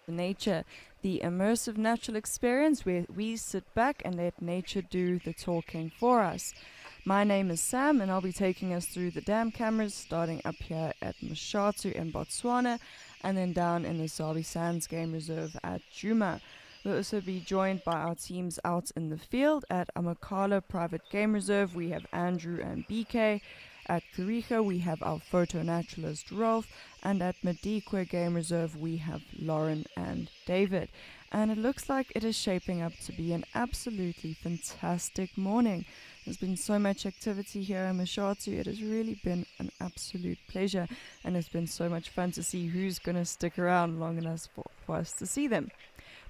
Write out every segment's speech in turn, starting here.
Nature, the immersive natural experience where we sit back and let nature do the talking for us. My name is Sam, and I'll be taking us through the dam cameras, starting up here at Mashatu in Botswana, and then down in the Sabi Sands Game Reserve at Djuma. We'll also be joined by our teams out in the field at Amakala Private Game Reserve. We have Andrew and BK. At Kariga, we have our photo naturalist Rolf, and at Madikwe Game Reserve, we have Lauren and David. And it looks like it is shaping up to be an absolutely fantastic morning. There's been so much activity here in Mashatu. It has really been an absolute pleasure, and it's been so much fun to see who's going to stick around long enough for us to see them.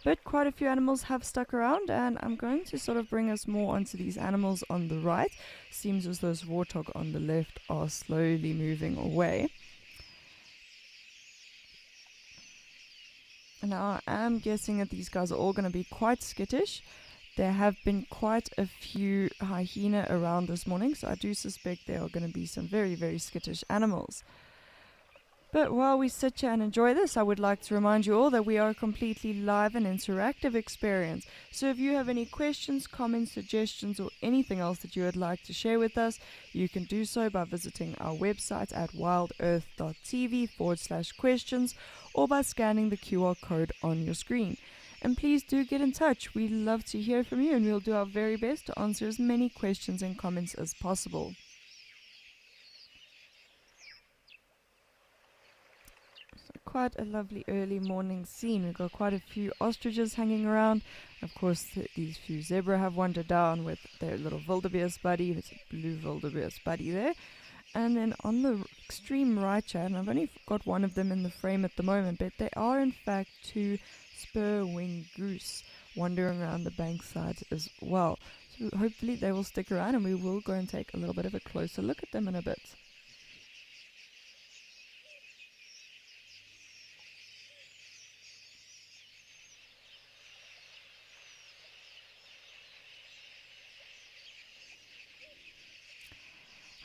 But quite a few animals have stuck around, and I'm going to sort of bring us more onto these animals on the right. Seems as those warthog on the left are slowly moving away. Now I am guessing that these guys are all going to be quite skittish. There have been quite a few hyena around this morning, so I do suspect there are going to be some very, very skittish animals. But while we sit here and enjoy this, I would like to remind you all that we are a completely live and interactive experience. So if you have any questions, comments, suggestions, or anything else that you would like to share with us, you can do so by visiting our website at wildearth.tv/questions or by scanning the QR code on your screen. And please do get in touch. We'd love to hear from you, and we'll do our very best to answer as many questions and comments as possible. Quite a lovely early morning scene. We've got quite a few ostriches hanging around. Of course, these few zebra have wandered down with their little wildebeest buddy. There's a blue wildebeest buddy there. And then on the extreme right here, and I've only got one of them in the frame at the moment, but they are in fact two spur-winged goose wandering around the bankside as well. So hopefully they will stick around, and we will go and take a little bit of a closer look at them in a bit.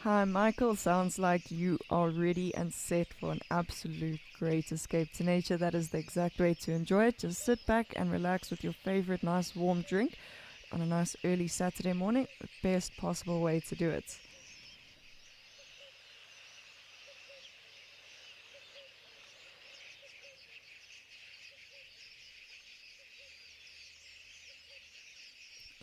Hi Michael, sounds like you are ready and set for an absolute great escape to nature. That is the exact way to enjoy it. Just sit back and relax with your favorite nice warm drink on a nice early Saturday morning. The best possible way to do it.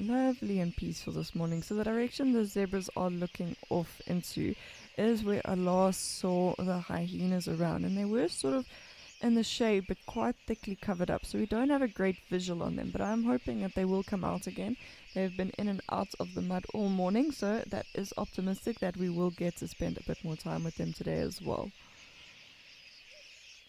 Lovely and peaceful this morning. So the direction the zebras are looking off into is where I last saw the hyenas around, and they were sort of in the shade but quite thickly covered up, so we don't have a great visual on them, but I'm hoping that they will come out again. They've been in and out of the mud all morning, so that is optimistic that we will get to spend a bit more time with them today as well.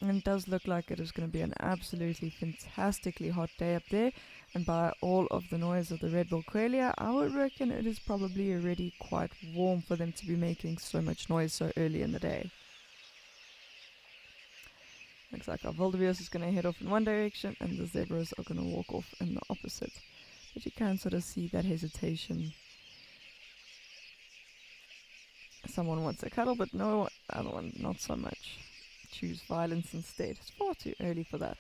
And it does look like it is going to be an absolutely fantastically hot day up there. And by all of the noise of the red-billed quelea, I would reckon it is probably already quite warm for them to be making so much noise so early in the day. Looks like our wildebeest is going to head off in one direction, and the zebras are going to walk off in the opposite. But you can sort of see that hesitation. Someone wants a cuddle, but no, other one not so much. Choose violence instead. It's far too early for that.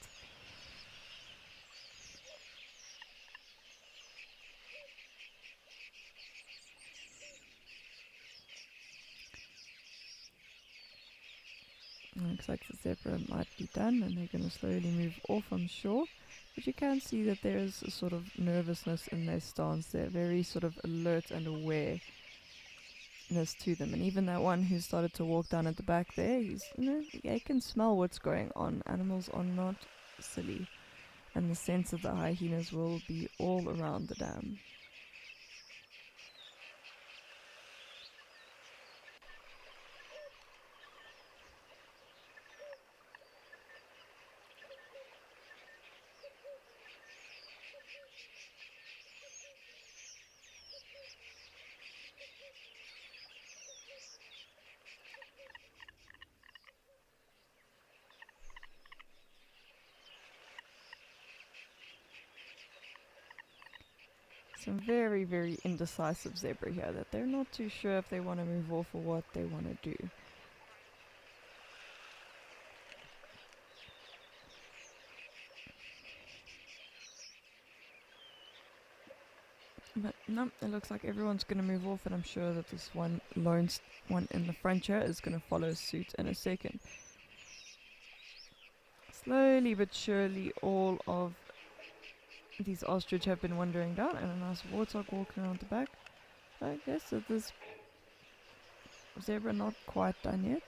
Looks like the zebra might be done, and they're going to slowly move off, I'm sure. But you can see that there is a sort of nervousness in their stance. They're very sort of alert and awareness to them. And even that one who started to walk down at the back there, he can smell what's going on. Animals are not silly, and the sense of the hyenas will be all around the dam. Some very, very indecisive zebra here that they're not too sure if they want to move off or what they want to do. But no, it looks like everyone's going to move off, and I'm sure that this one one in the front here is going to follow suit in a second. Slowly but surely, all of these ostrich have been wandering down, and a nice warthog walking around the back. I guess that this zebra not quite done yet.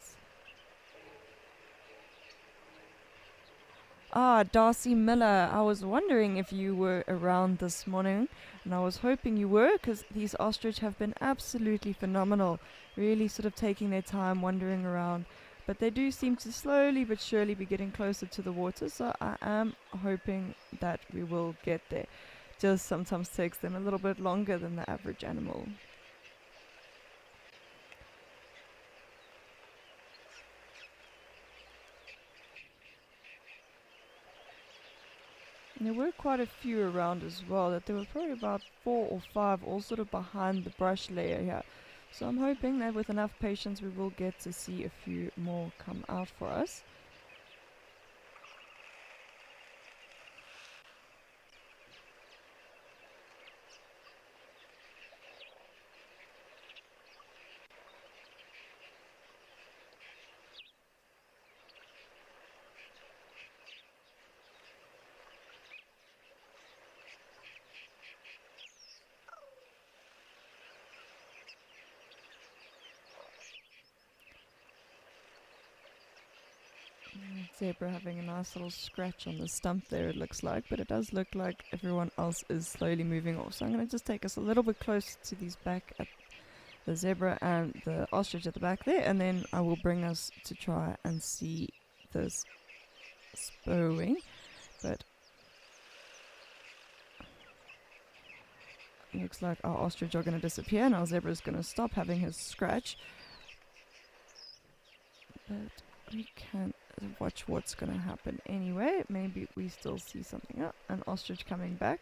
Ah, Darcy Miller. I was wondering if you were around this morning, and I was hoping you were, because these ostrich have been absolutely phenomenal. Really sort of taking their time wandering around. But they do seem to slowly but surely be getting closer to the water, so I am hoping that we will get there. Just sometimes takes them a little bit longer than the average animal. And there were quite a few around as well, that there were probably about 4 or 5 all sort of behind the brush layer here. So I'm hoping that with enough patience we will get to see a few more come out for us. Zebra having a nice little scratch on the stump there, it looks like, but it does look like everyone else is slowly moving off. So I'm going to just take us a little bit closer to these back at the zebra and the ostrich at the back there, and then I will bring us to try and see this spurring. But it looks like our ostrich are going to disappear and our zebra is going to stop having his scratch. But we can't watch what's going to happen anyway. Maybe we still see something. Oh, an ostrich coming back,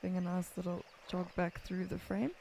doing a nice little jog back through the frame.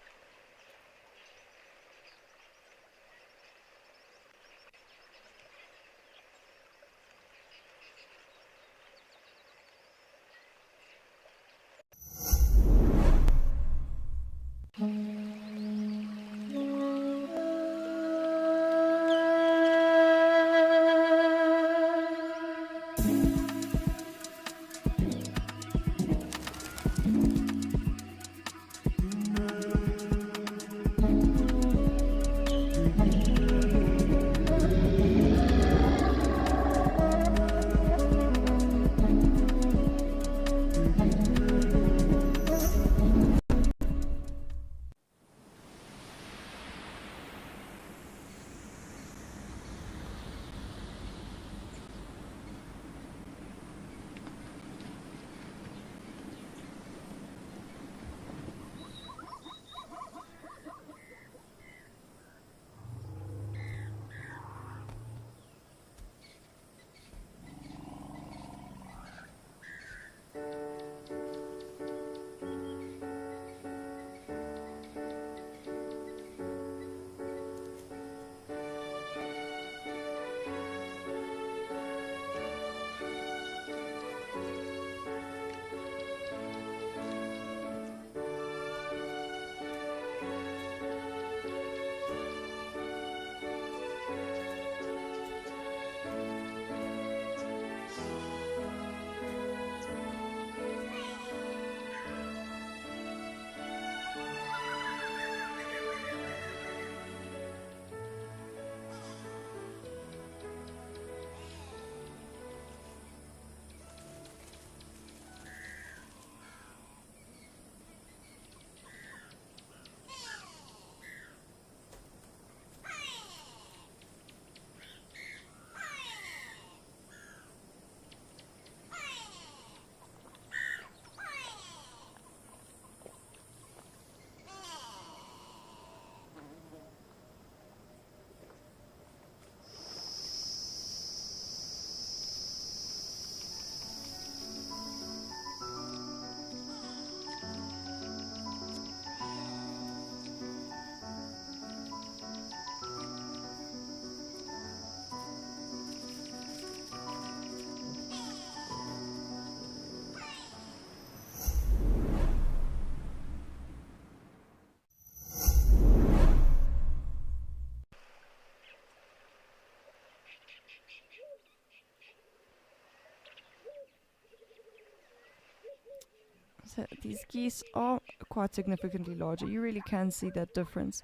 So these geese are quite significantly larger. You really can see that difference.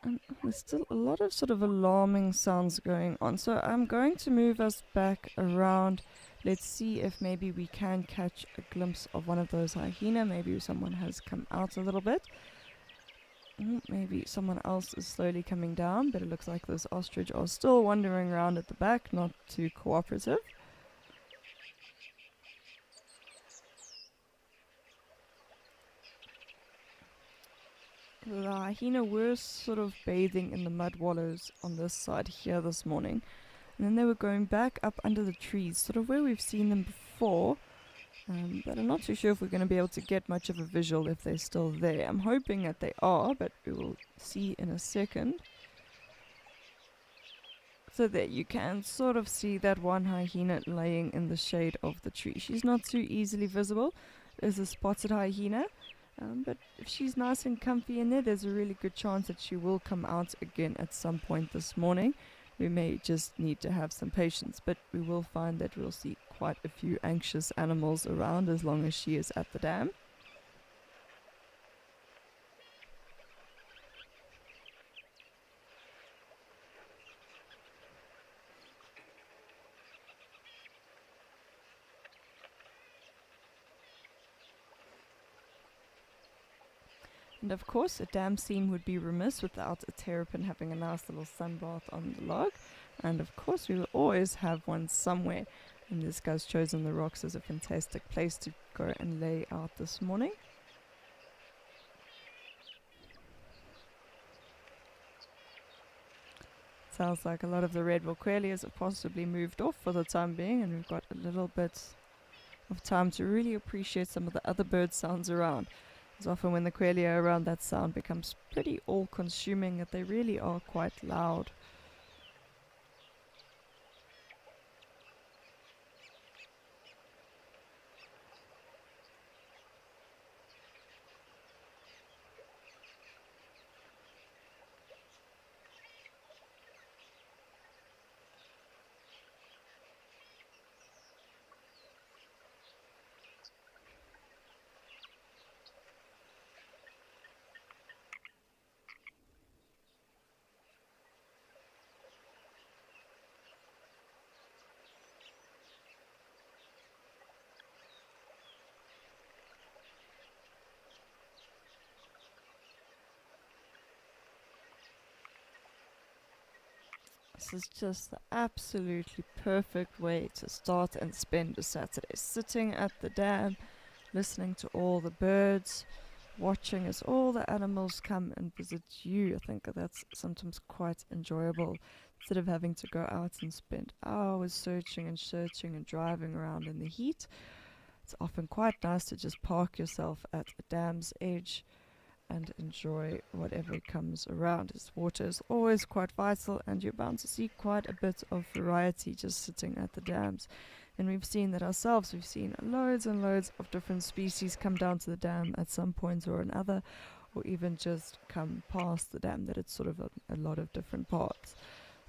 And there's still a lot of sort of alarming sounds going on. So I'm going to move us back around. Let's see if maybe we can catch a glimpse of one of those hyena. Maybe someone has come out a little bit. Maybe someone else is slowly coming down, but it looks like those ostrich are still wandering around at the back, not too cooperative. The hyena were sort of bathing in the mud wallows on this side here this morning. And then they were going back up under the trees, sort of where we've seen them before. But I'm not too sure if we're going to be able to get much of a visual if they're still there. I'm hoping that they are, but we will see in a second. So there you can sort of see that one hyena laying in the shade of the tree. She's not too easily visible. There's a spotted hyena. But if she's nice and comfy in there, there's a really good chance that she will come out again at some point this morning. We may just need to have some patience, but we will find that we'll see quite a few anxious animals around as long as she is at the dam. And of course, a dam scene would be remiss without a terrapin having a nice little sunbath on the log. And of course, we will always have one somewhere. And this guy's chosen the rocks as a fantastic place to go and lay out this morning. Sounds like a lot of the red-bill quellias have possibly moved off for the time being, and we've got a little bit of time to really appreciate some of the other bird sounds around. As often when the quelea are around, that sound becomes pretty all-consuming, that they really are quite loud. This is just the absolutely perfect way to start and spend a Saturday. Sitting at the dam, listening to all the birds, watching as all the animals come and visit you. I think that's sometimes quite enjoyable. Instead of having to go out and spend hours searching and searching and driving around in the heat, it's often quite nice to just park yourself at a dam's edge and enjoy whatever comes around. This water is always quite vital, and you're bound to see quite a bit of variety just sitting at the dams. And we've seen that ourselves. We've seen loads and loads of different species come down to the dam at some point or another, or even just come past the dam, that it's sort of a lot of different parts.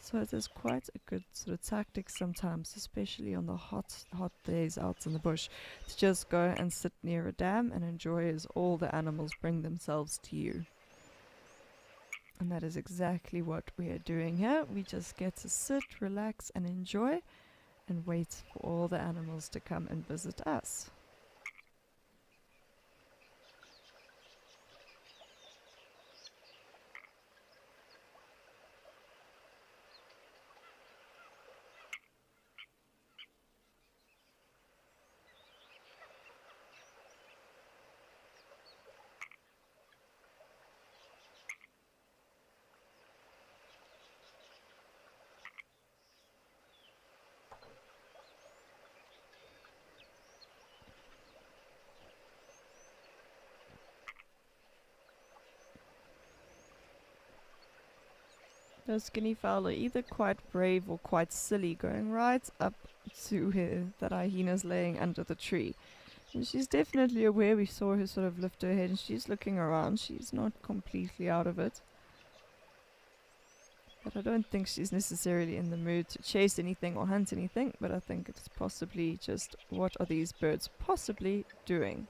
So it is quite a good sort of tactic sometimes, especially on the hot days out in the bush, to just go and sit near a dam and enjoy as all the animals bring themselves to you. And that is exactly what we are doing here. We just get to sit, relax and enjoy and wait for all the animals to come and visit us. Those skinny fowl are either quite brave or quite silly, going right up to her that hyena's laying under the tree. And she's definitely aware. We saw her sort of lift her head and she's looking around. She's not completely out of it. But I don't think she's necessarily in the mood to chase anything or hunt anything, but I think it's possibly just what are these birds possibly doing.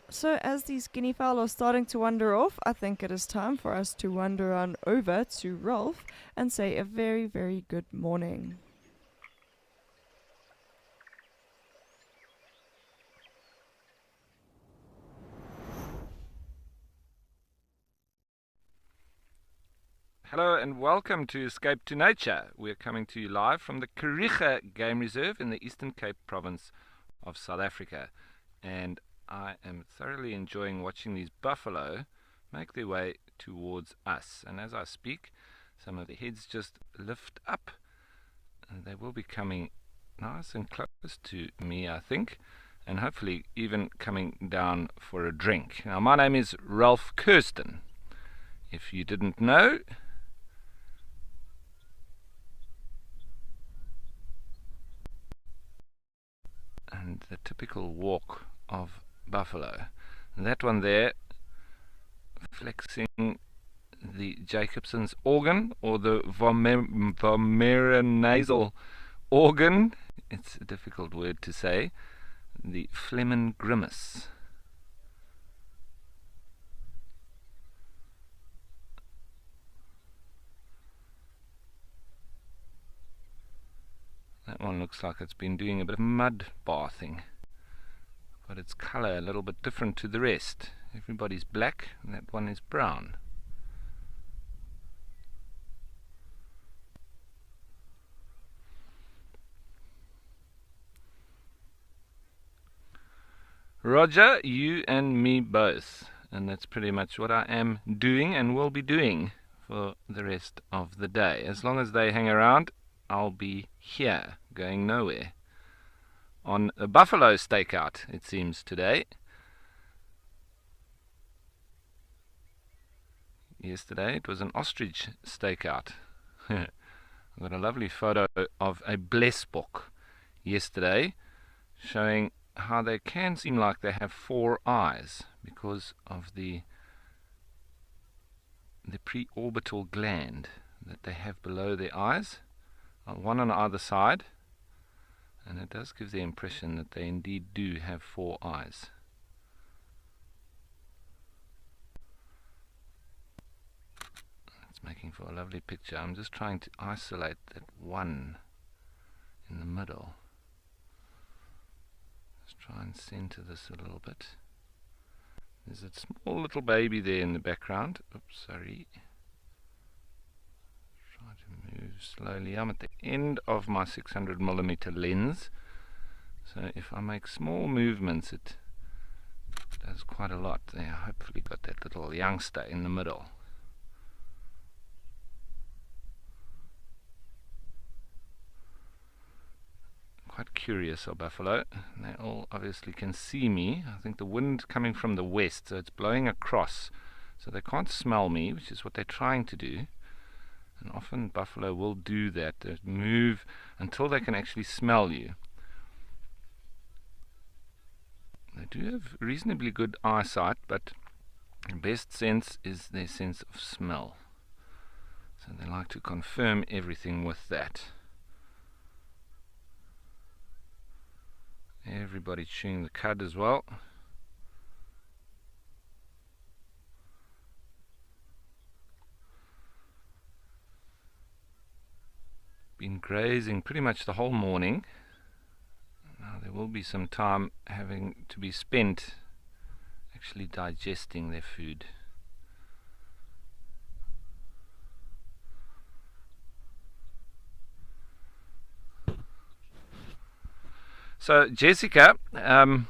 So as these guinea fowl are starting to wander off, I think it is time for us to wander on over to Rolf and say a very, very good morning. Hello and welcome to Escape to Nature. We're coming to you live from the Kariega Game Reserve in the Eastern Cape province of South Africa. And I am thoroughly enjoying watching these buffalo make their way towards us. And as I speak, some of the heads just lift up and they will be coming nice and close to me, I think, and hopefully even coming down for a drink. Now, my name is Ralph Kirsten. If you didn't know, and the typical walk of buffalo. And that one there, flexing the Jacobson's organ or the vomeronasal organ. It's a difficult word to say. The Flehmen grimace. That one looks like it's been doing a bit of mud bathing, but its colour a little bit different to the rest. Everybody's black and that one is brown. Roger, you and me both, and that's pretty much what I am doing and will be doing for the rest of the day. As long as they hang around, I'll be here, going nowhere. On a buffalo stakeout, it seems, today. Yesterday it was an ostrich stakeout. I got a lovely photo of a blesbok yesterday showing how they can seem like they have 4 eyes because of the preorbital gland that they have below their eyes. One on either side, and it does give the impression that they indeed do have 4 eyes. It's making for a lovely picture. I'm just trying to isolate that one in the middle. Let's try and center this a little bit. There's a small little baby there in the background. Oops, sorry. Try to move slowly. I'm at the end of my 600mm lens, so if I make small movements it does quite a lot. There, hopefully got that little youngster in the middle. Quite curious of buffalo. They all obviously can see me. I think the wind coming from the west, so it's blowing across, so they can't smell me, which is what they're trying to do. And often buffalo will do that. They move until they can actually smell you. They do have reasonably good eyesight, but the best sense is their sense of smell. So they like to confirm everything with that. Everybody chewing the cud as well. Been grazing pretty much the whole morning. Now there will be some time having to be spent actually digesting their food. So Jessica, I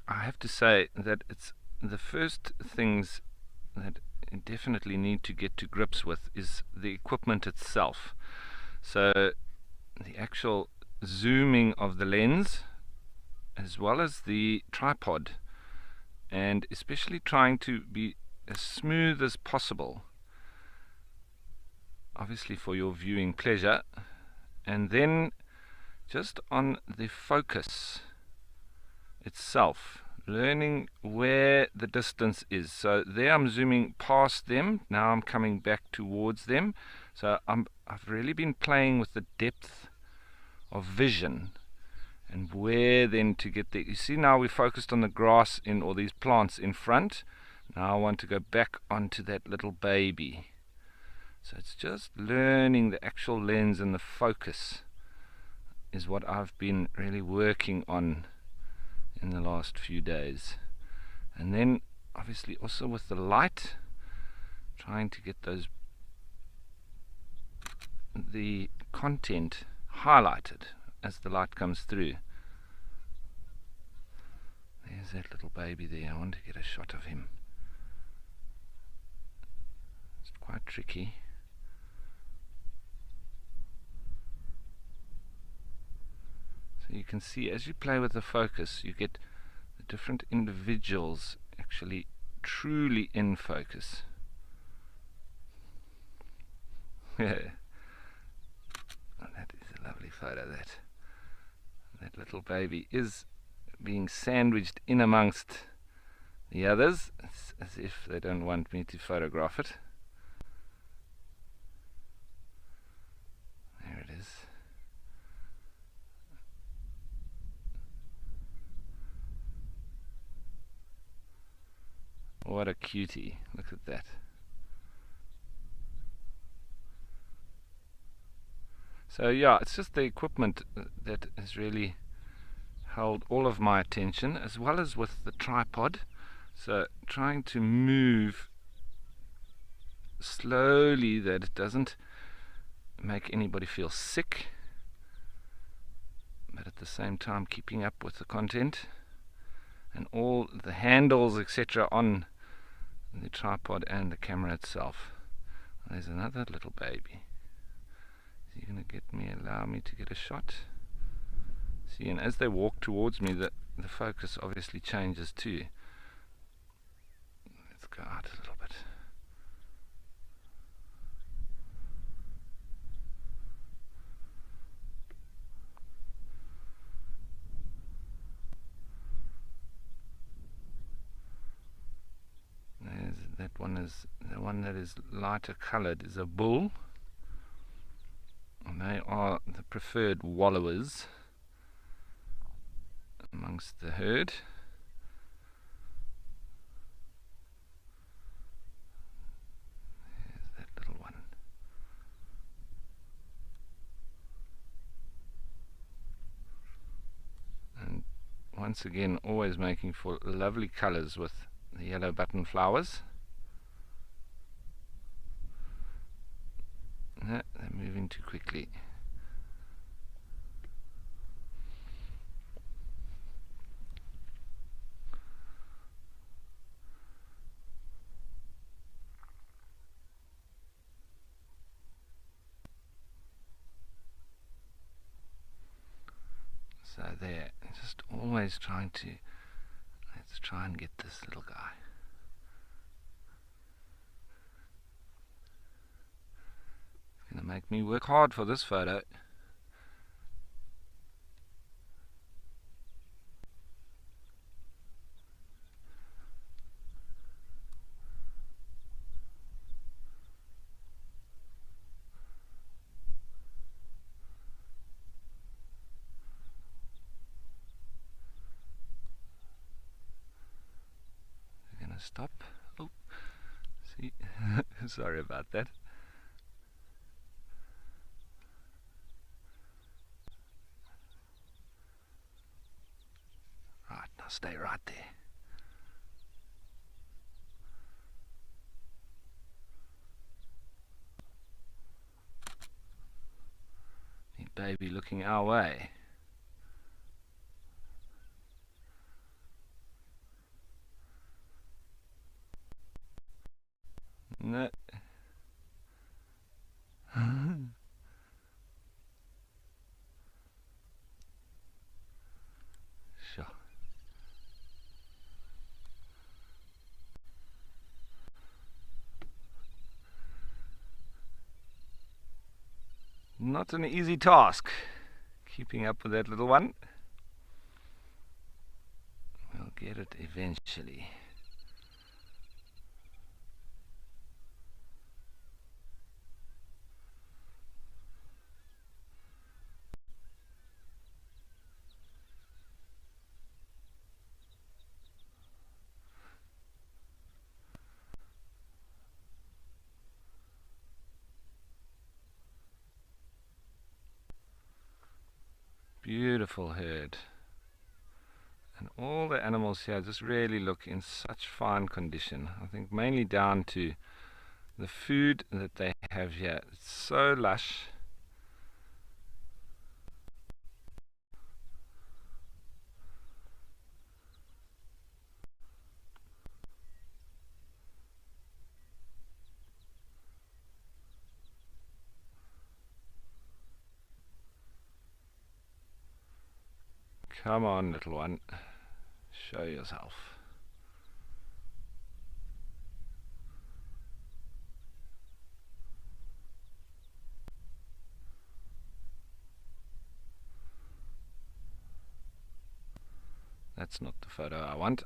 have to say that it's the first things that I definitely need to get to grips with is the equipment itself. So the actual zooming of the lens as well as the tripod, and especially trying to be as smooth as possible, obviously for your viewing pleasure, and then just on the focus itself, learning where the distance is. So there I'm zooming past them, now I'm coming back towards them. So I've really been playing with the depth of vision and where then to get there. You see, now we're focused on the grass or these plants in front. Now I want to go back onto that little baby. So it's just learning the actual lens, and the focus is what I've been really working on in the last few days. And then obviously also with the light, trying to get the content highlighted as the light comes through. There's that little baby there. I want to get a shot of him. It's quite tricky. So you can see as you play with the focus, you get the different individuals actually truly in focus. That is a lovely photo. That little baby is being sandwiched in amongst the others. It's as if they don't want me to photograph it. There it is. What a cutie. Look at that. So yeah, it's just the equipment that has really held all of my attention, as well as with the tripod. So trying to move slowly that it doesn't make anybody feel sick, but at the same time keeping up with the content and all the handles etc. on the tripod and the camera itself. There's another little baby. Is he going to allow me to get a shot? See, and as they walk towards me, the focus obviously changes too. Let's go out a little bit. The one that is lighter colored is a bull, and they are the preferred wallowers amongst the herd. There's that little one. And once again, always making for lovely colors with the yellow button flowers. No, they're moving too quickly. So there, just always trying to, let's try and get this little guy. It's going to make me work hard for this photo. Stop. Oh, see, sorry about that. Right, now stay right there. Need baby looking our way. No. Sure. Not an easy task keeping up with that little one. We'll get it eventually. Beautiful herd. And all the animals here just really look in such fine condition. I think mainly down to the food that they have here. It's so lush. Come on, little one. Show yourself. That's not the photo I want.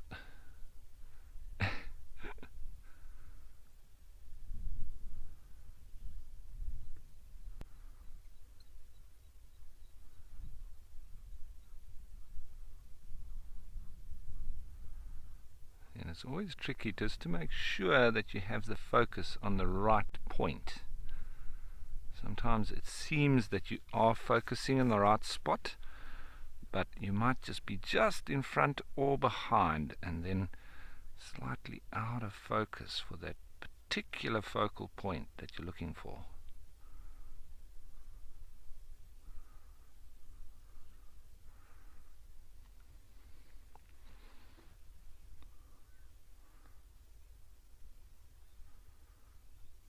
And it's always tricky just to make sure that you have the focus on the right point. Sometimes it seems that you are focusing in the right spot, but you might just be just in front or behind and then slightly out of focus for that particular focal point that you're looking for.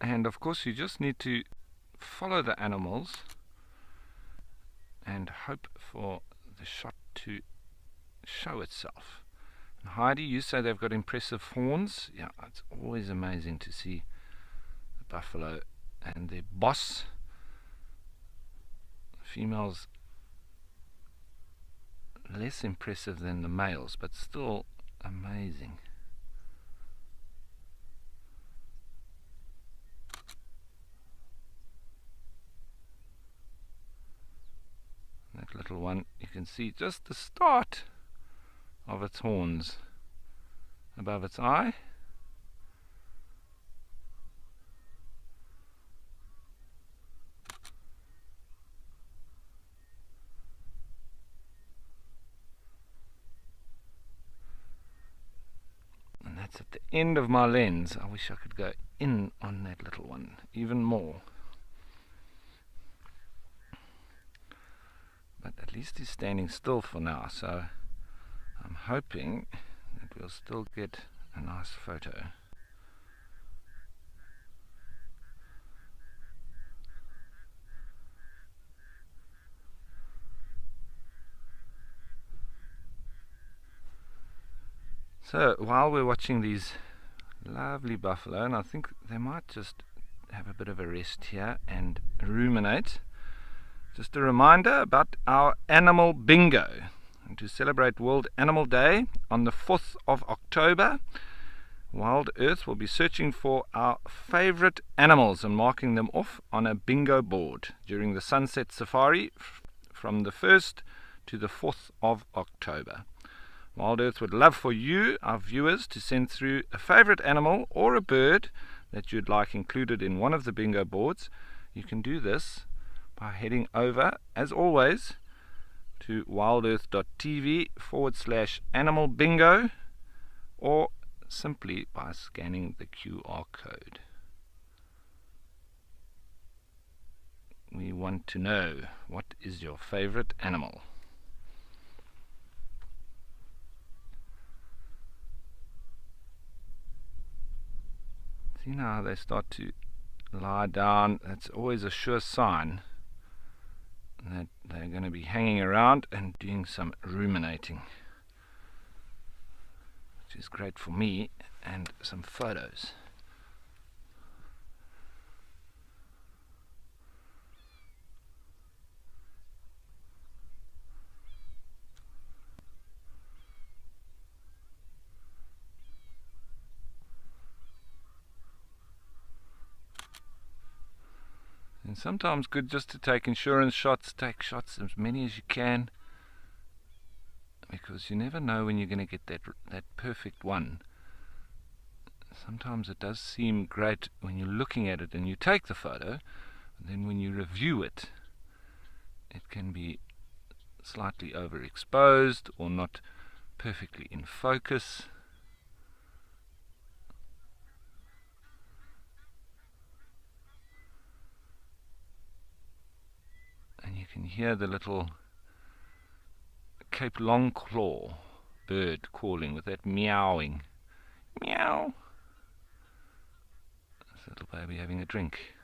And of course you just need to follow the animals and hope for the shot to show itself. And Heidi, you say they've got impressive horns. Yeah, it's always amazing to see the buffalo and their boss. The females less impressive than the males, but still amazing. That little one, you can see just the start of its horns above its eye. And that's at the end of my lens. I wish I could go in on that little one even more. But at least he's standing still for now, so I'm hoping that we'll still get a nice photo. So while we're watching these lovely buffalo, and I think they might just have a bit of a rest here and ruminate, just a reminder about our animal bingo. And to celebrate World Animal Day on the 4th of October, Wild Earth will be searching for our favorite animals and marking them off on a bingo board during the Sunset Safari from the 1st to the 4th of October. Wild Earth would love for you, our viewers, to send through a favorite animal or a bird that you'd like included in one of the bingo boards. You can do this by heading over, as always, to wildearth.tv/animal bingo, or simply by scanning the QR code. We want to know, what is your favorite animal? See now how they start to lie down. That's always a sure sign that they're going to be hanging around and doing some ruminating, which is great for me and some photos. And sometimes good just to take insurance shots, take shots as many as you can, because you never know when you're going to get that perfect one. Sometimes it does seem great when you're looking at it and you take the photo, and then when you review it, it can be slightly overexposed or not perfectly in focus. And you can hear the little Cape Longclaw bird calling with that meowing. Meow. This little baby having a drink.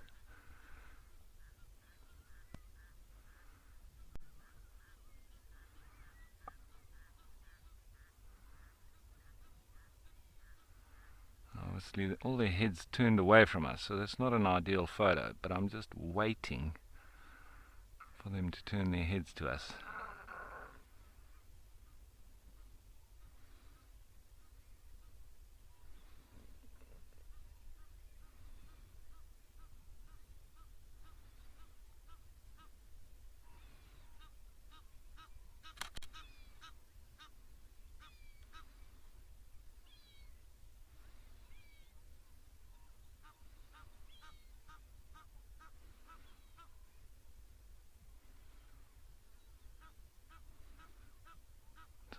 Obviously all their heads turned away from us, so that's not an ideal photo, but I'm just waiting for them to turn their heads to us.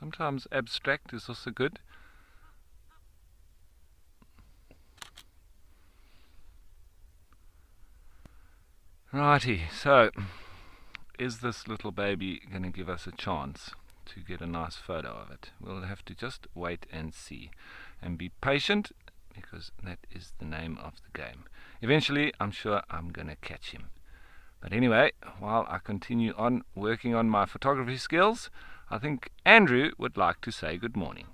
Sometimes abstract is also good. Righty, so is this little baby going to give us a chance to get a nice photo of it? We'll have to just wait and see, and be patient, because that is the name of the game. Eventually, I'm sure I'm going to catch him. But anyway, while I continue on working on my photography skills, I think Andrew would like to say good morning.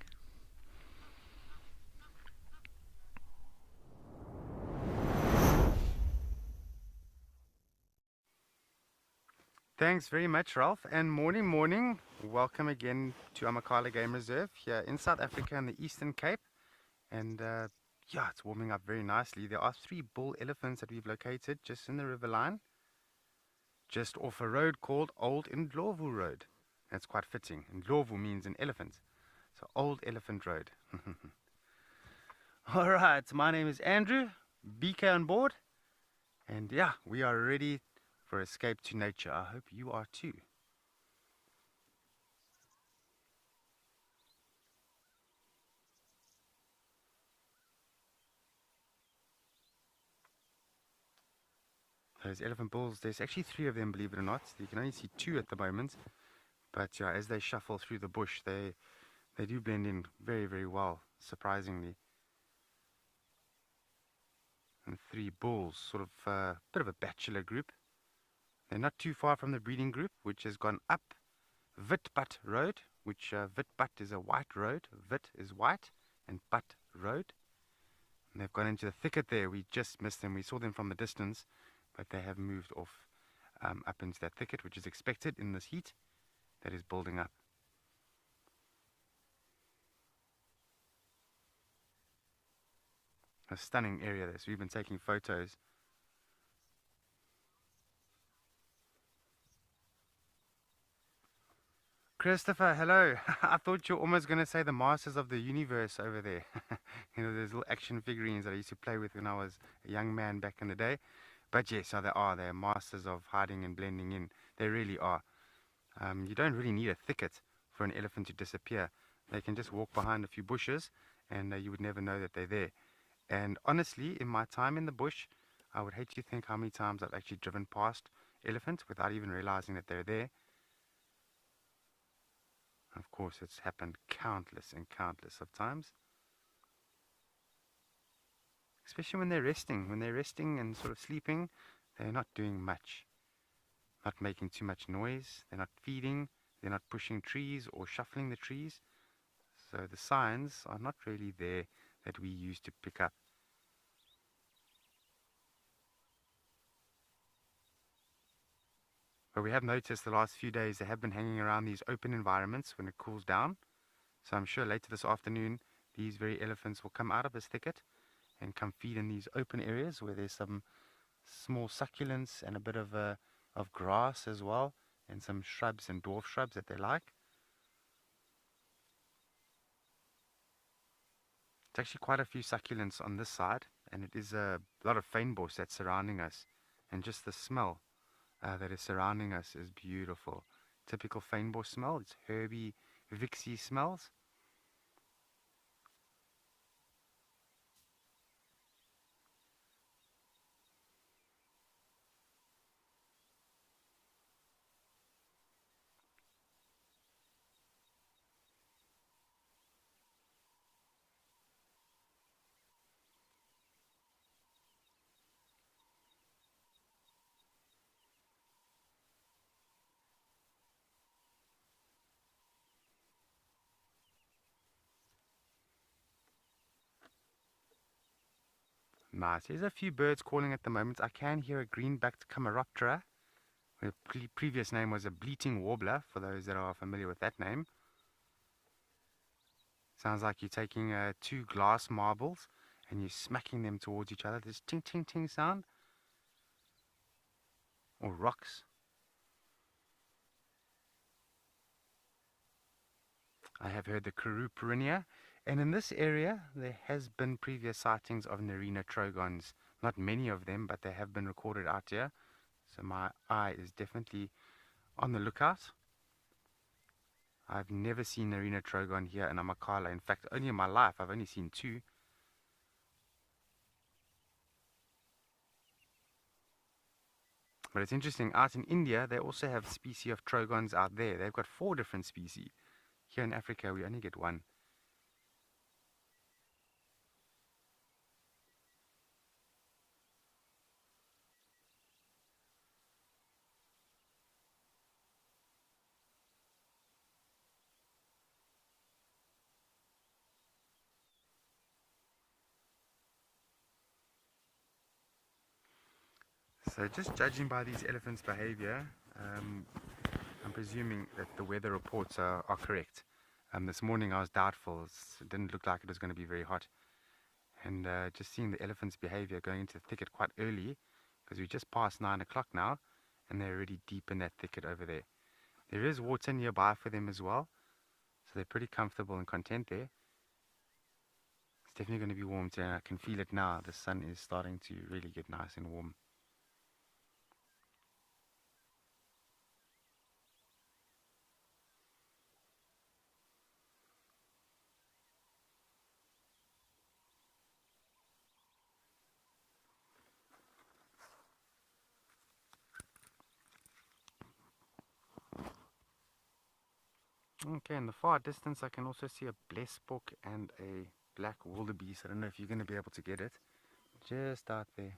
Thanks very much, Ralph, and morning. Welcome again to Amakhala Game Reserve here in South Africa in the Eastern Cape. And yeah, it's warming up very nicely. There are 3 bull elephants that we've located just in the riverline, just off a road called Old Ndlovu Road. That's quite fitting. Ndlovu means an elephant, so Old Elephant Road. Alright, my name is Andrew, BK on board, and yeah, we are ready for escape to nature. I hope you are too. Those elephant bulls, there's actually 3 of them, believe it or not. You can only see 2 at the moment, but yeah, as they shuffle through the bush, they do blend in very, very well, surprisingly. And 3 bulls, sort of a bit of a bachelor group. They're not too far from the breeding group, which has gone up Witpad Road, which Witpad is a white road, Wit is white, and Pad Road. And they've gone into the thicket there. We just missed them. We saw them from a distance, but they have moved off up into that thicket, which is expected in this heat that is building up. A stunning area there, so we've been taking photos. Christopher, hello. I thought you were almost going to say the Masters of the Universe over there. You know, those little action figurines that I used to play with when I was a young man back in the day. But yes, so they are. They're masters of hiding and blending in. They really are. You don't really need a thicket for an elephant to disappear. They can just walk behind a few bushes and you would never know that they're there. And honestly, in my time in the bush, I would hate to think how many times I've actually driven past elephants without even realizing that they're there. Of course, it's happened countless and countless of times. Especially when they're resting. When they're resting and sort of sleeping, they're not doing much. Not making too much noise. They're not feeding. They're not pushing trees or shuffling the trees. So the signs are not really there that we use to pick up. But we have noticed the last few days they have been hanging around these open environments when it cools down. So I'm sure later this afternoon these very elephants will come out of this thicket and come feed in these open areas where there's some small succulents and a bit of grass as well, and some shrubs and dwarf shrubs that they like. It's actually quite a few succulents on this side, and it is a lot of fynbos that's surrounding us, and just the smell that is surrounding us is beautiful. Typical fynbos smell. It's herby, vixy smells. Nice. There's a few birds calling at the moment. I can hear a green-backed Camaroptera. The previous name was a bleating warbler, for those that are familiar with that name. Sounds like you're taking two glass marbles and you're smacking them towards each other. This ting ting ting sound. Or rocks. I have heard the Karoo Perinia. And in this area, there has been previous sightings of Nerina trogons. Not many of them, but they have been recorded out here. So my eye is definitely on the lookout. I've never seen Nerina trogon here in Amakhala. In fact, only in my life, I've only seen two. But it's interesting, out in India, they also have species of trogons out there. They've got 4 different species. Here in Africa, we only get 1. So just judging by these elephants' behavior, I'm presuming that the weather reports are correct. This morning I was doubtful. It didn't look like it was going to be very hot. And just seeing the elephants' behavior going into the thicket quite early, because we just passed 9 o'clock now, and they're already deep in that thicket over there. There is water nearby for them as well, so they're pretty comfortable and content there. It's definitely going to be warm today, and I can feel it now. The sun is starting to really get nice and warm. Okay, in the far distance I can also see a blesbok and a black wildebeest. I don't know if you're going to be able to get it. Just out there.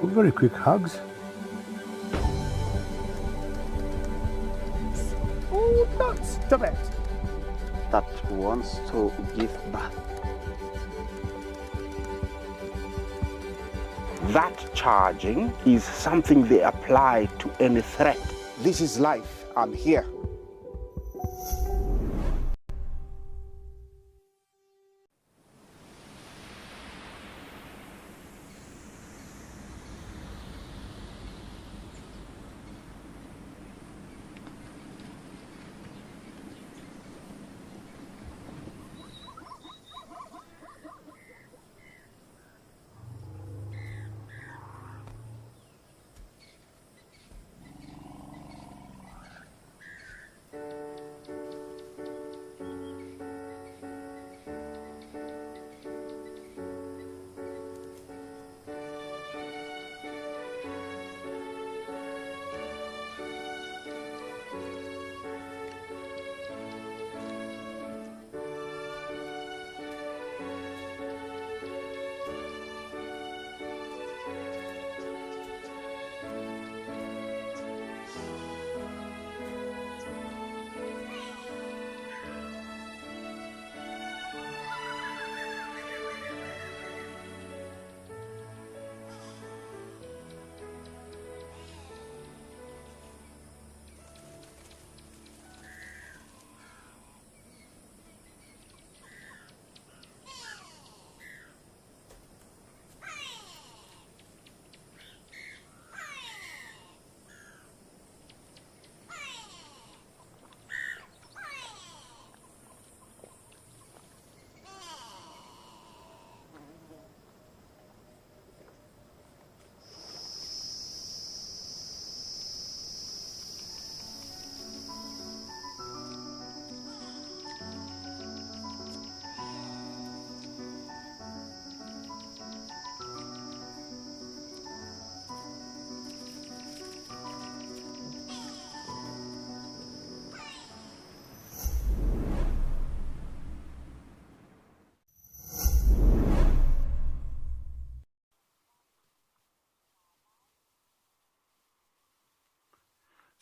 Very quick hugs. Oh, nuts! Stop it! That wants to give birth. That charging is something they apply to any threat. This is life. I'm here.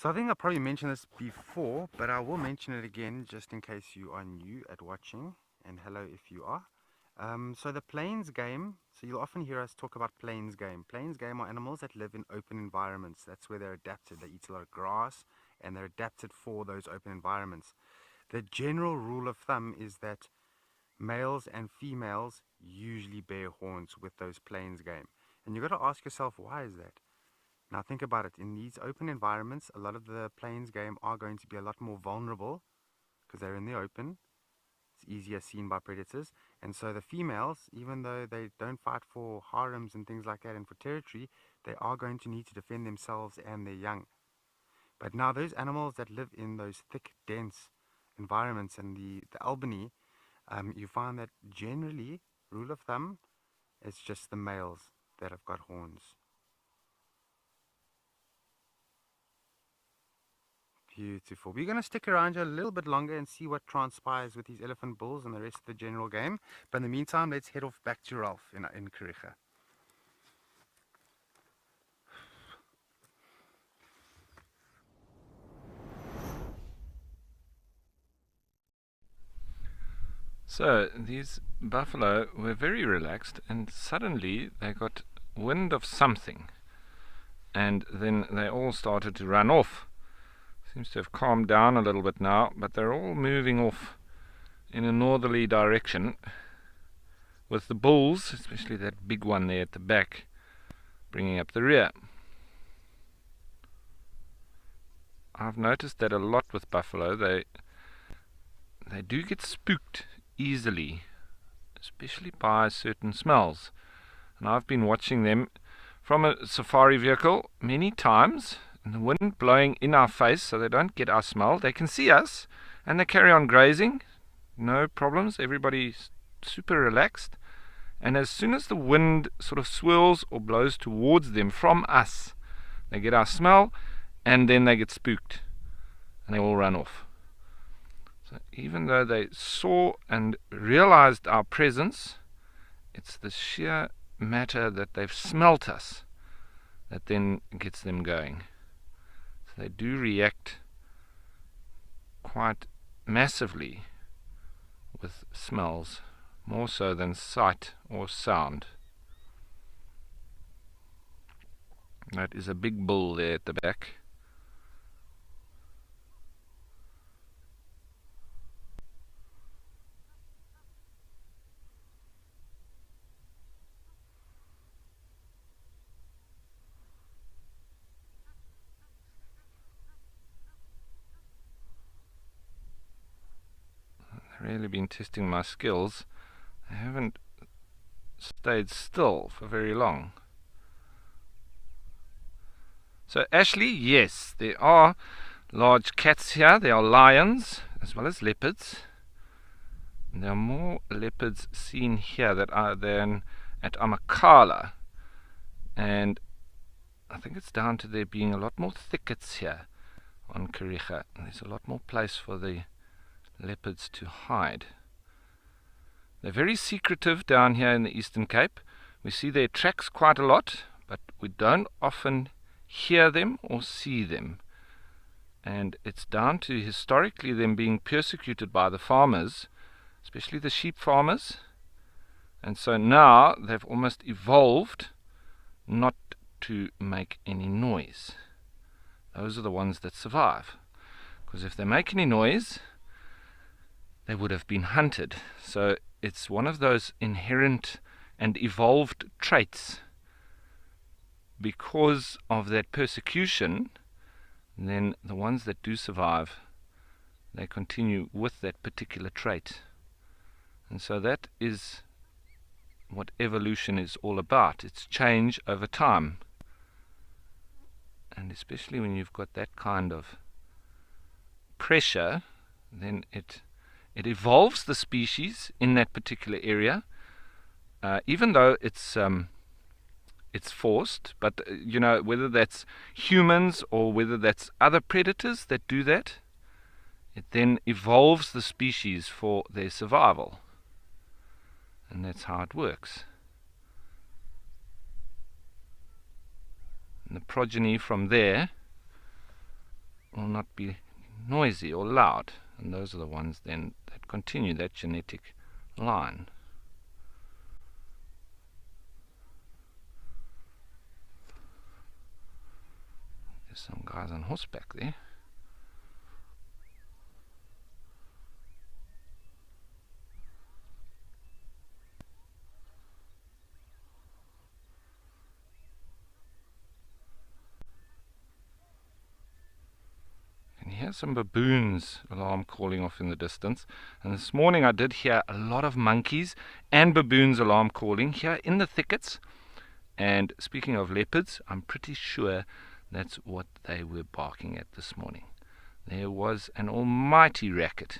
So I think I probably mentioned this before, but I will mention it again just in case you are new at watching, and hello if you are. So the plains game, so you'll often hear us talk about plains game. Plains game are animals that live in open environments. That's where they're adapted. They eat a lot of grass and they're adapted for those open environments. The general rule of thumb is that males and females usually bear horns with those plains game. And you've got to ask yourself, why is that? Now think about it. In these open environments, a lot of the plains game are going to be a lot more vulnerable because they're in the open. It's easier seen by predators. And so the females, even though they don't fight for harems and things like that and for territory, they are going to need to defend themselves and their young. But now those animals that live in those thick, dense environments and the Albany, you find that generally, rule of thumb, it's just the males that have got horns. Beautiful. We're going to stick around here a little bit longer and see what transpires with these elephant bulls and the rest of the general game. But in the meantime, let's head off back to Ralph in Kariega. So these buffalo were very relaxed, and suddenly they got wind of something, and then they all started to run off. Seems to have calmed down a little bit now, but they're all moving off in a northerly direction, with the bulls, especially that big one there at the back, bringing up the rear. I've noticed that a lot with buffalo. They do get spooked easily, especially by certain smells. And I've been watching them from a safari vehicle many times, and the wind blowing in our face so they don't get our smell. They can see us and they carry on grazing, no problems, everybody's super relaxed. And as soon as the wind sort of swirls or blows towards them from us, they get our smell and then they get spooked and they all run off. So even though they saw and realized our presence, it's the sheer matter that they've smelt us that then gets them going. So they do react quite massively with smells, more so than sight or sound. That is a big bull there at the back. Really been testing my skills. I haven't stayed still for very long. So Ashley, yes, there are large cats here. There are lions as well as leopards. And there are more leopards seen here than at Amakhala. And I think it's down to there being a lot more thickets here on Kariega. There's a lot more place for the leopards to hide. They're very secretive down here in the Eastern Cape. We see their tracks quite a lot, but we don't often hear them or see them. And it's down to historically them being persecuted by the farmers, especially the sheep farmers. And so now they've almost evolved not to make any noise. Those are the ones that survive. Because if they make any noise, they would have been hunted. So it's one of those inherent and evolved traits. Because of that persecution, then the ones that do survive, they continue with that particular trait. And so that is what evolution is all about. It's change over time. And especially when you've got that kind of pressure, then it evolves the species in that particular area, even though it's forced. But you know, whether that's humans or whether that's other predators that do that, it then evolves the species for their survival, and that's how it works. And the progeny from there will not be noisy or loud, and those are the ones then that continue that genetic line. There's some guys on horseback there. Hear some baboons alarm calling off in the distance, and this morning I did hear a lot of monkeys and baboons alarm calling here in the thickets. And speaking of leopards, I'm pretty sure that's what they were barking at this morning. There was an almighty racket.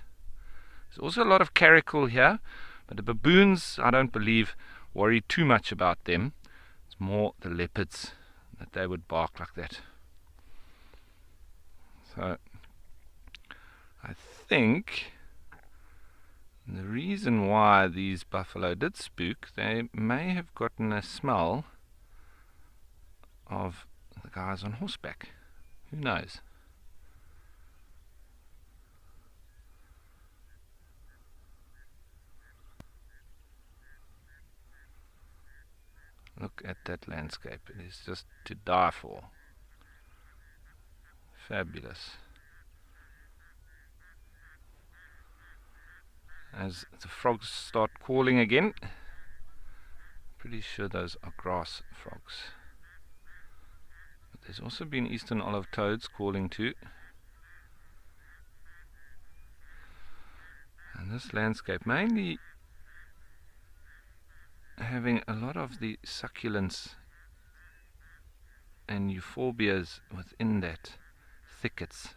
There's also a lot of caracal here, but the baboons I don't believe worry too much about them. It's more the leopards that they would bark like that. So I think the reason why these buffalo did spook, they may have gotten a smell of the guys on horseback. Who knows? Look at that landscape. It is just to die for. Fabulous. As the frogs start calling again, pretty sure those are grass frogs. But there's also been eastern olive toads calling too. And this landscape mainly having a lot of the succulents and euphorbias within that thickets.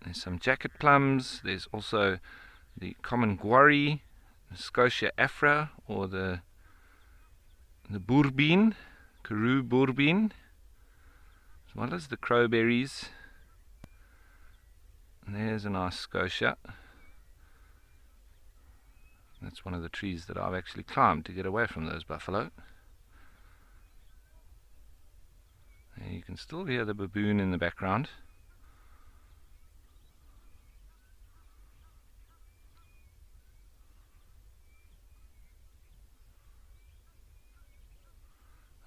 There's some jacket plums, there's also the common guarri, the Scotia afra, or the bourbine, Karoo bourbine, as well as the crowberries. And there's a nice Scotia. That's one of the trees that I've actually climbed to get away from those buffalo. And you can still hear the baboon in the background.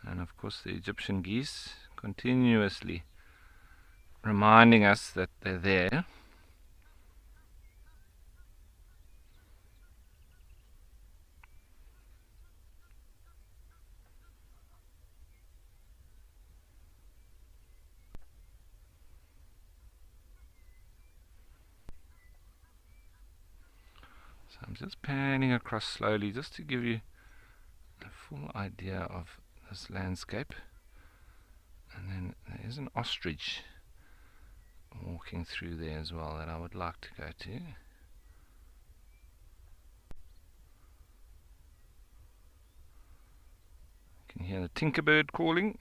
And of course the Egyptian geese continuously reminding us that they're there. So I'm just panning across slowly just to give you a full idea of this landscape. And then there is an ostrich walking through there as well that I would like to go to. You can hear the tinkerbird calling.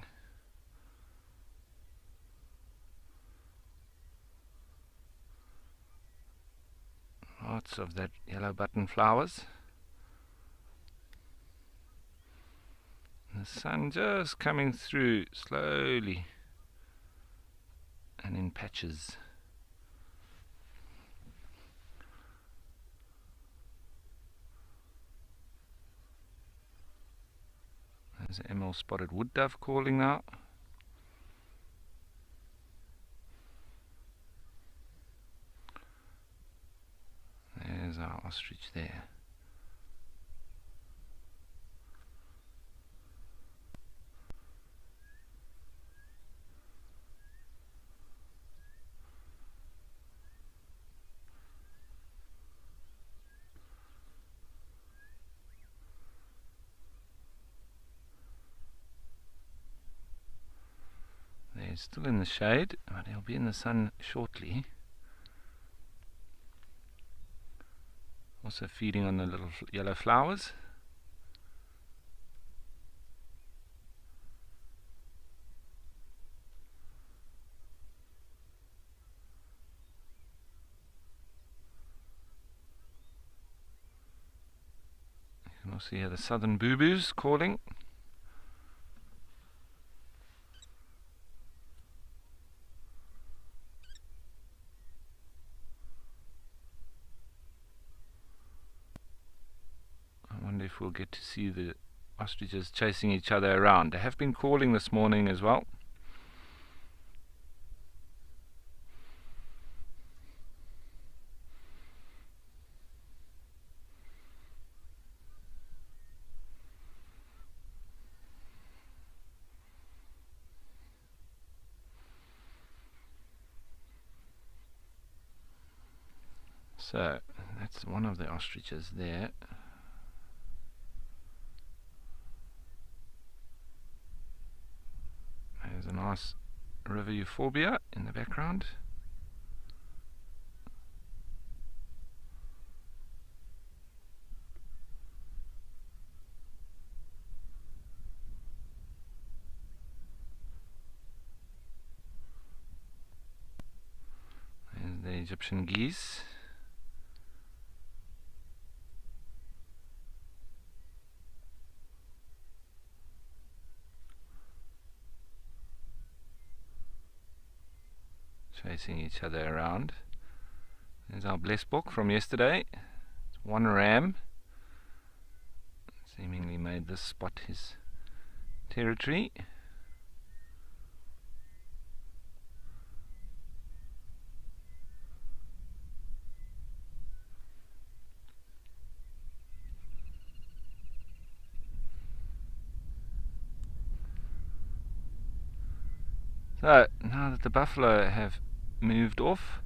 Lots of that yellow button flowers. The sun just coming through slowly and in patches. There's an emerald spotted wood dove calling now. There's our ostrich there. He's still in the shade, but he'll be in the sun shortly. Also feeding on the little yellow flowers. You can also hear the southern boo-boos calling. we'll get to see the ostriches chasing each other around. They have been calling this morning as well. So that's one of the ostriches there. There's a nice river euphorbia in the background. There's the Egyptian geese. Chasing each other around. There's our blessbok from yesterday. It's one ram. Seemingly made this spot his territory. So now that the buffalo have moved off,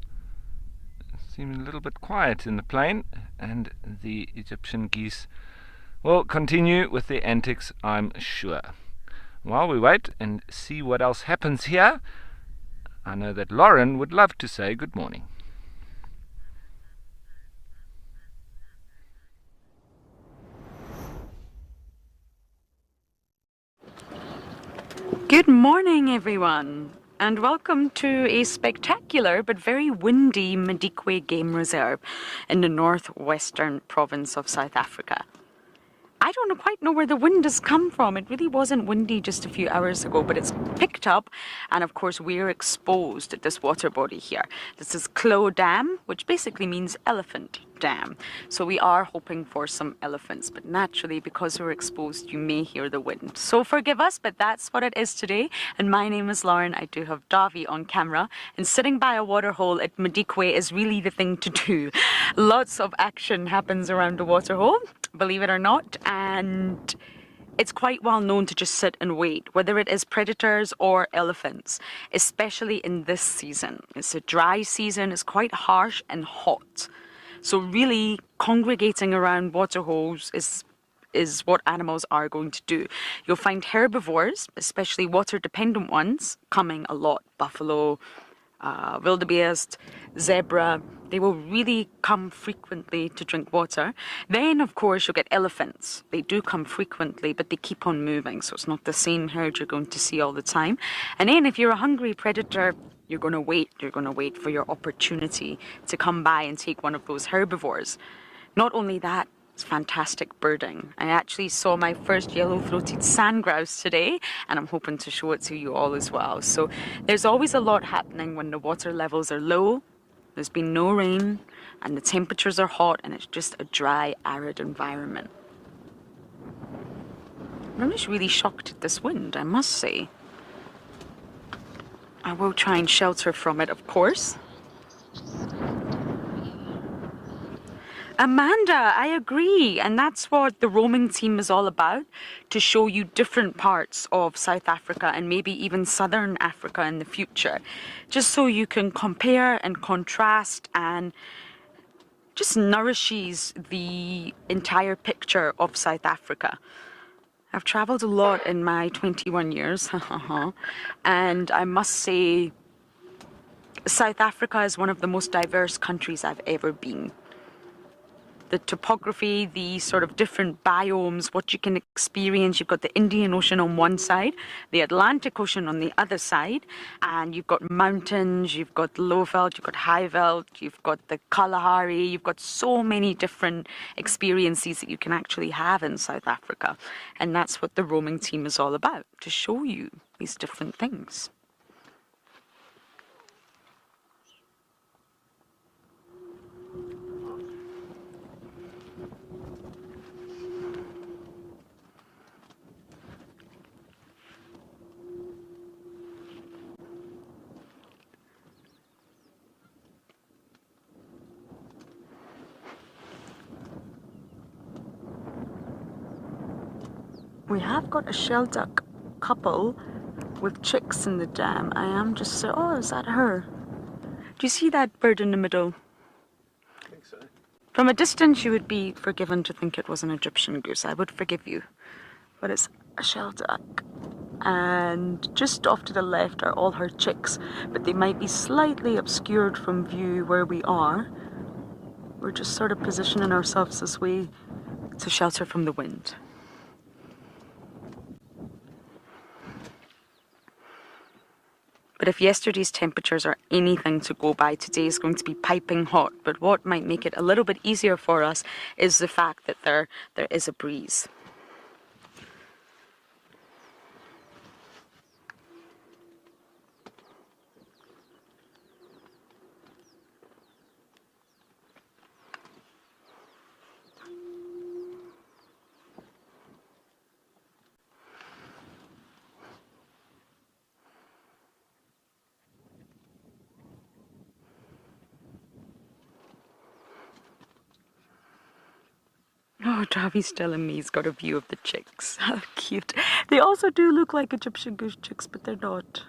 seeming a little bit quiet in the plain, and the Egyptian geese will continue with their antics, I'm sure. While we wait and see what else happens here, I know that Lauren would love to say good morning. Good morning, everyone, and welcome to a spectacular but very windy Madikwe Game Reserve in the northwestern province of South Africa. I don't quite know where the wind has come from. It really wasn't windy just a few hours ago, but it's picked up, and of course we're exposed at this water body here. This is Klo Dam, which basically means elephant dam. So we are hoping for some elephants, but naturally because we're exposed you may hear the wind. So forgive us, but that's what it is today. And my name is Lauren. I do have Davi on camera, and sitting by a waterhole at Madikwe is really the thing to do. Lots of action happens around the waterhole, believe it or not, and it's quite well known to just sit and wait, whether it is predators or elephants, especially in this season. It's a dry season, it's quite harsh and hot. So really congregating around waterholes is what animals are going to do. You'll find herbivores, especially water-dependent ones, coming a lot. Buffalo, wildebeest, zebra, they will really come frequently to drink water. Then, of course, you'll get elephants. They do come frequently, but they keep on moving, so it's not the same herd you're going to see all the time. And then if you're a hungry predator, you're going to wait. You're going to wait for your opportunity to come by and take one of those herbivores. Not only that, it's fantastic birding. I actually saw my first yellow-throated sandgrouse today, and I'm hoping to show it to you all as well. So there's always a lot happening when the water levels are low, there's been no rain, and the temperatures are hot, and it's just a dry, arid environment. I'm just really shocked at this wind, I must say. I will try and shelter from it, of course. Amanda, I agree, and that's what the roaming team is all about, to show you different parts of South Africa and maybe even Southern Africa in the future, just so you can compare and contrast and just nourishes the entire picture of South Africa. I've travelled a lot in my 21 years, and I must say South Africa is one of the most diverse countries I've ever been. The topography, the sort of different biomes, what you can experience. You've got the Indian Ocean on one side, the Atlantic Ocean on the other side, and you've got mountains, you've got low veld, you've got high veld, you've got the Kalahari, you've got so many different experiences that you can actually have in South Africa. And that's what the roaming team is all about, to show you these different things. we have got a shelduck couple with chicks in the dam. I am just so... Oh, is that her? Do you see that bird in the middle? I think so. From a distance, you would be forgiven to think it was an Egyptian goose. I would forgive you. But it's a shelduck. And just off to the left are all her chicks, but they might be slightly obscured from view where we are. We're just sort of positioning ourselves this way to shelter from the wind. But if yesterday's temperatures are anything to go by, today is going to be piping hot. But what might make it a little bit easier for us is the fact that there is a breeze. Oh, Travi's telling me he's got a view of the chicks. How cute. They also do look like Egyptian goose chicks, but they're not.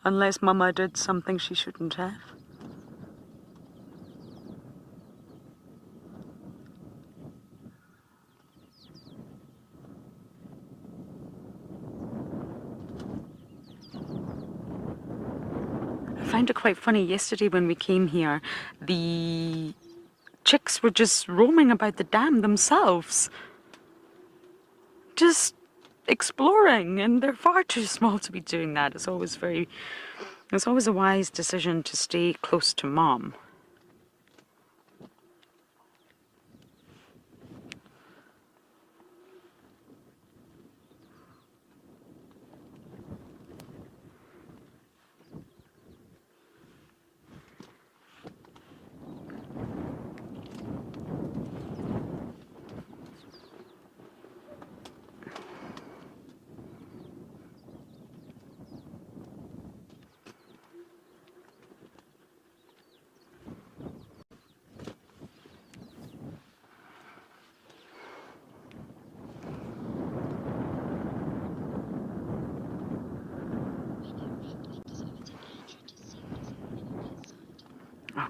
Unless Mama did something she shouldn't have. I find it quite funny. Yesterday when we came here, the chicks were just roaming about the dam themselves. Just exploring, and they're far too small to be doing that. It's always a wise decision to stay close to Mom.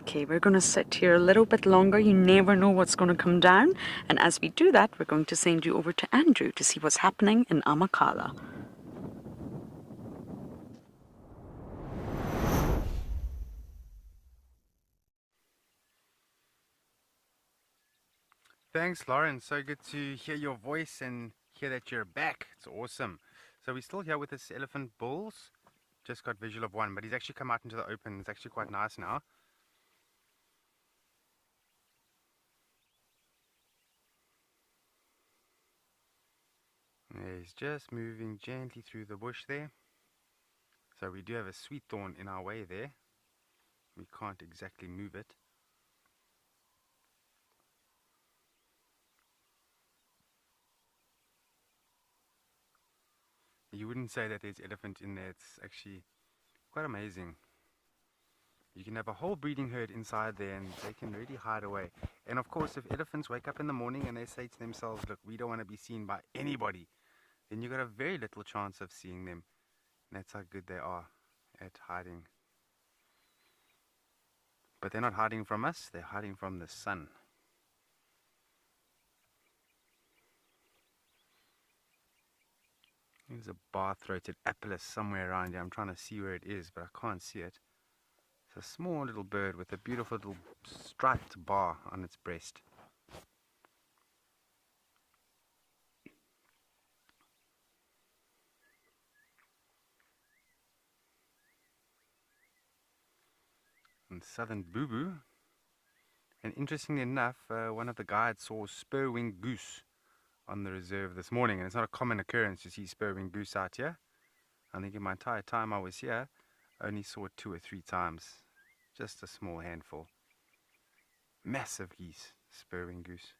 Okay, we're going to sit here a little bit longer. You never know what's going to come down. And as we do that, we're going to send you over to Andrew to see what's happening in Amakhala. Thanks, Lauren. So good to hear your voice and hear that you're back. It's awesome. So we're still here with this elephant bulls. Just got visual of one, but he's actually come out into the open. It's actually quite nice now. He's just moving gently through the bush there. So we do have a sweet thorn in our way there. We can't exactly move it. You wouldn't say that there's elephant in there. It's actually quite amazing. You can have a whole breeding herd inside there and they can really hide away. And of course, if elephants wake up in the morning and they say to themselves, look, we don't want to be seen by anybody, then you've got a very little chance of seeing them. And that's how good they are at hiding. But they're not hiding from us, they're hiding from the sun. There's a bar-throated apelus somewhere around here. I'm trying to see where it is, but I can't see it. It's a small little bird with a beautiful little striped bar on its breast. And southern boo-boo. And interestingly enough, one of the guides saw spur-winged goose on the reserve this morning, and it's not a common occurrence to see spur-winged goose out here. I think in my entire time I was here, I only saw it 2 or 3 times. Just a small handful. Massive geese, spur-winged goose.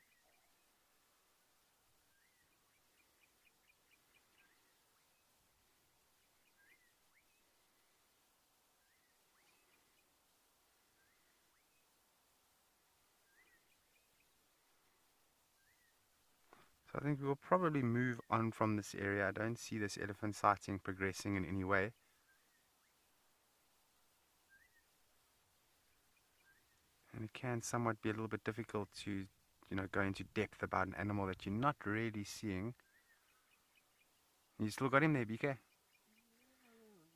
So I think we will probably move on from this area. I don't see this elephant sighting progressing in any way. And it can somewhat be a little bit difficult to, go into depth about an animal that you're not really seeing. You still got him there, BK?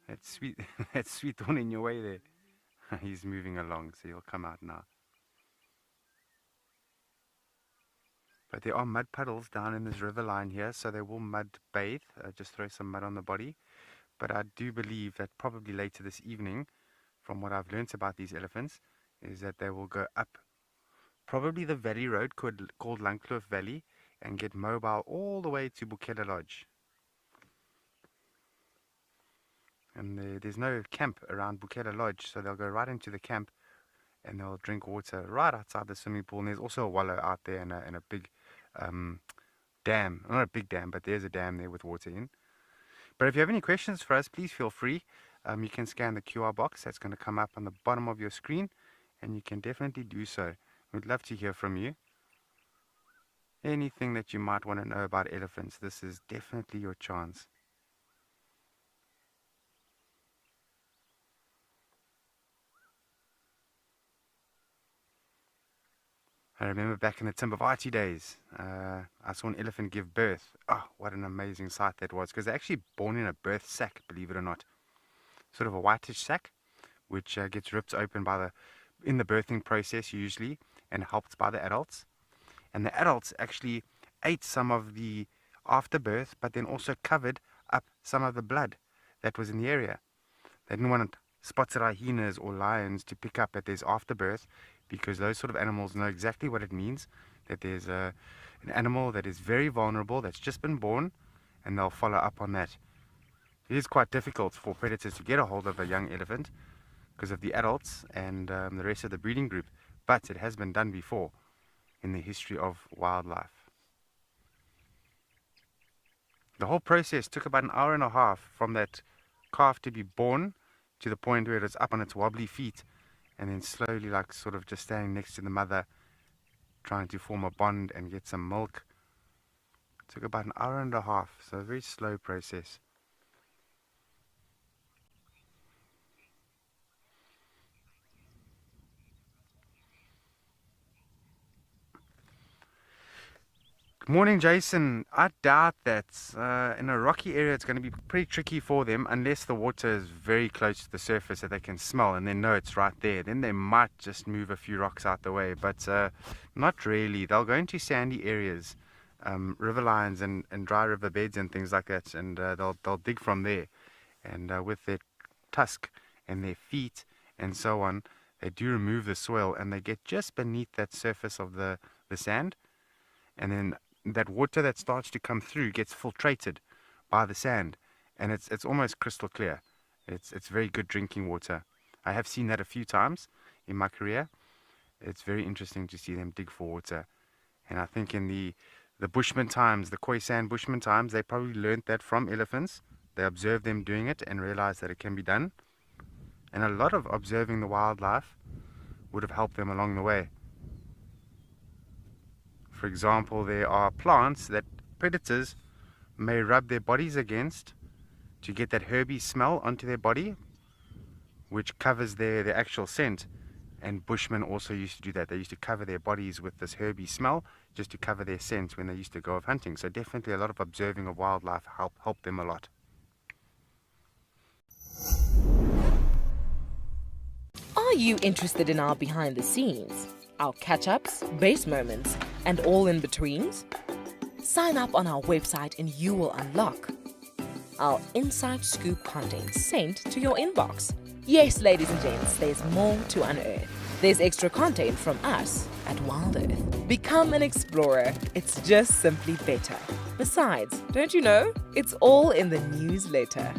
That's sweet. That's sweet one in your way there. He's moving along, so he'll come out now. But there are mud puddles down in this river line here, so they will mud bathe, just throw some mud on the body. But I do believe that probably later this evening, from what I've learnt about these elephants, is that they will go up probably the valley road called Langkloof Valley and get mobile all the way to Bukela Lodge. And there's no camp around Bukela Lodge, so they'll go right into the camp and they'll drink water right outside the swimming pool. And there's also a wallow out there and a big dam. Not a big dam, but there's a dam there with water in. But if you have any questions for us, please feel free. You can scan the QR box that's going to come up on the bottom of your screen, and you can definitely do so. We'd love to hear from you. Anything that you might want to know about elephants, this is definitely your chance. I remember back in the Timbavati days, I saw an elephant give birth. Oh, what an amazing sight that was, because they're actually born in a birth sack, believe it or not. Sort of a whitish sack, which gets ripped open in the birthing process usually, and helped by the adults. And the adults actually ate some of the afterbirth, but then also covered up some of the blood that was in the area. They didn't want spotted hyenas or lions to pick up that there's afterbirth, because those sort of animals know exactly what it means, that there's an animal that is very vulnerable, that's just been born, and they'll follow up on that. It is quite difficult for predators to get a hold of a young elephant because of the adults and the rest of the breeding group, but it has been done before in the history of wildlife. The whole process took about an hour and a half from that calf to be born to the point where it was up on its wobbly feet, and then slowly, like sort of just standing next to the mother, trying to form a bond and get some milk. It took about an hour and a half, so a very slow process. Good morning, Jason. I doubt that in a rocky area it's going to be pretty tricky for them unless the water is very close to the surface that they can smell and they know it's right there. Then they might just move a few rocks out the way, but not really. They'll go into sandy areas, river lines and dry river beds and things like that, and they'll dig from there. And with their tusk and their feet and so on, they do remove the soil and they get just beneath that surface of the sand, and then that water that starts to come through gets filtrated by the sand, and it's almost crystal clear. It's very good drinking water. I have seen that a few times in my career. It's very interesting to see them dig for water. And I think in the Bushman times, the Khoisan Bushman times, they probably learned that from elephants. They observed them doing it and realized that it can be done. And a lot of observing the wildlife would have helped them along the way. For example, there are plants that predators may rub their bodies against to get that herby smell onto their body, which covers their actual scent. And Bushmen also used to do that. They used to cover their bodies with this herby smell just to cover their scent when they used to go off hunting. So definitely a lot of observing of wildlife helped them a lot. Are you interested in our behind the scenes, our catch-ups, base moments, and all in betweens? Sign up on our website and you will unlock our inside scoop content sent to your inbox. Yes, ladies and gents, there's more to unearth. There's extra content from us at Wild Earth. Become an explorer. It's just simply better. Besides, don't you know? It's all in the newsletter.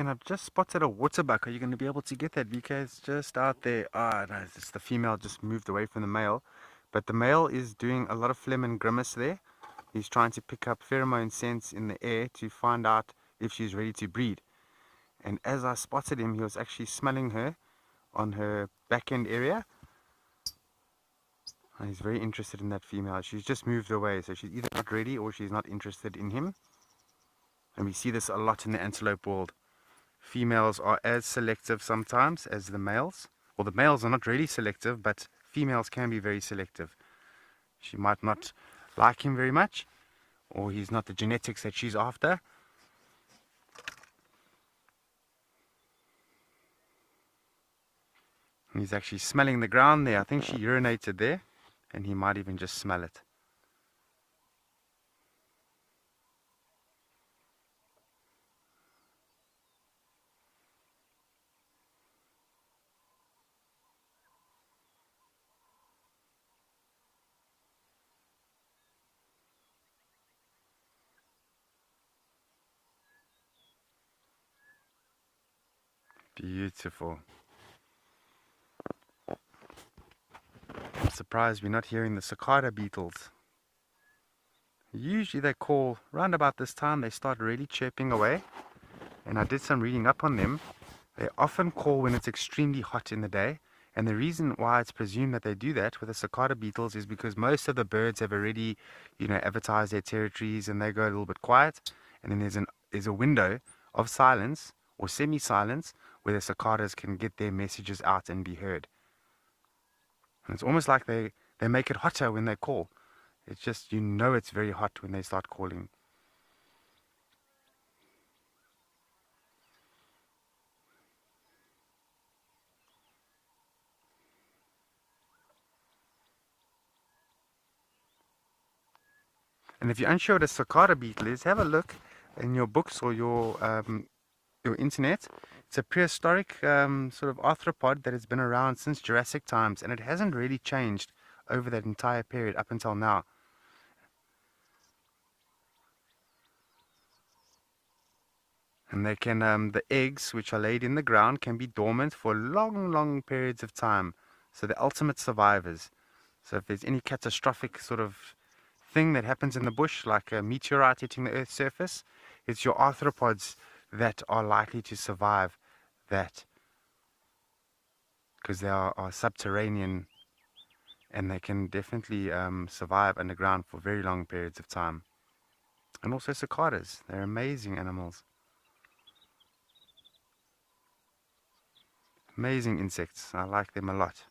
and I've just spotted a waterbuck. Are you going to be able to get that? BK is just out there. Ah, no, it's the female just moved away from the male. But the male is doing a lot of phlegm and grimace there. He's trying to pick up pheromone scents in the air to find out if she's ready to breed. And as I spotted him, he was actually smelling her on her back end area. And he's very interested in that female. She's just moved away, so she's either not ready or she's not interested in him. And we see this a lot in the antelope world. Females are as selective sometimes as the males. Well, the males are not really selective, but females can be very selective. She might not like him very much, or he's not the genetics that she's after. And he's actually smelling the ground there. I think she urinated there, and he might even just smell it. Beautiful. I'm surprised we're not hearing the cicada beetles. Usually they call round about this time, they start really chirping away. And I did some reading up on them. They often call when it's extremely hot in the day. And the reason why it's presumed that they do that with the cicada beetles is because most of the birds have already, advertised their territories and they go a little bit quiet. And then there's a window of silence or semi-silence where the cicadas can get their messages out and be heard. And it's almost like they make it hotter when they call. It's just, it's very hot when they start calling. And if you're unsure what a cicada beetle is, have a look in your books or your internet. It's a prehistoric sort of arthropod that has been around since Jurassic times, and it hasn't really changed over that entire period up until now. And they can, the eggs which are laid in the ground can be dormant for long, long periods of time. So the ultimate survivors. So if there's any catastrophic sort of thing that happens in the bush, like a meteorite hitting the Earth's surface, it's your arthropods that are likely to survive that, because they are subterranean and they can definitely survive underground for very long periods of time. And also cicadas, they're amazing animals, amazing insects. I like them a lot.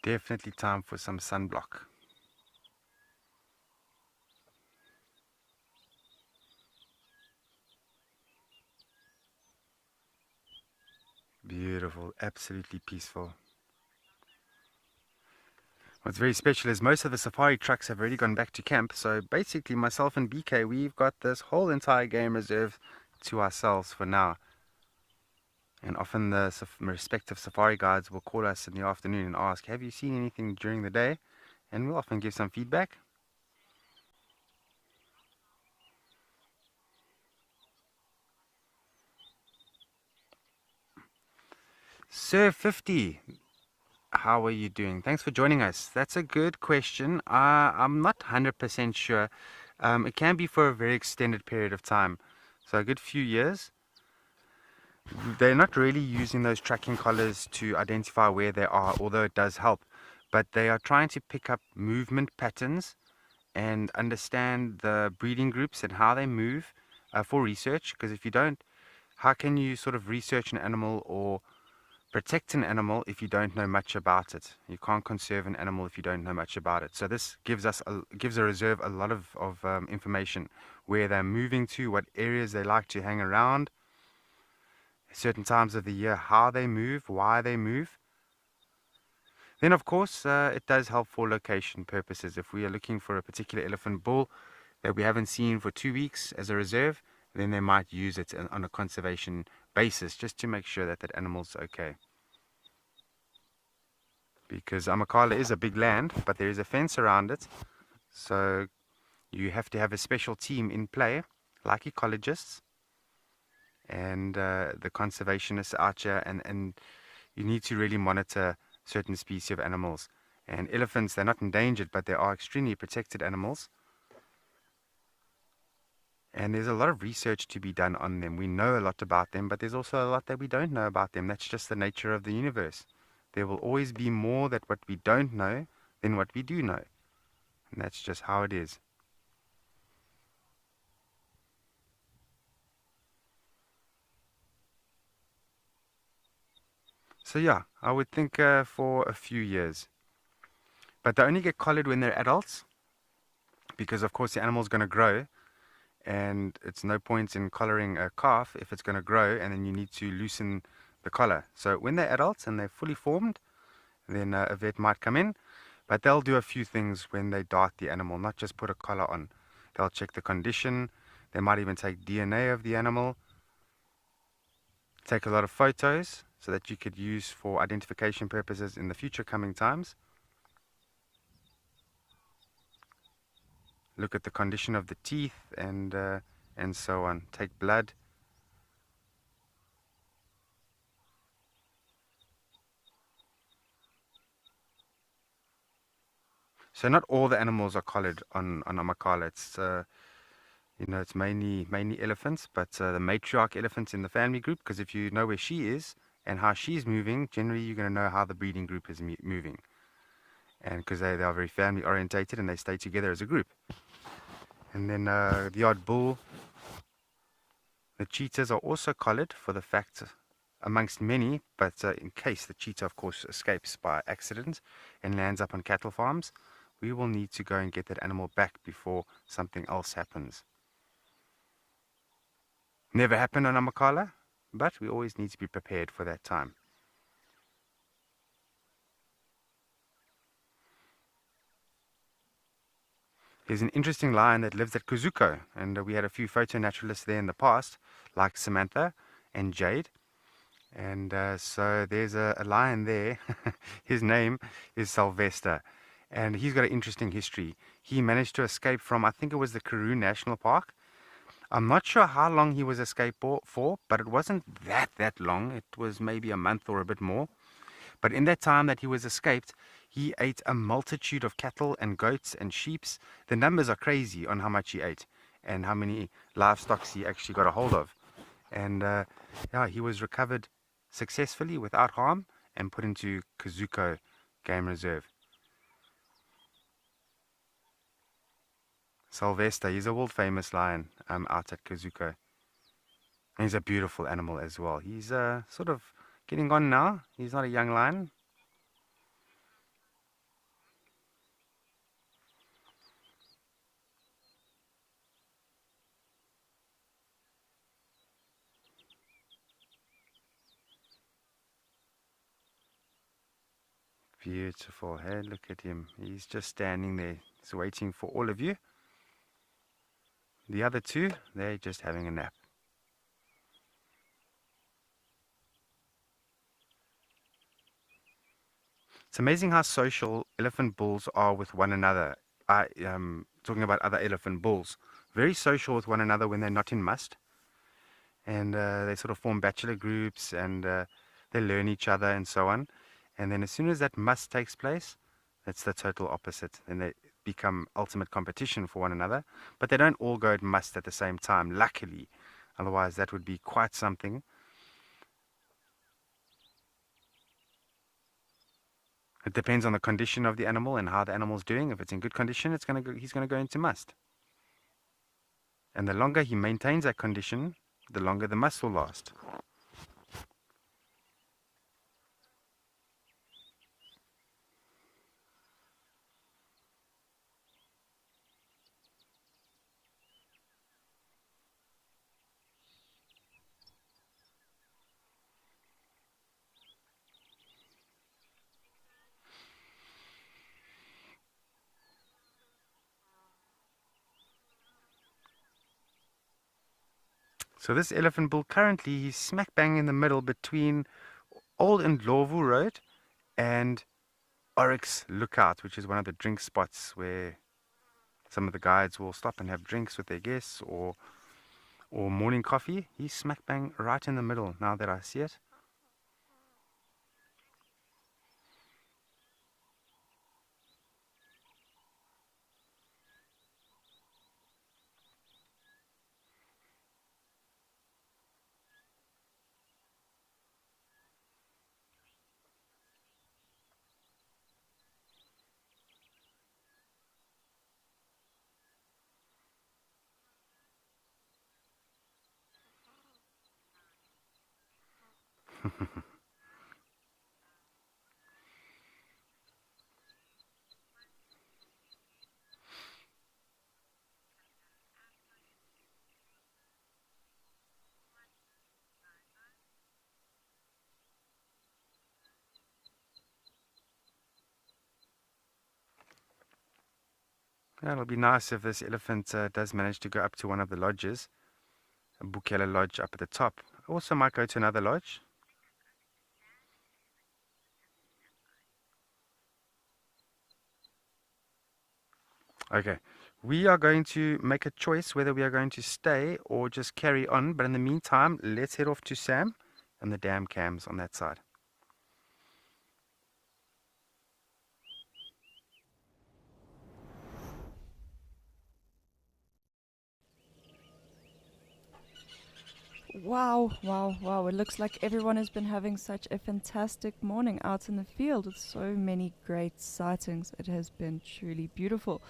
Definitely time for some sunblock. Beautiful, absolutely peaceful. What's very special is most of the safari trucks have already gone back to camp, so basically myself and BK, we've got this whole entire game reserve to ourselves for now. And often the respective safari guides will call us in the afternoon and ask, have you seen anything during the day? And we'll often give some feedback. Sir 50, how are you doing? Thanks for joining us. That's a good question. I'm not 100% sure. It can be for a very extended period of time, so a good few years. They're not really using those tracking collars to identify where they are, although it does help. But they are trying to pick up movement patterns and understand the breeding groups and how they move for research. Because if you don't, how can you sort of research an animal or protect an animal if you don't know much about it. You can't conserve an animal if you don't know much about it. So this gives a reserve a lot of information, where they're moving to, what areas they like to hang around, certain times of the year, how they move, why they move. Then of course it does help for location purposes. If we are looking for a particular elephant bull that we haven't seen for 2 weeks as a reserve, then they might use it on a conservation basis, just to make sure that that animal's okay. Because Amakhala is a big land, but there is a fence around it, so you have to have a special team in play, like ecologists and the conservationists out here, and you need to really monitor certain species of animals. And elephants, they're not endangered, but they are extremely protected animals. And there's a lot of research to be done on them. We know a lot about them, but there's also a lot that we don't know about them. That's just the nature of the universe. There will always be more that what we don't know than what we do know. And that's just how it is. So yeah, I would think for a few years. But they only get collared when they're adults, because of course the animal's going to grow. And it's no point in collaring a calf if it's going to grow, and then you need to loosen the collar. So when they're adults and they're fully formed, then a vet might come in, but they'll do a few things when they dart the animal, not just put a collar on. They'll check the condition. They might even take DNA of the animal, take a lot of photos so that you could use for identification purposes in the future coming times. Look at the condition of the teeth and so on. Take blood. So not all the animals are collared on Amakhala. It's it's mainly elephants, but the matriarch elephants in the family group, because if you know where she is and how she's moving, generally you're going to know how the breeding group is moving. And because they are very family orientated and they stay together as a group. And then the odd bull, the cheetahs are also collared for the fact, amongst many, but in case the cheetah of course escapes by accident and lands up on cattle farms, we will need to go and get that animal back before something else happens. Never happened on Amakhala, but we always need to be prepared for that time. There's an interesting lion that lives at Kuzuko, and we had a few photonaturalists there in the past, like Samantha and Jade. And so there's a lion there. His name is Sylvester, and he's got an interesting history. He managed to escape from, I think it was the Karoo National Park. I'm not sure how long he was escaped for, but it wasn't that long. It was maybe a month or a bit more. But in that time that he was escaped, he ate a multitude of cattle and goats and sheep. The numbers are crazy on how much he ate and how many livestock he actually got a hold of. And yeah, he was recovered successfully without harm and put into Kuzuko Game Reserve. Sylvester, he's a world famous lion out at Kuzuko. And he's a beautiful animal as well. He's sort of getting on now. He's not a young lion. Beautiful. Hey, look at him. He's just standing there. He's waiting for all of you. The other two, they're just having a nap. It's amazing how social elephant bulls are with one another. Talking about other elephant bulls. Very social with one another when they're not in must. And they sort of form bachelor groups and they learn each other and so on. And then as soon as that must takes place, that's the total opposite. Then they become ultimate competition for one another. But they don't all go at must at the same time, luckily. Otherwise that would be quite something. It depends on the condition of the animal and how the animal's doing. If it's in good condition, he's going to go into must. And the longer he maintains that condition, the longer the must will last. So this elephant bull currently, he's smack bang in the middle between Old Ndlovu Road and Oryx Lookout, which is one of the drink spots where some of the guides will stop and have drinks with their guests or morning coffee. He's smack bang right in the middle now that I see it. Yeah, it'll be nice if this elephant does manage to go up to one of the lodges, a Bukela lodge up at the top. I also might go to another lodge. Okay, we are going to make a choice whether we are going to stay or just carry on. But in the meantime, let's head off to Sam and the dam cams on that side. Wow, wow, wow. It looks like everyone has been having such a fantastic morning out in the field with so many great sightings. It has been truly beautiful.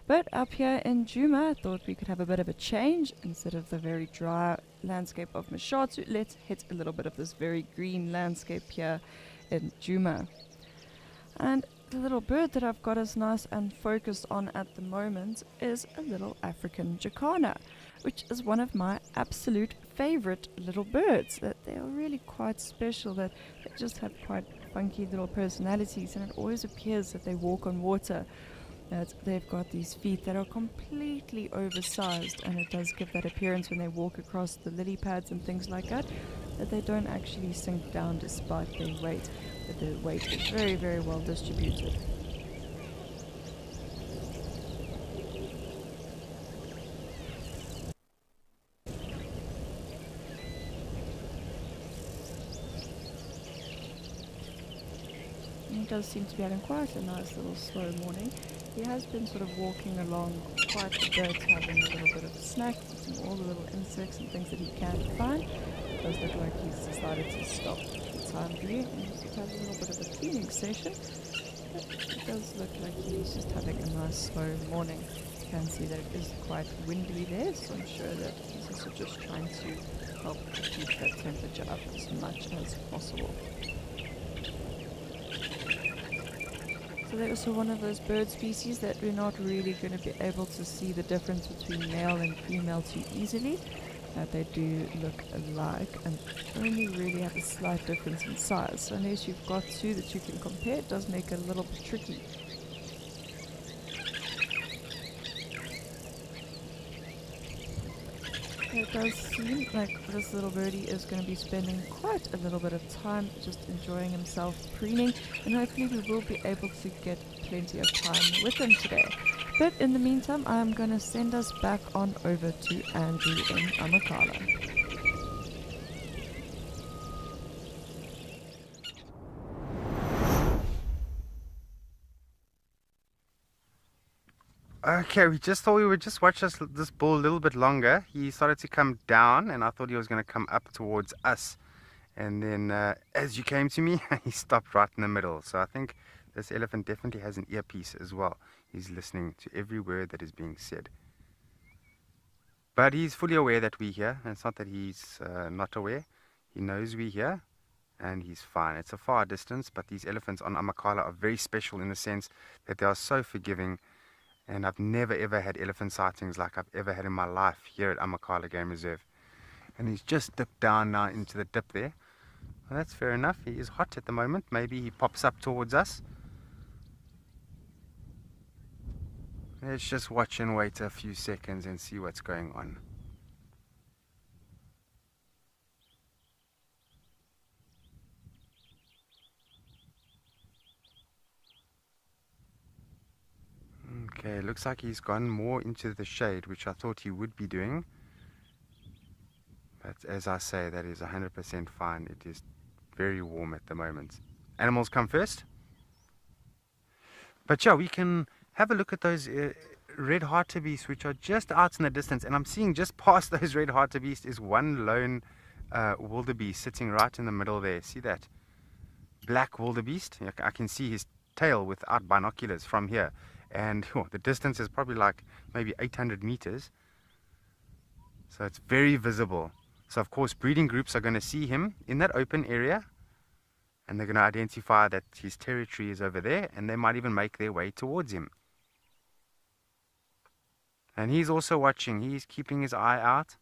But up here in Djuma, I thought we could have a bit of a change. Instead of the very dry landscape of Mshathu, let's hit a little bit of this very green landscape here in Djuma. And the little bird that I've got as nice and focused on at the moment is a little African jacana, which is one of my absolute favorite little birds. That they are really quite special, that they just have quite funky little personalities, and it always appears that they walk on water, that they've got these feet that are completely oversized, and it does give that appearance when they walk across the lily pads and things like that, that they don't actually sink down despite their weight, that their weight is very, very well distributed. He does seem to be having quite a nice little slow morning. He has been sort of walking along quite a bit, having a little bit of a snack, eating all the little insects and things that he can find. It does look like he's decided to stop for the time being and just have a little bit of a cleaning session. But it does look like he's just having a nice slow morning. You can see that it is quite windy there, so I'm sure that he's also just trying to help to keep that temperature up as much as possible. So they're also one of those bird species that we're not really going to be able to see the difference between male and female too easily. They do look alike and only really have a slight difference in size. So unless you've got two that you can compare, it does make it a little bit tricky. It does seem like this little birdie is going to be spending quite a little bit of time just enjoying himself preening, and hopefully we will be able to get plenty of time with him today. But in the meantime, I'm going to send us back on over to Andrew in Amakhala. Okay, we just thought we would just watch this bull a little bit longer. He started to come down and I thought he was going to come up towards us. And then as you came to me, he stopped right in the middle. So I think this elephant definitely has an earpiece as well. He's listening to every word that is being said. But he's fully aware that we're here. And it's not that he's not aware. He knows we're here and he's fine. It's a far distance, but these elephants on Amakhala are very special in the sense that they are so forgiving. And I've never ever had elephant sightings like I've ever had in my life here at Amakhala Game Reserve. And he's just dipped down now into the dip there. Well, that's fair enough. He is hot at the moment. Maybe he pops up towards us. Let's just watch and wait a few seconds and see what's going on. Okay, looks like he's gone more into the shade, which I thought he would be doing. But as I say, that is 100% fine. It is very warm at the moment. Animals come first. But yeah, we can have a look at those red hartebeest, which are just out in the distance. And I'm seeing just past those red hartebeest is one lone wildebeest sitting right in the middle there. See that? Black wildebeest. I can see his tail without binoculars from here. And the distance is probably like maybe 800 meters. So it's very visible. So of course breeding groups are going to see him in that open area, and they're going to identify that his territory is over there, and they might even make their way towards him. And he's also watching. He's keeping his eye out.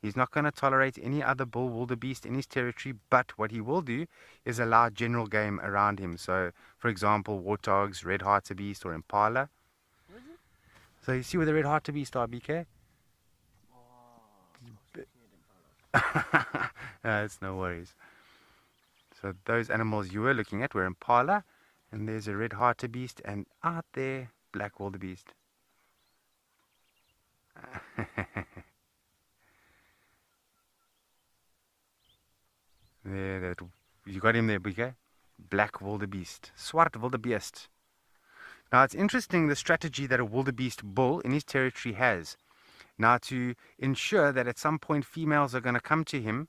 He's not going to tolerate any other bull wildebeest in his territory, but what he will do is allow general game around him. So, for example, warthogs, red hartebeest, or impala. So you see where the red hartebeest are, BK? It's no worries. So those animals you were looking at were impala, and there's a red hartebeest, and out there, black wildebeest. There, you got him there, BK. Black wildebeest, swart wildebeest. Now it's interesting the strategy that a wildebeest bull in his territory has. Now to ensure that at some point females are going to come to him,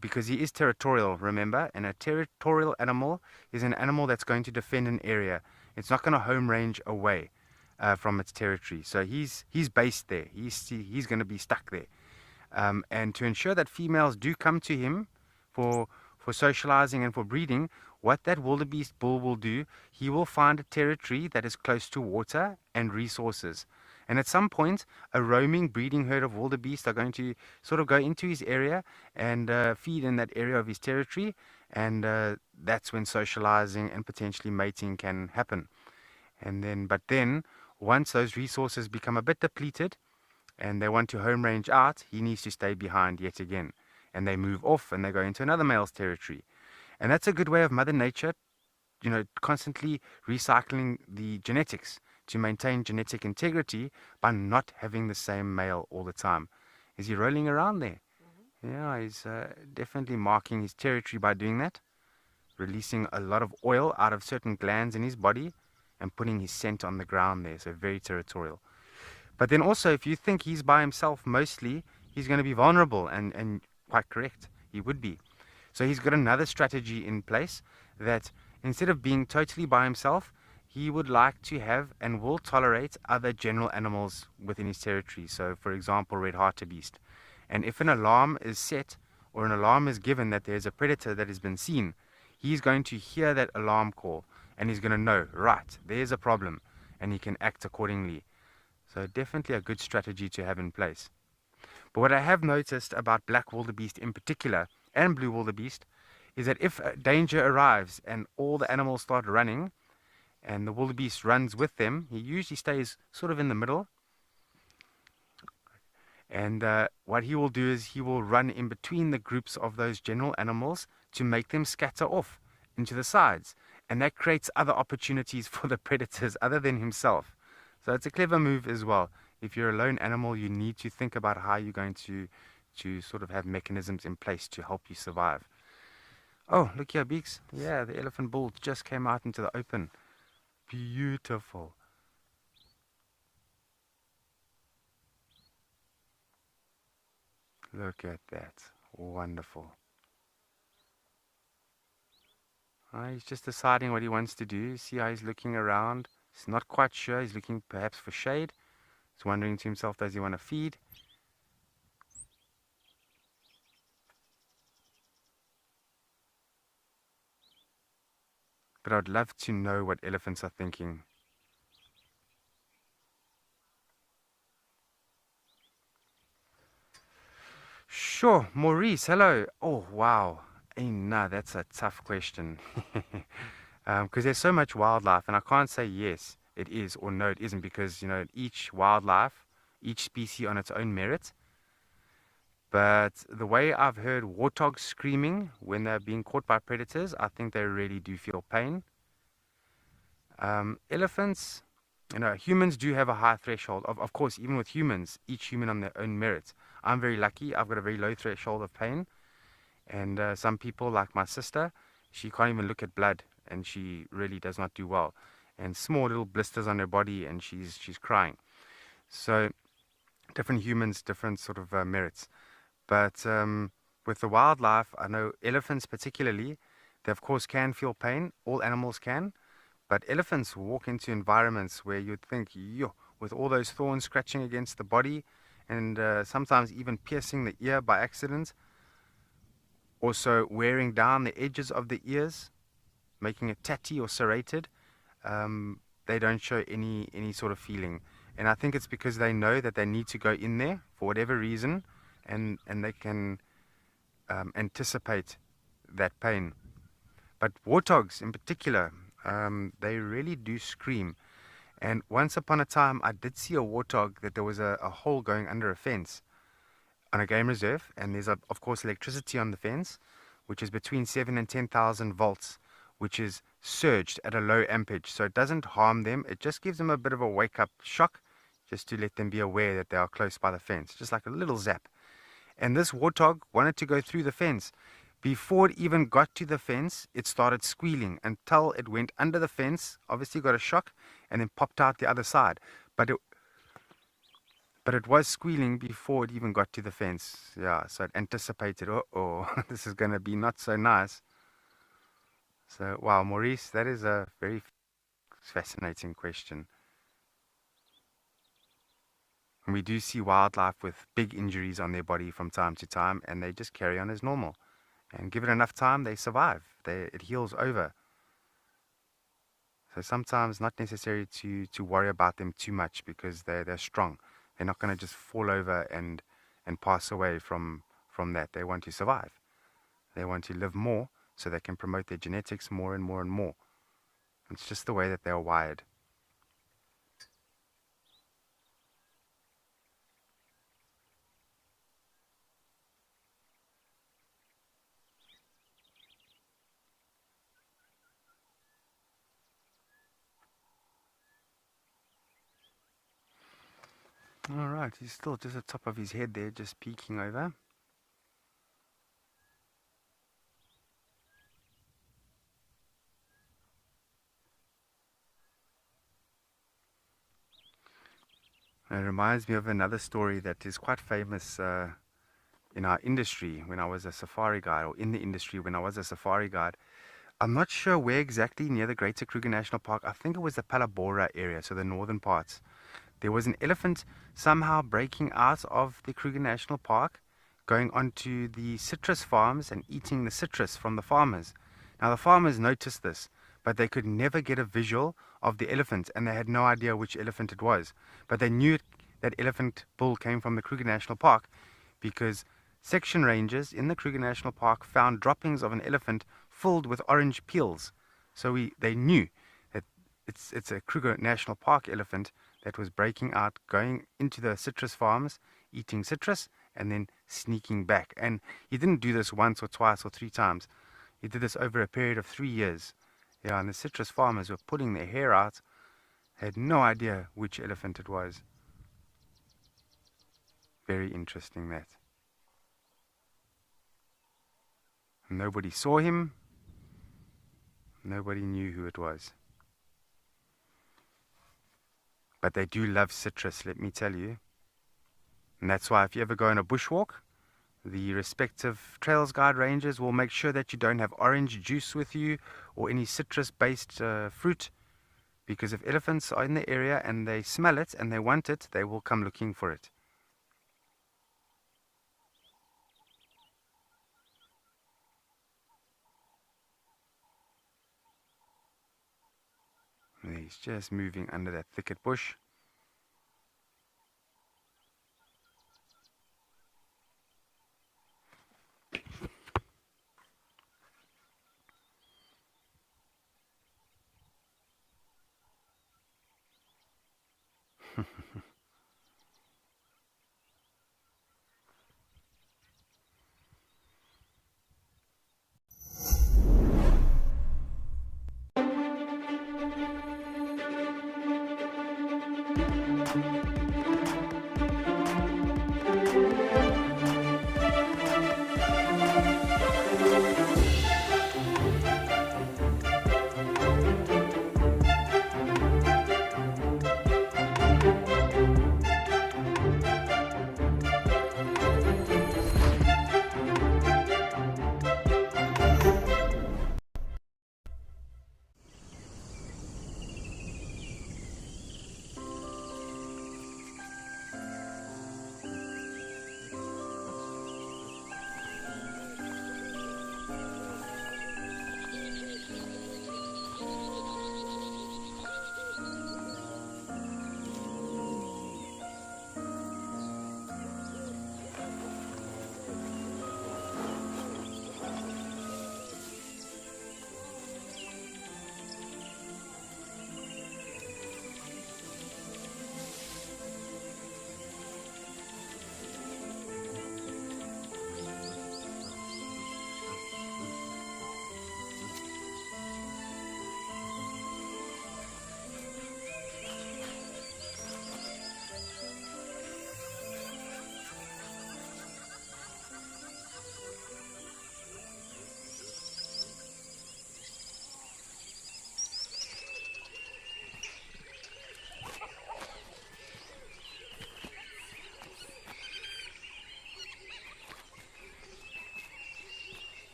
because he is territorial, remember, and a territorial animal is an animal that's going to defend an area. It's not going to home range away from its territory. So he's based there. He's going to be stuck there. And to ensure that females do come to him for socializing and for breeding, what that wildebeest bull will do, he will find a territory that is close to water and resources. And at some point, a roaming breeding herd of wildebeest are going to sort of go into his area and feed in that area of his territory. And that's when socializing and potentially mating can happen. But then, once those resources become a bit depleted and they want to home range out, he needs to stay behind yet again. And they move off and they go into another male's territory. And that's a good way of Mother Nature, constantly recycling the genetics to maintain genetic integrity by not having the same male all the time. Is he rolling around there? Mm-hmm. Yeah, he's definitely marking his territory by doing that, releasing a lot of oil out of certain glands in his body and putting his scent on the ground there, so very territorial. But then also, if you think he's by himself mostly, he's going to be vulnerable, and quite correct, he would be. So he's got another strategy in place that instead of being totally by himself, he would like to have and will tolerate other general animals within his territory. So, for example, red hartebeest. And if an alarm is set or an alarm is given that there's a predator that has been seen, he's going to hear that alarm call and he's going to know, right, there's a problem, and he can act accordingly. So definitely a good strategy to have in place. But what I have noticed about black wildebeest in particular, and blue wildebeest, is that if danger arrives and all the animals start running, and the wildebeest runs with them, he usually stays sort of in the middle. And what he will do is he will run in between the groups of those general animals to make them scatter off into the sides. And that creates other opportunities for the predators other than himself. So it's a clever move as well. If you're a lone animal, you need to think about how you're going to sort of have mechanisms in place to help you survive. Oh, look here, Beaks. Yeah, the elephant bull just came out into the open. Beautiful. Look at that. Wonderful. He's just deciding what he wants to do. See how he's looking around. He's not quite sure. He's looking perhaps for shade. He's wondering to himself, does he want to feed? But I'd love to know what elephants are thinking. Sure, Maurice, hello. Oh, wow. Nah, that's a tough question. Because there's so much wildlife, and I can't say yes, it is, or no, it isn't, because, each wildlife, each species on its own merit. But the way I've heard warthogs screaming when they're being caught by predators, I think they really do feel pain. Elephants, Humans do have a high threshold. Of course, even with humans, each human on their own merits. I'm very lucky. I've got a very low threshold of pain. And some people, like my sister, she can't even look at blood, and she really does not do well. And small little blisters on her body, and she's crying. So different humans, different sort of merits. But with the wildlife, I know elephants particularly, they of course can feel pain. All animals can. But elephants walk into environments where you'd think, yo, with all those thorns scratching against the body, and sometimes even piercing the ear by accident, also wearing down the edges of the ears, making it tatty or serrated, they don't show any sort of feeling. And I think it's because they know that they need to go in there for whatever reason, and they can anticipate that pain. But warthogs in particular, they really do scream. And once upon a time, I did see a warthog that there was a hole going under a fence on a game reserve, and there's of course electricity on the fence, which is between 7 and 10,000 volts, which is surged at a low ampage, so it doesn't harm them. It just gives them a bit of a wake-up shock, just to let them be aware that they are close by the fence, just like a little zap. And this warthog wanted to go through the fence. Before it even got to the fence, it started squealing until it went under the fence, obviously got a shock, and then popped out the other side. But it was squealing before it even got to the fence. Yeah, so it anticipated, this is going to be not so nice. So, wow, Maurice, that is a very fascinating question. And we do see wildlife with big injuries on their body from time to time, and they just carry on as normal. And give it enough time, they survive. It heals over. So sometimes not necessary to worry about them too much, because they're strong. They're not going to just fall over and pass away from that. They want to survive. They want to live more so they can promote their genetics more and more and more. It's just the way that they are wired. All right, he's still just at the top of his head there, just peeking over. It reminds me of another story that is quite famous in our industry when I was a safari guide, or in the industry when I was a safari guide. I'm not sure where exactly near the Greater Kruger National Park. I think it was the Palabora area, so the northern parts. There was an elephant somehow breaking out of the Kruger National Park, going onto the citrus farms and eating the citrus from the farmers. Now the farmers noticed this, but they could never get a visual of the elephant, and they had no idea which elephant it was. But they knew that elephant bull came from the Kruger National Park, because section rangers in the Kruger National Park found droppings of an elephant filled with orange peels. So they knew that it's a Kruger National Park elephant that was breaking out, going into the citrus farms, eating citrus, and then sneaking back. And he didn't do this once or twice or 3 times. He did this over a period of 3 years. Yeah, and the citrus farmers were pulling their hair out, had no idea which elephant it was. Very interesting, that. Nobody saw him. Nobody knew who it was. But they do love citrus, let me tell you. And that's why if you ever go on a bushwalk, the respective trails guide rangers will make sure that you don't have orange juice with you or any citrus-based fruit, because if elephants are in the area and they smell it and they want it, they will come looking for it. And he's just moving under that thicket bush.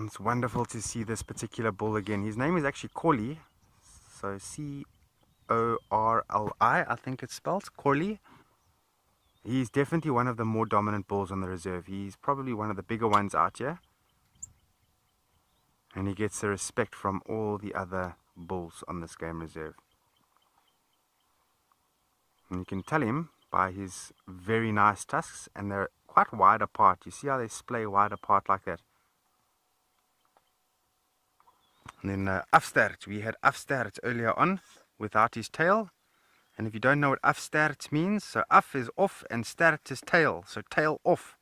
It's wonderful to see this particular bull again. His name is actually Corley, so C-O-R-L-I, I think it's spelled, Corley. He's definitely one of the more dominant bulls on the reserve. He's probably one of the bigger ones out here. And he gets the respect from all the other bulls on this game reserve. And you can tell him by his very nice tusks, and they're quite wide apart. You see how they splay wide apart like that? And then afstert, we had afstert earlier on without his tail. And if you don't know what afstert means, so af is off and stert is tail, so tail off.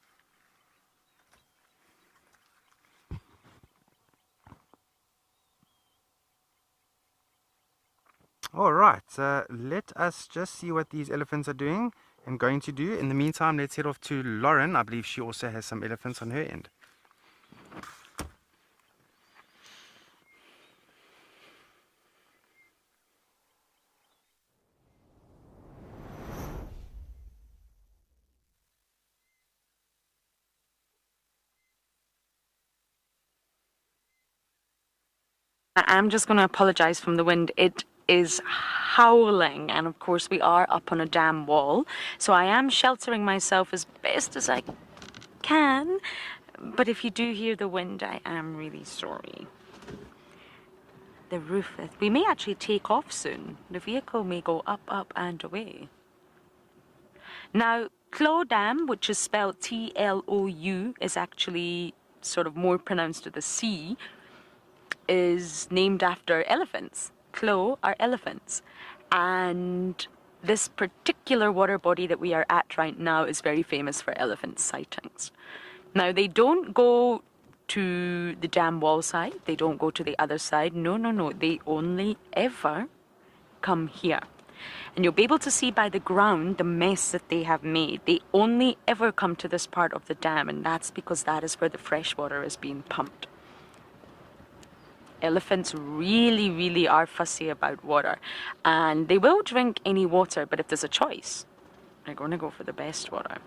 Alright, let us just see what these elephants are doing and going to do. In the meantime, let's head off to Lauren. I believe she also has some elephants on her end. I'm just going to apologize from the wind. It is howling, and of course we are up on a dam wall, so I am sheltering myself as best as I can, but if you do hear the wind, I am really sorry. The roof, we may actually take off soon. The vehicle may go up, up and away. Now, Clou Dam, which is spelled T-L-O-U, is actually sort of more pronounced with a C, is named after elephants. Clou are elephants, and this particular water body that we are at right now is very famous for elephant sightings. Now, they don't go to the dam wall side, they don't go to the other side, no, they only ever come here. And you'll be able to see by the ground the mess that they have made. They only ever come to this part of the dam, and that's because that is where the fresh water is being pumped. Elephants really, really are fussy about water, and they will drink any water, but if there's a choice, they're going to go for the best water.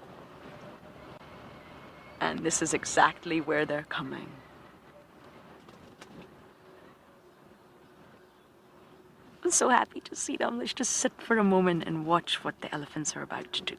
And this is exactly where they're coming. I'm so happy to see them. Let's just sit for a moment and watch what the elephants are about to do.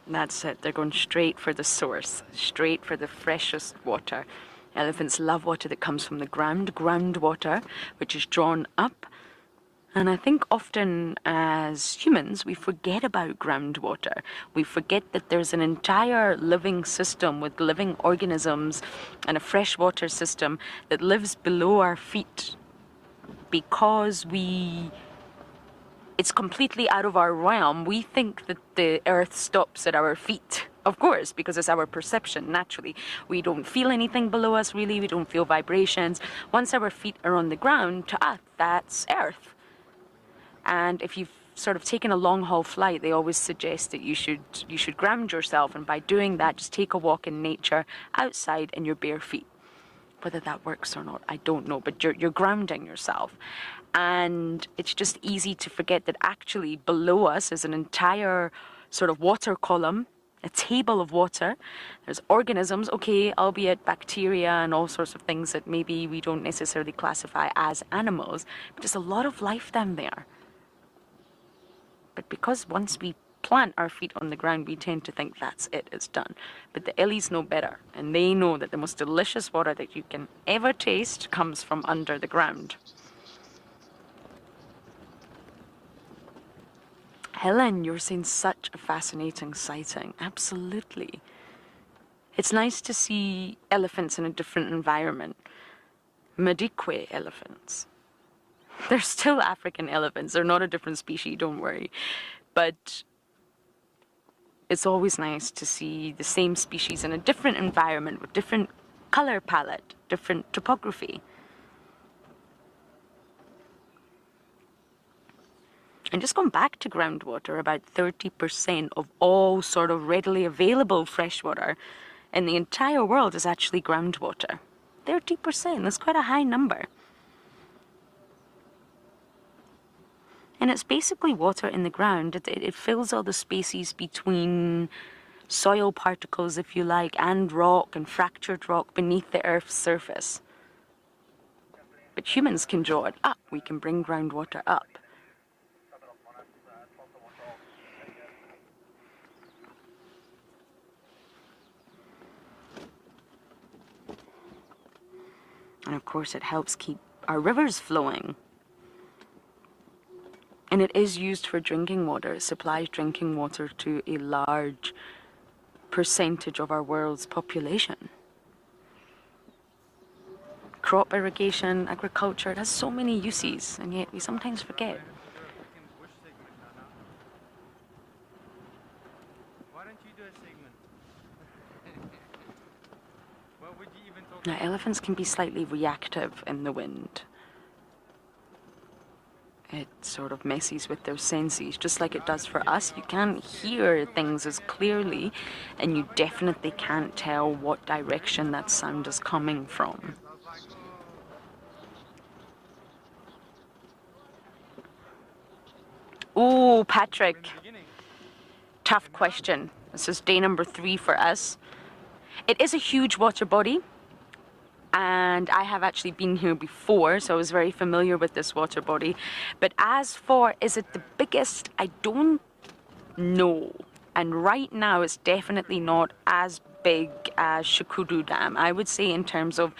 That's it. They're going straight for the source, straight for the freshest water. Elephants love water that comes from the groundwater, which is drawn up. And I think often as humans, we forget about groundwater. We forget that there's an entire living system with living organisms and a freshwater system that lives below our feet because it's completely out of our realm. We think that the earth stops at our feet, of course, because it's our perception, naturally. We don't feel anything below us, really. We don't feel vibrations. Once our feet are on the ground, to us, that's earth. And if you've sort of taken a long-haul flight, they always suggest that you should ground yourself, and by doing that, just take a walk in nature outside in your bare feet. Whether that works or not, I don't know, but you're grounding yourself. And it's just easy to forget that actually below us is an entire sort of water column, a table of water. There's organisms, okay, albeit bacteria and all sorts of things that maybe we don't necessarily classify as animals, but there's a lot of life down there. But because once we plant our feet on the ground, we tend to think that's it, it's done. But the Ellies know better, and they know that the most delicious water that you can ever taste comes from under the ground. Helen, you're seeing such a fascinating sighting. Absolutely. It's nice to see elephants in a different environment. Madikwe elephants. They're still African elephants. They're not a different species, don't worry. But it's always nice to see the same species in a different environment with different color palette, different topography. And just going back to groundwater, about 30% of all sort of readily available freshwater in the entire world is actually groundwater. 30%, that's quite a high number. And it's basically water in the ground. It fills all the spaces between soil particles, if you like, and rock and fractured rock beneath the Earth's surface. But humans can draw it up. We can bring groundwater up. And of course it helps keep our rivers flowing. And it is used for drinking water. It supplies drinking water to a large percentage of our world's population. Crop irrigation, agriculture, it has so many uses, and yet we sometimes forget. Why don't you do a segment? What would you even talk Now, elephants can be slightly reactive in the wind. It sort of messes with their senses, just like it does for us. You can't hear things as clearly, and you definitely can't tell what direction that sound is coming from. Oh, Patrick. Tough question. This is day number 3 for us. It is a huge water body, and I have actually been here before, so I was very familiar with this water body. But as for, is it the biggest? I don't know. And right now, it's definitely not as big as Shukuru Dam. I would say in terms of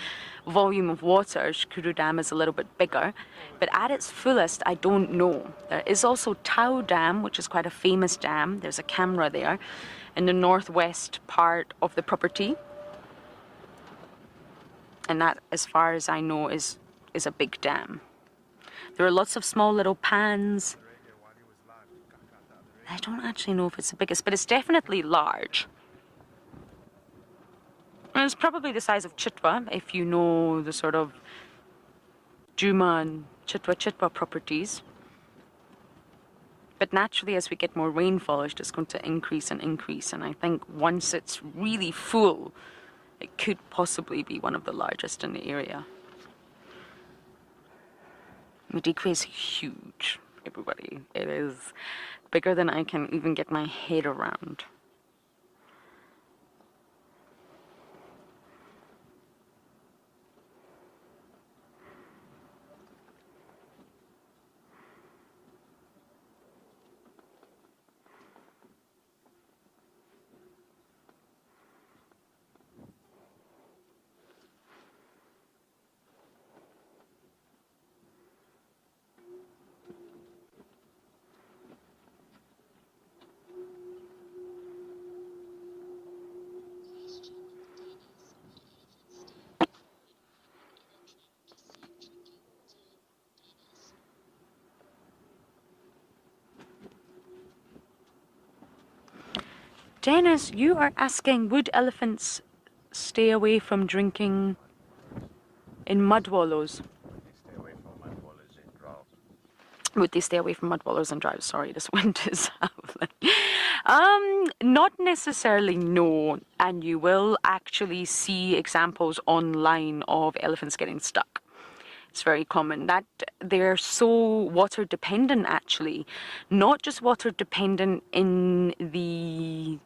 volume of water, Shukuru Dam is a little bit bigger. But at its fullest, I don't know. There is also Tau Dam, which is quite a famous dam. There's a camera there in the northwest part of the property. And that, as far as I know, is a big dam. There are lots of small little pans. I don't actually know if it's the biggest, but it's definitely large. And it's probably the size of Chitwa, if you know the sort of Djuma and Chitwa properties. But naturally, as we get more rainfall, it's just going to increase and increase. And I think once it's really full, it could possibly be one of the largest in the area. Madikwe is huge, everybody. It is bigger than I can even get my head around. Dennis, you are asking, would elephants stay away from drinking in mud wallows? Would they stay away from mud wallows and drive? Sorry, this wind is howling. Not necessarily, no. And you will actually see examples online of elephants getting stuck. It's very common that they're so water dependent, actually. Not just water dependent in the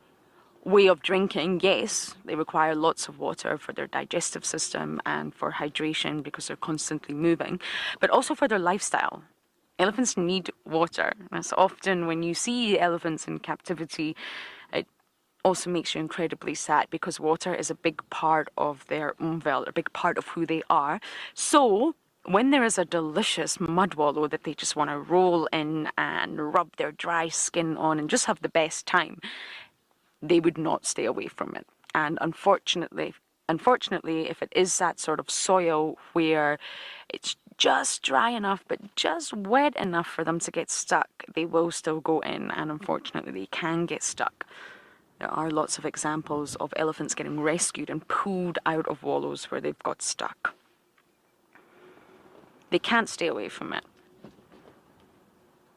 way of drinking. Yes, they require lots of water for their digestive system and for hydration because they're constantly moving, but also for their lifestyle. Elephants need water. As often when you see elephants in captivity, it also makes you incredibly sad because water is a big part of their umvel, a big part of who they are. So when there is a delicious mud wallow that they just want to roll in and rub their dry skin on and just have the best time, they would not stay away from it. And unfortunately, if it is that sort of soil where it's just dry enough but just wet enough for them to get stuck, they will still go in, and unfortunately they can get stuck. There are lots of examples of elephants getting rescued and pulled out of wallows where they've got stuck. They can't stay away from it.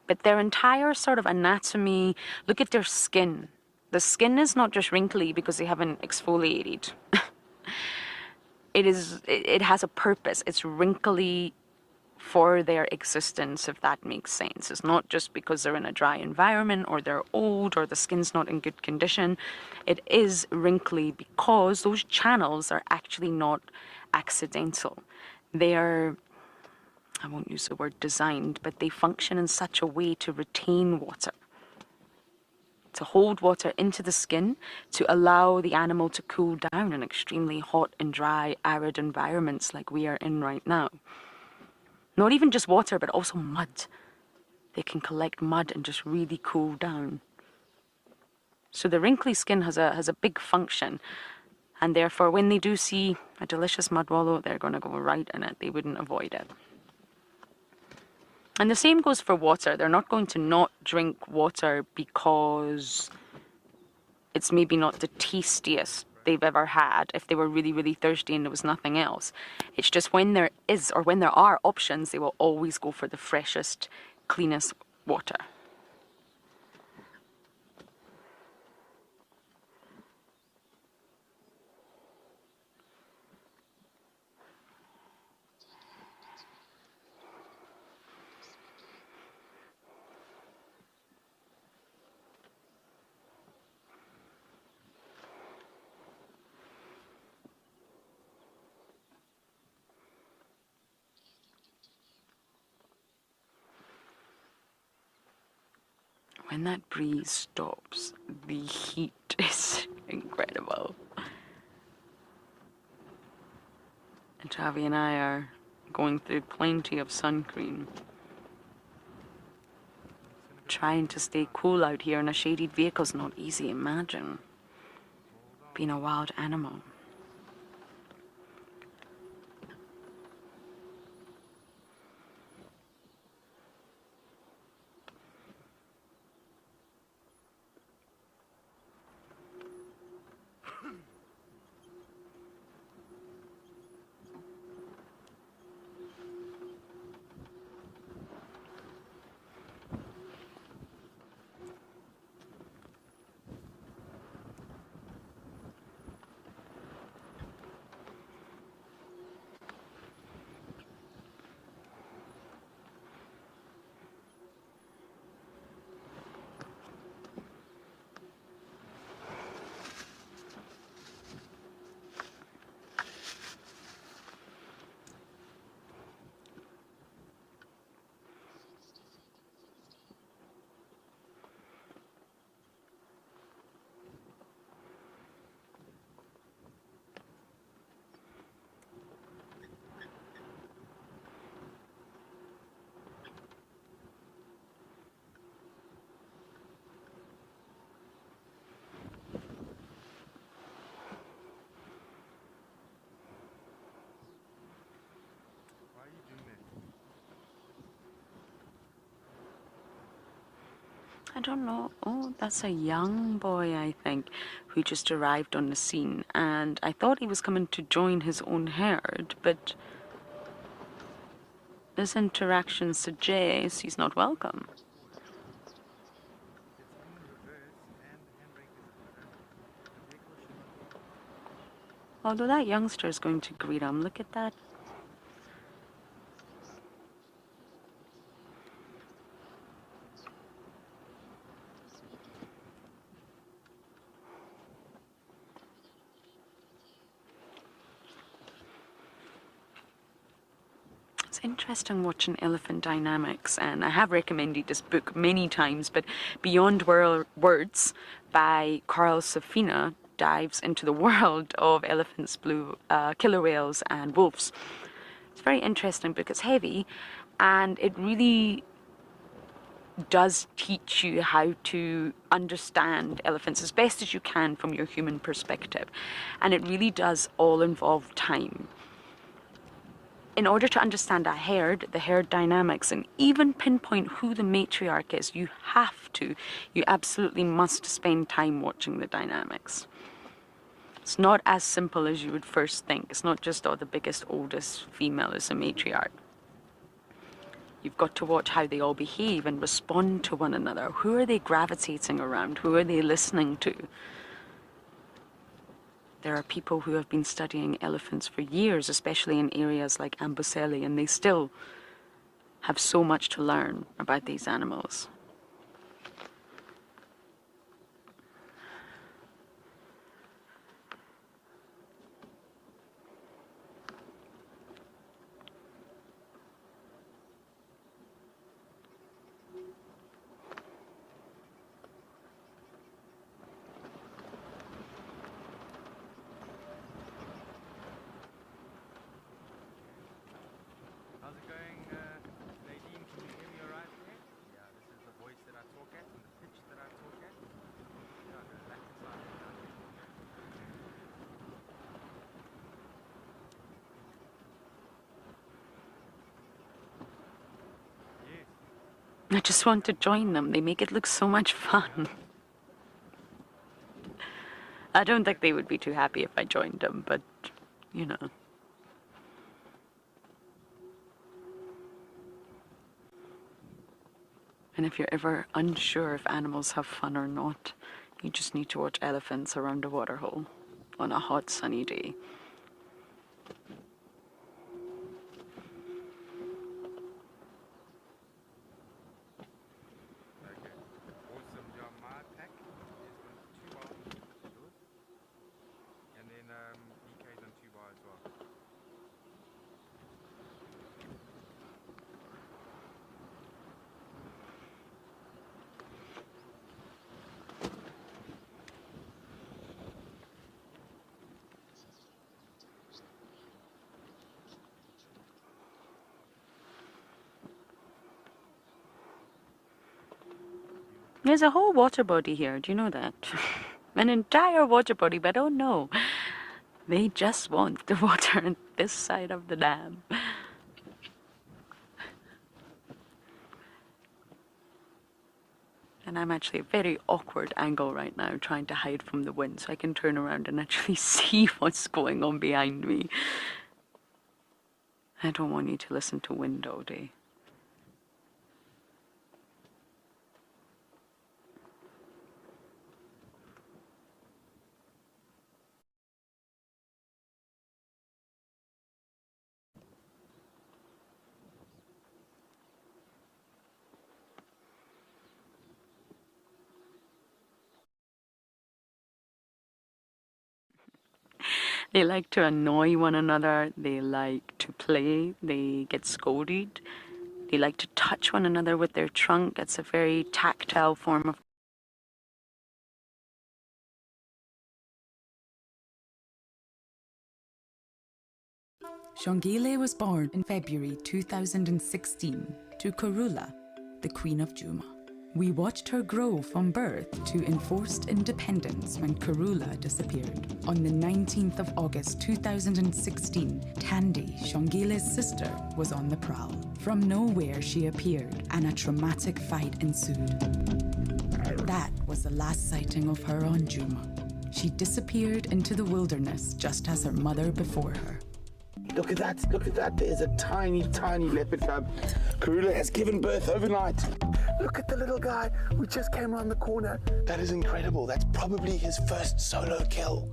But their entire sort of anatomy, look at their skin. The skin is not just wrinkly because they haven't exfoliated. It has a purpose. It's wrinkly for their existence, if that makes sense. It's not just because they're in a dry environment or they're old or the skin's not in good condition. It is wrinkly because those channels are actually not accidental. They are, I won't use the word designed, but they function in such a way to retain water, to hold water into the skin, to allow the animal to cool down in extremely hot and dry, arid environments like we are in right now. Not even just water, but also mud. They can collect mud and just really cool down. So the wrinkly skin has a big function, and therefore when they do see a delicious mud wallow, they're going to go right in it. They wouldn't avoid it. And the same goes for water. They're not going to not drink water because it's maybe not the tastiest they've ever had if they were really, really thirsty and there was nothing else. It's just when there is, or when there are options, they will always go for the freshest, cleanest water. When that breeze stops, the heat is incredible. And Chavi and I are going through plenty of sun cream, trying to stay cool out here in a shaded vehicle is not easy. Imagine being a wild animal. I don't know. Oh, that's a young boy, I think, who just arrived on the scene. And I thought he was coming to join his own herd, but this interaction suggests he's not welcome. Although that youngster is going to greet him. Look at that. It's interesting watching elephant dynamics, and I have recommended this book many times, but Beyond Words by Carl Safina dives into the world of elephants, killer whales and wolves. It's a very interesting book. It's heavy, and it really does teach you how to understand elephants as best as you can from your human perspective. And it really does all involve time. In order to understand a herd, the herd dynamics, and even pinpoint who the matriarch is, you absolutely must spend time watching the dynamics. It's not as simple as you would first think. It's not just, oh, the biggest, oldest female is a matriarch. You've got to watch how they all behave and respond to one another. Who are they gravitating around? Who are they listening to? There are people who have been studying elephants for years, especially in areas like Amboseli, and they still have so much to learn about these animals. How's it going, Nadine? Can you hear me alright there? Yeah, this is the voice that I talk at and the pitch that I talk at. Yeah, the back side. Yes. I just want to join them. They make it look so much fun. I don't think they would be too happy if I joined them, but, you know. And if you're ever unsure if animals have fun or not, you just need to watch elephants around a waterhole on a hot, sunny day. Okay. Awesome. Yeah, my pack is on 2 bar. And then BK's on 2 bar as well. There's a whole water body here, do you know that? An entire water body, but oh no. They just want the water on this side of the dam. And I'm actually a very awkward angle right now, trying to hide from the wind so I can turn around and actually see what's going on behind me. I don't want you to listen to wind all day. They like to annoy one another, they like to play, they get scolded, they like to touch one another with their trunk. It's a very tactile form of Shongile was born in February 2016 to Karula, the Queen of Djuma. We watched her grow from birth to enforced independence when Karula disappeared. On the 19th of August 2016, Tandy, Shongile's sister, was on the prowl. From nowhere she appeared, and a traumatic fight ensued. That was the last sighting of her on Djuma. She disappeared into the wilderness just as her mother before her. Look at that. There's a tiny, tiny leopard cub. Karula has given birth overnight. Look at the little guy. We just came around the corner. That is incredible. That's probably his first solo kill.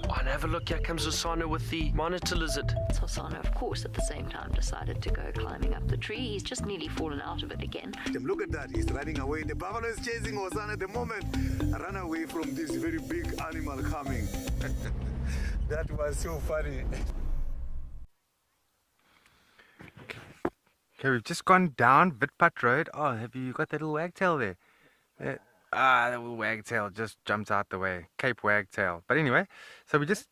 Oh, and have a look. Here comes Hosana with the monitor lizard. Hosana, of course, at the same time decided to go climbing up the tree. He's just nearly fallen out of it again. Look at that. He's running away. The buffalo is chasing Hosana at the moment. Run away from this very big animal coming. That was so funny. Okay, we've just gone down Witpad Road. Oh, have you got that little wagtail there? That little wagtail just jumped out the way. Cape Wagtail. But anyway, so we just...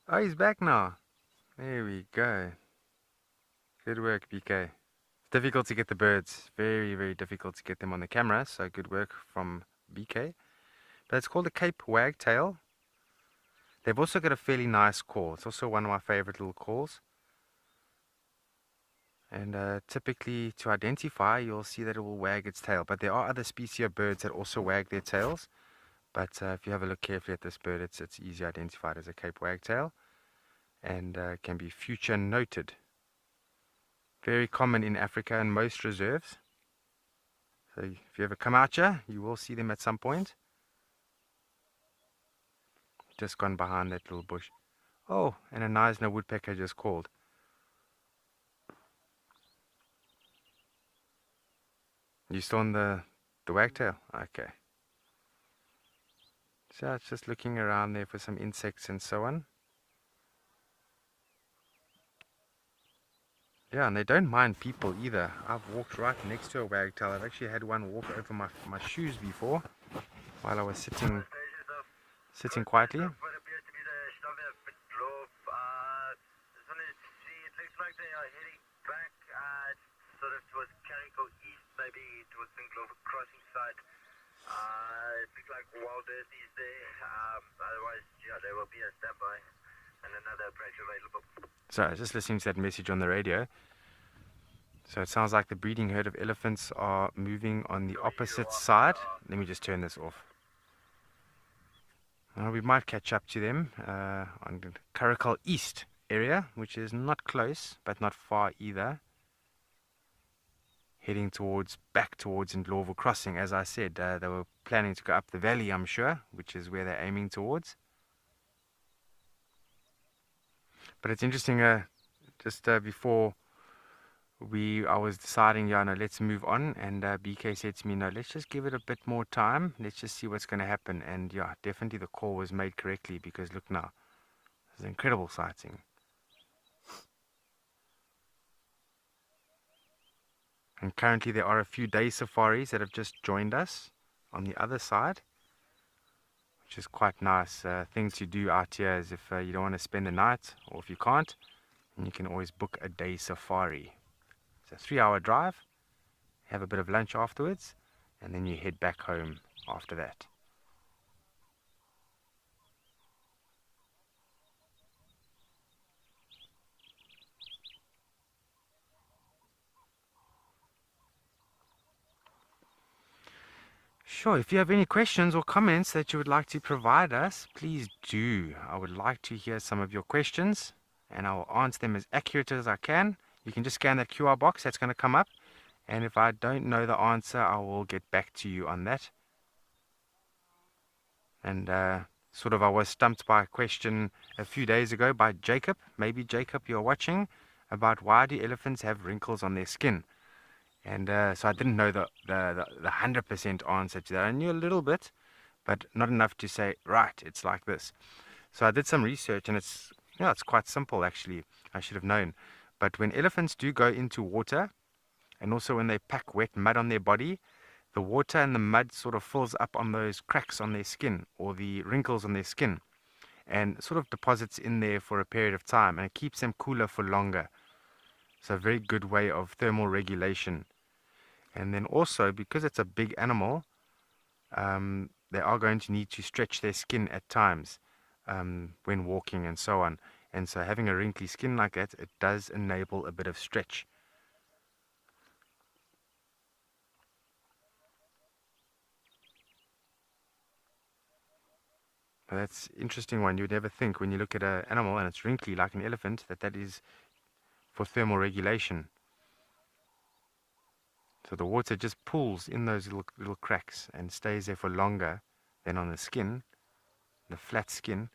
Oh, he's back now. There we go. Good work, BK. It's difficult to get the birds. Very, very difficult to get them on the camera. So good work from BK. But it's called a Cape Wagtail. They've also got a fairly nice call. It's also one of my favorite little calls. And typically to identify, you'll see that it will wag its tail. But there are other species of birds that also wag their tails. But if you have a look carefully at this bird, it's easily identified as a Cape Wagtail. And can be future noted Very common in Africa and most reserves. So if you ever come out here, you will see them at some point. Just gone behind that little bush. Oh, and a Knysna woodpecker just called. You still on the wagtail? Okay. So it's just looking around there for some insects and so on. Yeah, and they don't mind people either. I've walked right next to a wagtail. I've actually had one walk over my shoes before while I was sitting quietly. So I was just listening to that message on the radio. So it sounds like the breeding herd of elephants are moving on the opposite side. Let me just turn this off. We might catch up to them on the Karakal East area, which is not close, but not far either. Heading back towards Ndlovu Crossing. As I said, they were planning to go up the valley, I'm sure, which is where they're aiming towards. But it's interesting, just before I was deciding, yeah, no, let's move on, and BK said to me, no, let's just give it a bit more time, let's just see what's going to happen. And yeah, definitely the call was made correctly, because look now, it's an incredible sighting. And currently there are a few day safaris that have just joined us on the other side, which is quite nice. Things to do out here is if you don't want to spend the night, or if you can't, then you can always book a day safari. It's a 3-hour drive, have a bit of lunch afterwards, and then you head back home after that. Sure, if you have any questions or comments that you would like to provide us, please do. I would like to hear some of your questions, and I will answer them as accurate as I can. You can just scan that QR box that's going to come up, and if I don't know the answer, I will get back to you on that. And I was stumped by a question a few days ago by Jacob. Maybe Jacob, you're watching, about why do elephants have wrinkles on their skin? And so I didn't know the 100% answer to that. I knew a little bit, but not enough to say, right, it's like this. So I did some research, and it's quite simple, actually. I should have known. But when elephants do go into water, and also when they pack wet mud on their body, the water and the mud sort of fills up on those cracks on their skin, or the wrinkles on their skin, and sort of deposits in there for a period of time, and it keeps them cooler for longer. So a very good way of thermal regulation. And then also, because it's a big animal, they are going to need to stretch their skin at times when walking and so on. And so having a wrinkly skin like that, it does enable a bit of stretch. Now that's an interesting one. You'd never think when you look at an animal and it's wrinkly like an elephant that is for thermal regulation. So the water just pools in those little cracks and stays there for longer than on the skin, the flat skin.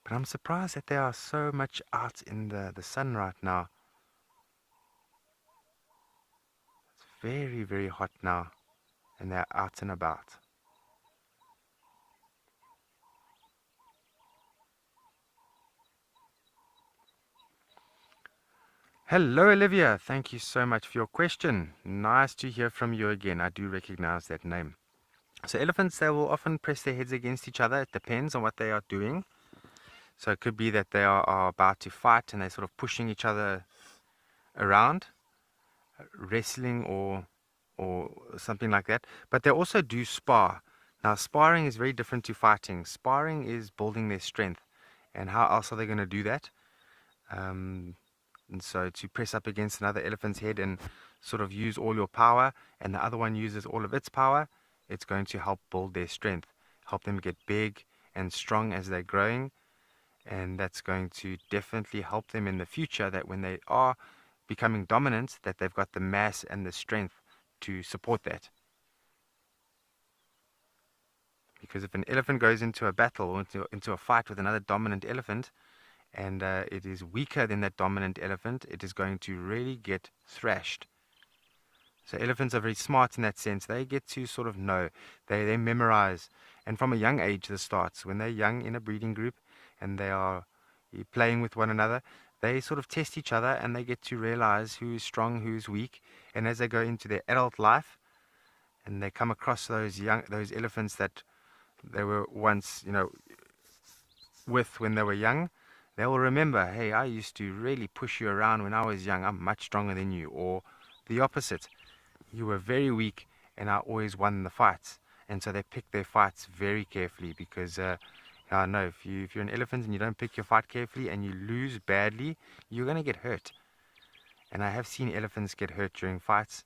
But I'm surprised that they are so much out in the sun right now. It's very, very hot now, and they're out and about. Hello, Olivia. Thank you so much for your question. Nice to hear from you again. I do recognize that name. So elephants, they will often press their heads against each other. It depends on what they are doing. So it could be that they are about to fight and they're sort of pushing each other around, wrestling or something like that. But they also do spar. Now, sparring is very different to fighting. Sparring is building their strength. And how else are they going to do that? And so to press up against another elephant's head and sort of use all your power, and the other one uses all of its power, it's going to help build their strength, help them get big and strong as they're growing. And that's going to definitely help them in the future, that when they are becoming dominant, that they've got the mass and the strength to support that. Because if an elephant goes into a battle or into a fight with another dominant elephant, and it is weaker than that dominant elephant, it is going to really get thrashed. So elephants are very smart in that sense. They get to sort of know, they memorize. And from a young age this starts. When they're young in a breeding group and they are playing with one another, they sort of test each other and they get to realize who is strong, who is weak. And as they go into their adult life and they come across those elephants that they were once, with when they were young, they will remember, hey, I used to really push you around when I was young. I'm much stronger than you. Or the opposite. You were very weak and I always won the fights. And so they pick their fights very carefully because, I know if you're an elephant and you don't pick your fight carefully and you lose badly, you're going to get hurt. And I have seen elephants get hurt during fights.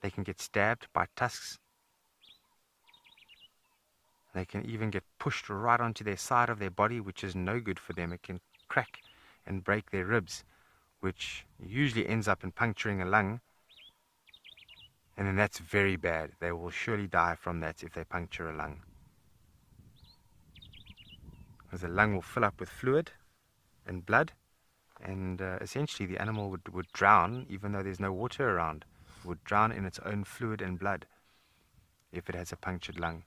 They can get stabbed by tusks. They can even get pushed right onto their side of their body, which is no good for them. It can crack and break their ribs, which usually ends up in puncturing a lung. And then that's very bad. They will surely die from that if they puncture a lung. Because the lung will fill up with fluid and blood, and essentially the animal would drown, even though there's no water around. It would drown in its own fluid and blood if it has a punctured lung.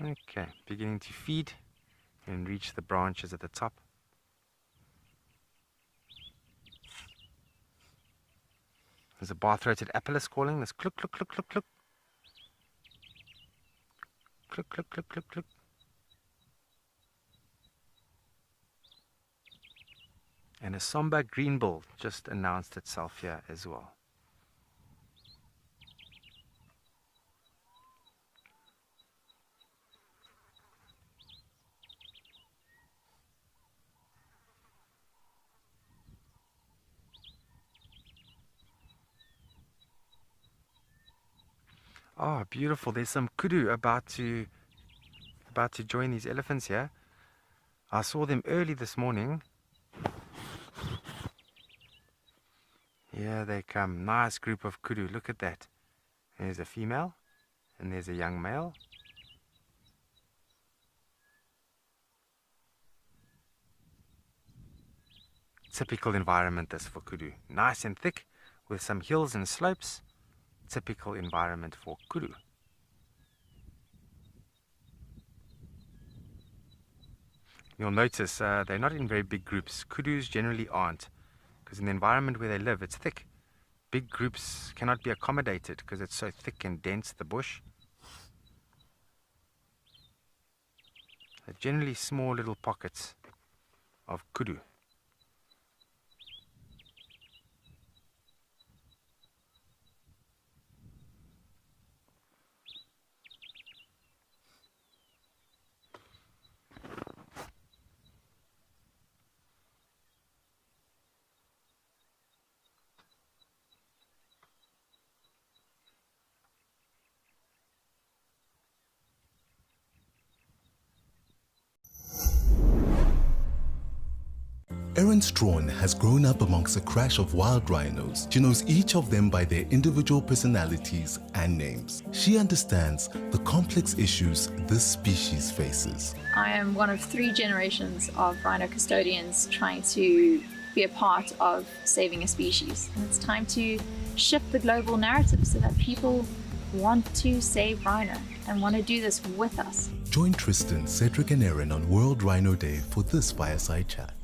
Okay, beginning to feed and reach the branches at the top. There's a bar-throated apelus calling. There's cluck, cluck, cluck, cluck, cluck. Cluck, cluck, cluck, cluck, cluck. And a somber greenbill just announced itself here as well. Oh, beautiful. There's some kudu about to join these elephants here. I saw them early this morning. Here they come. Nice group of kudu. Look at that. There's a female and there's a young male. Typical environment this for kudu. Nice and thick with some hills and slopes. Typical environment for kudu. You'll notice they're not in very big groups. Kudus generally aren't, because in the environment where they live, it's thick. Big groups cannot be accommodated because it's so thick and dense, the bush. They're generally small little pockets of kudu. Erin Strawn has grown up amongst a crash of wild rhinos. She knows each of them by their individual personalities and names. She understands the complex issues this species faces. I am one of 3 generations of rhino custodians trying to be a part of saving a species. And it's time to shift the global narrative so that people want to save rhino and want to do this with us. Join Tristan, Cedric and Erin on World Rhino Day for this fireside chat.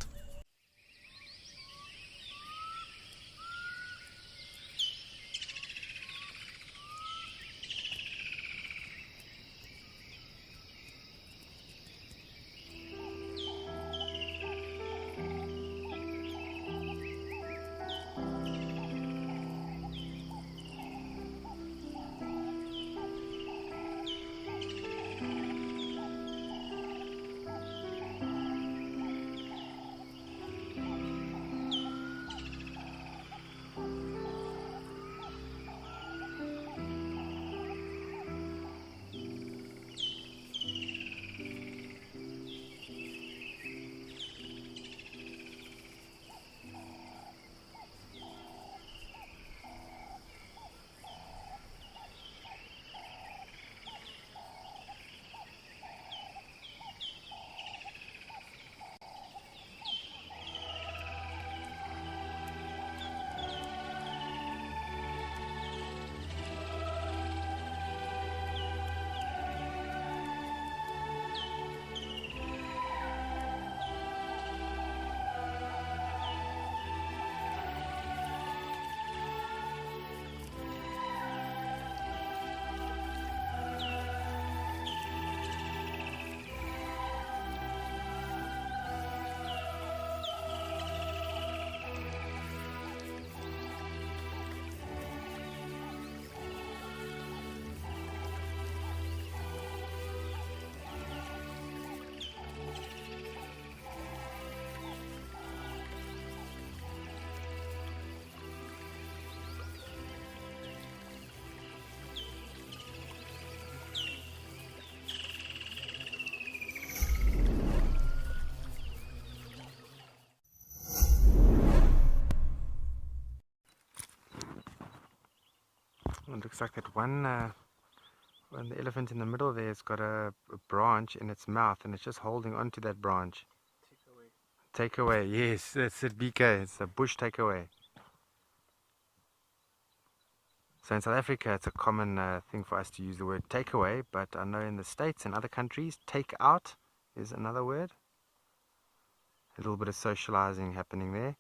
it looks like that one the elephant in the middle there has got a branch in its mouth and it's just holding onto that branch. Takeaway, yes, that's it, BK. It's a bush takeaway. So in South Africa, it's a common thing for us to use the word takeaway, but I know in the States and other countries, take out is another word. A little bit of socializing happening there.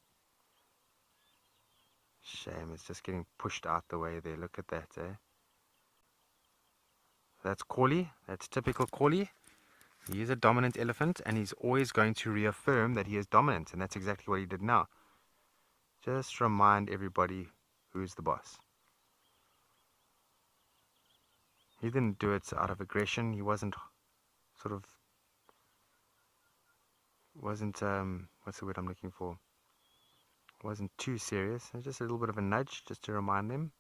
Shame, it's just getting pushed out the way there. Look at that, eh? That's Collie. That's typical Collie. He is a dominant elephant, and he's always going to reaffirm that he is dominant, and that's exactly what he did now. Just remind everybody who's the boss. He didn't do it out of aggression. He wasn't what's the word I'm looking for? Wasn't too serious. Just a little bit of a nudge, just to remind them.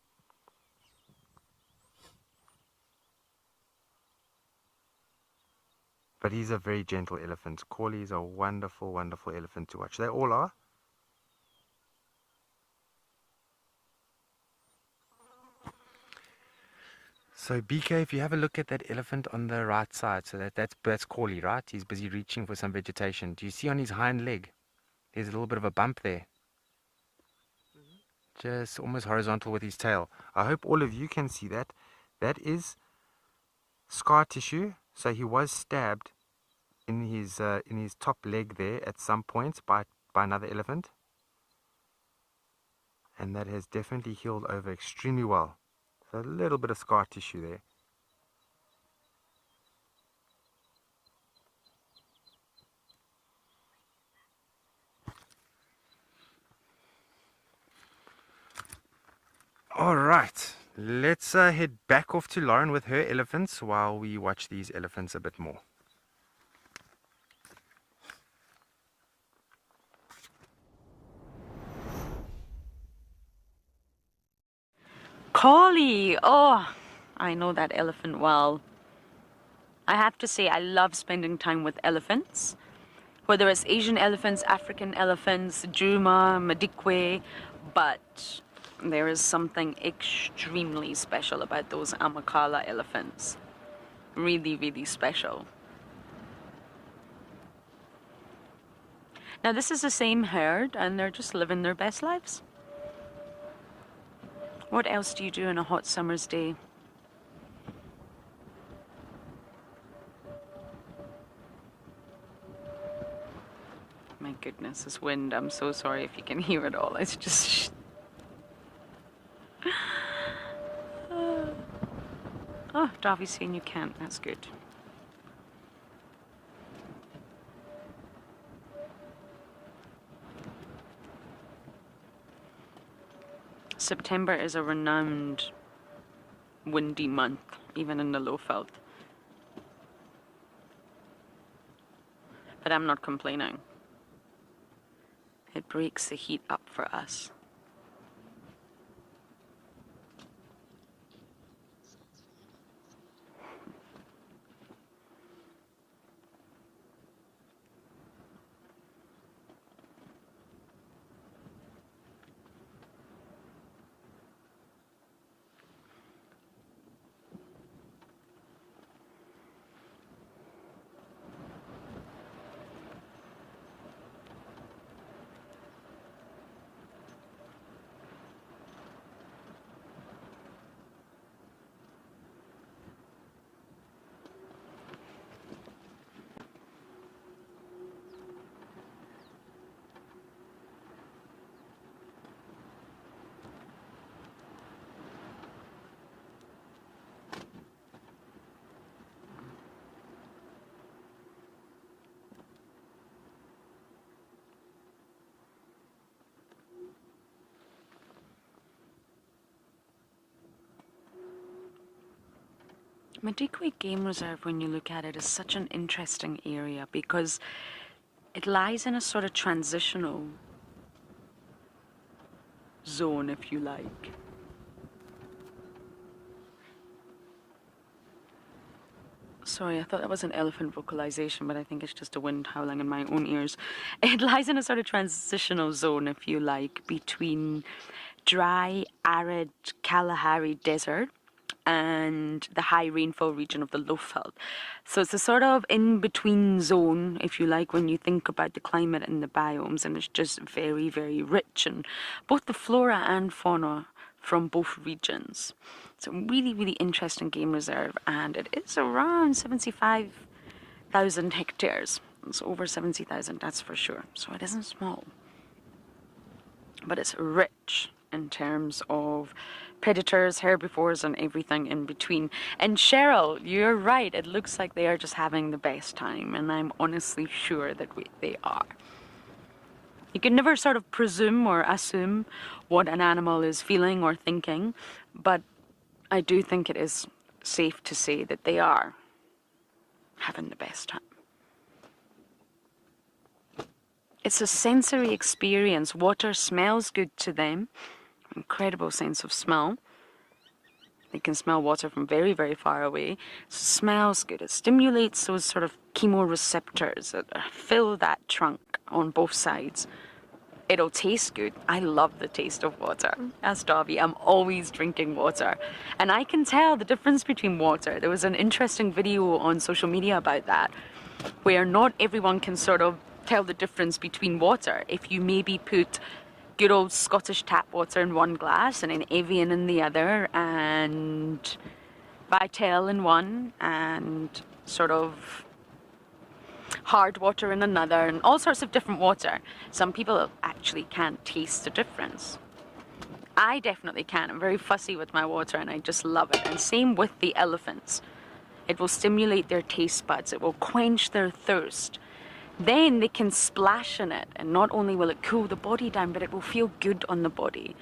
But he's a very gentle elephant. Collie is a wonderful, wonderful elephant to watch. They all are. So BK, if you have a look at that elephant on the right side, so that's Collie, right? He's busy reaching for some vegetation. Do you see on his hind leg? There's a little bit of a bump there. Just almost horizontal with his tail. I hope all of you can see that. That is scar tissue. So he was stabbed in his top leg there at some point by another elephant. And that has definitely healed over extremely well. So a little bit of scar tissue there. Alright, let's head back off to Lauren with her elephants while we watch these elephants a bit more. Collie! Oh, I know that elephant well. I have to say, I love spending time with elephants. Whether it's Asian elephants, African elephants, Djuma, Madikwe, but there is something extremely special about those Amakhala elephants. Really, really special. Now, this is the same herd, and they're just living their best lives. What else do you do on a hot summer's day? My goodness, this wind, I'm so sorry if you can hear it all. It's just... Oh, Davi's saying you can't. That's good. September is a renowned windy month, even in the Lowveld. But I'm not complaining. It breaks the heat up for us. Madikwe Game Reserve, when you look at it, is such an interesting area because it lies in a sort of transitional zone, if you like. Sorry, I thought that was an elephant vocalization, but I think it's just a wind howling in my own ears. It lies in a sort of transitional zone, if you like, between dry, arid Kalahari Desert and the high rainfall region of the Lowveld. So it's a sort of in-between zone, if you like, when you think about the climate and the biomes, and it's just very, very rich in both the flora and fauna from both regions. It's a really, really interesting game reserve, and it is around 75,000 hectares. It's over 70,000, that's for sure. So it isn't small. But it's rich in terms of predators, herbivores, and everything in between. And Cheryl, you're right, it looks like they are just having the best time, and I'm honestly sure that they are. You can never sort of presume or assume what an animal is feeling or thinking, but I do think it is safe to say that they are having the best time. It's a sensory experience. Water smells good to them. Incredible sense of smell. They can smell water from very, very far away. It smells good. It stimulates those sort of chemoreceptors that fill that trunk on both sides. It'll taste good. I love the taste of water. As Davy, I'm always drinking water. And I can tell the difference between water. There was an interesting video on social media about that, where not everyone can sort of tell the difference between water. If you maybe put good old Scottish tap water in one glass and then Evian in the other and Vital in one and sort of hard water in another and all sorts of different water, some people actually can't taste the difference. I definitely can. I'm very fussy with my water and I just love it. And same with the elephants. It will stimulate their taste buds. It will quench their thirst. Then they can splash in it, and not only will it cool the body down, but it will feel good on the body.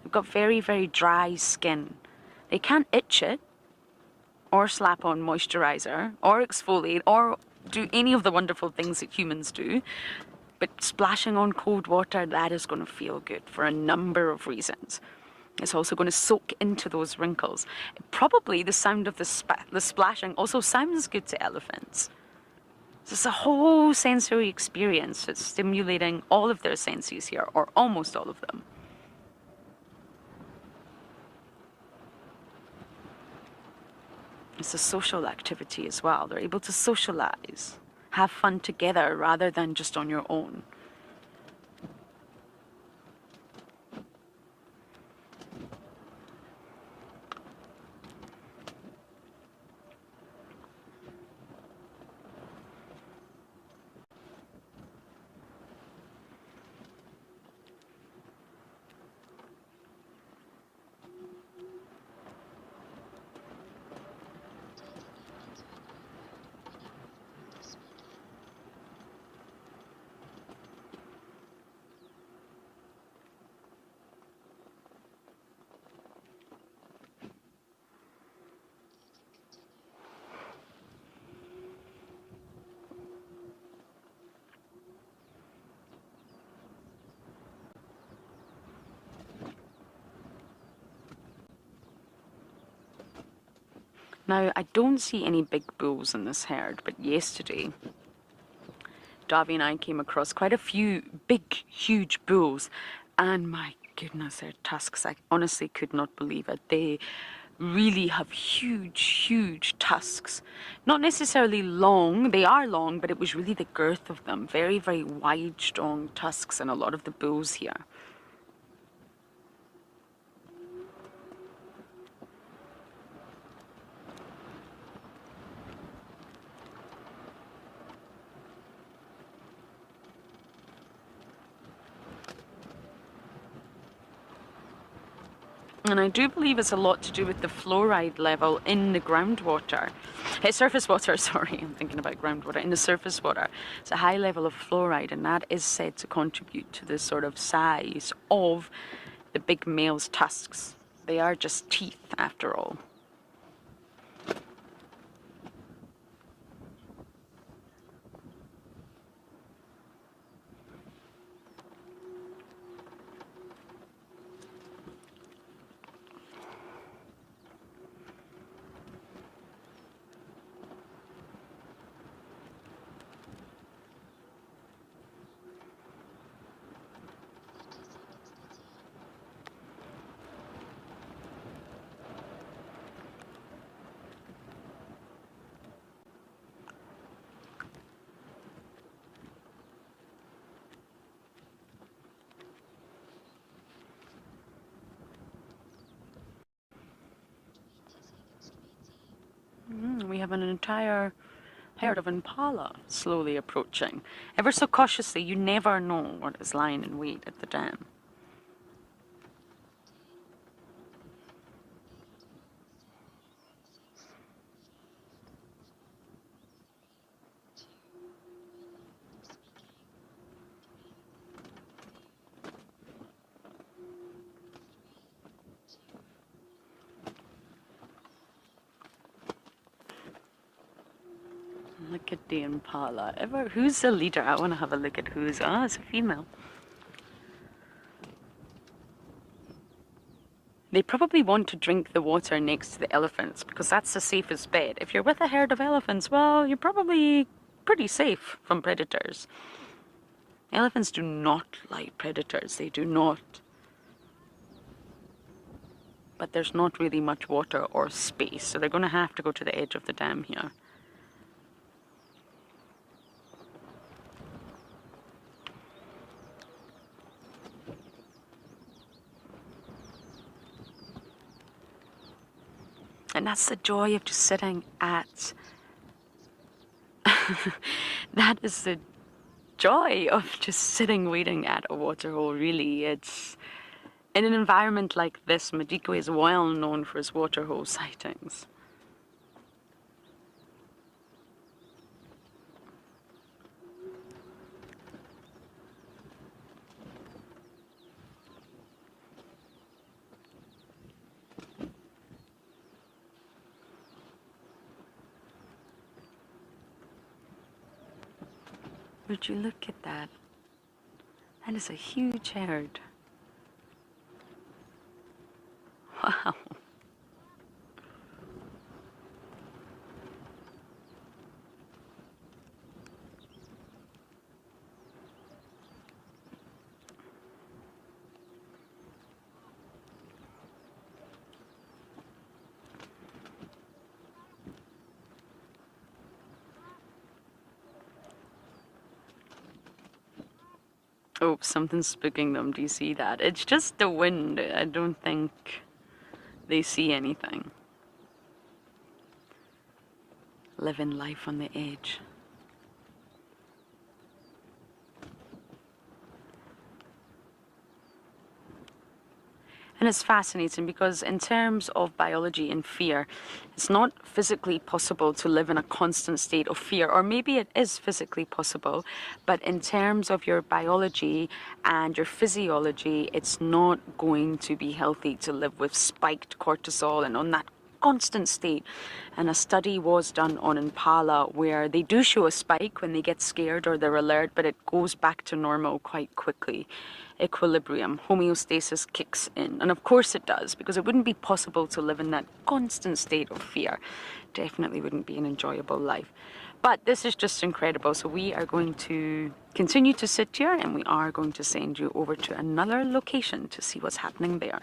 They've got very, very dry skin. They can't itch it, or slap on moisturizer, or exfoliate, or do any of the wonderful things that humans do. But splashing on cold water, that is going to feel good for a number of reasons. It's also going to soak into those wrinkles. Probably the sound of the splashing also sounds good to elephants. So it's a whole sensory experience. It's stimulating all of their senses here, or almost all of them. It's a social activity as well. They're able to socialize, have fun together rather than just on your own. Now, I don't see any big bulls in this herd, but yesterday, Davy and I came across quite a few big, huge bulls, and my goodness, their tusks, I honestly could not believe it. They really have huge, huge tusks. Not necessarily long, they are long, but it was really the girth of them. Very, very wide, strong tusks in a lot of the bulls here. And I do believe it's a lot to do with the fluoride level in the groundwater. Surface water, sorry, I'm thinking about groundwater. In the surface water, it's a high level of fluoride, and that is said to contribute to the sort of size of the big male's tusks. They are just teeth, after all. have an entire herd of impala slowly approaching. Ever so cautiously, you never know what is lying in wait at the dam. Look at the impala. Who's the leader? I want to have a look at who's. Ah, it's a female. They probably want to drink the water next to the elephants because that's the safest bet. If you're with a herd of elephants, well, you're probably pretty safe from predators. Elephants do not like predators. They do not. But there's not really much water or space, so they're going to have to go to the edge of the dam here. And that's the joy of just sitting at... that is the joy of just sitting waiting at a waterhole, really. It's... In an environment like this, Madikwe is well known for its waterhole sightings. Would you look at that? That is a huge herd. Wow. Oh, something's spooking them. Do you see that? It's just the wind. I don't think they see anything. Living life on the edge. And it's fascinating because in terms of biology and fear, it's not physically possible to live in a constant state of fear, or maybe it is physically possible, but in terms of your biology and your physiology, it's not going to be healthy to live with spiked cortisol and on that constant state. And a study was done on impala where they do show a spike when they get scared or they're alert, but it goes back to normal quite quickly. Equilibrium, homeostasis kicks in. And of course it does, because it wouldn't be possible to live in that constant state of fear. Definitely wouldn't be an enjoyable life. But this is just incredible. So we are going to continue to sit here and we are going to send you over to another location to see what's happening there.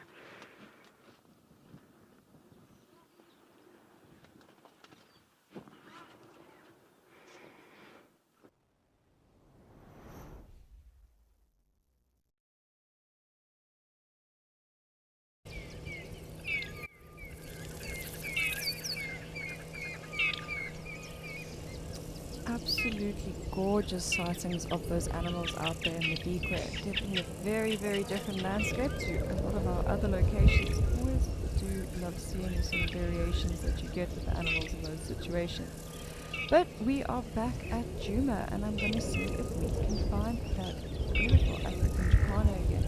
Absolutely gorgeous sightings of those animals out there in Madikwe. Definitely a very, very different landscape to a lot of our other locations. Always do love seeing some variations that you get with the animals in those situations. But we are back at Djuma, and I'm going to see if we can find that beautiful African jacana again.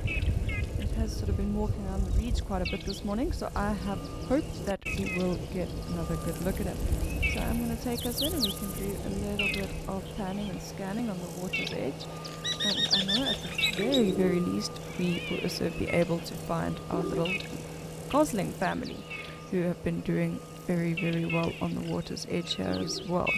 It has sort of been walking around the reeds quite a bit this morning, so I have hoped that we will get another good look at it. So I'm going to take us in and we can do a little bit of panning and scanning on the water's edge. And I know at the very, very least we will also be able to find our little gosling family who have been doing very, very well on the water's edge here as well.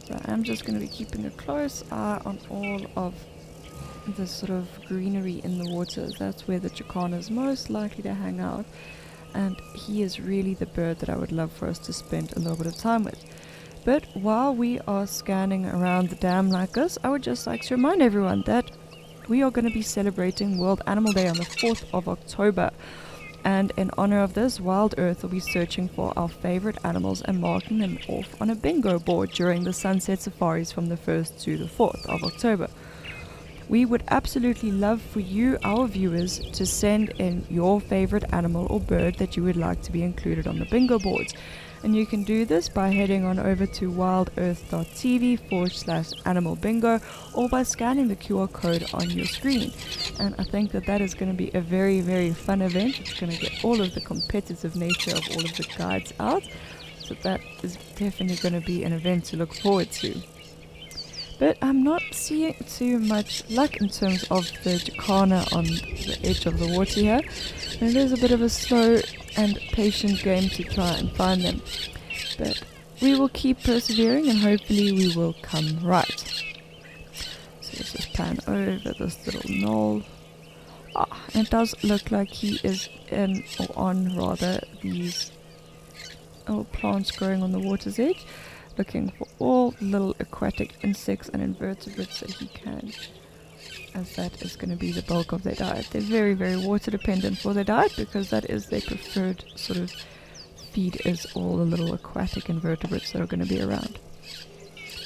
So I'm just going to be keeping a close eye on all of the sort of greenery in the waters. That's where the jacana is most likely to hang out, and he is really the bird that I would love for us to spend a little bit of time with. But while we are scanning around the dam like this, I would just like to remind everyone that we are going to be celebrating World Animal Day on the 4th of October. And in honor of this, Wild Earth will be searching for our favorite animals and marking them off on a bingo board during the sunset safaris from the 1st to the 4th of October. We would absolutely love for you, our viewers, to send in your favorite animal or bird that you would like to be included on the bingo boards. And you can do this by heading on over to wildearth.tv/animal bingo or by scanning the QR code on your screen. And I think that is going to be a very, very fun event. It's going to get all of the competitive nature of all of the guides out. So that is definitely going to be an event to look forward to. But I'm not seeing too much luck in terms of the jacana on the edge of the water here. And it is a bit of a slow and patient game to try and find them. But we will keep persevering and hopefully we will come right. So let's just pan over this little knoll. And it does look like he is in, or on rather, these little plants growing on the water's edge, looking for all little aquatic insects and invertebrates that he can, as that is going to be the bulk of their diet. They're very, very water dependent for their diet because that is their preferred sort of feed, is all the little aquatic invertebrates that are going to be around.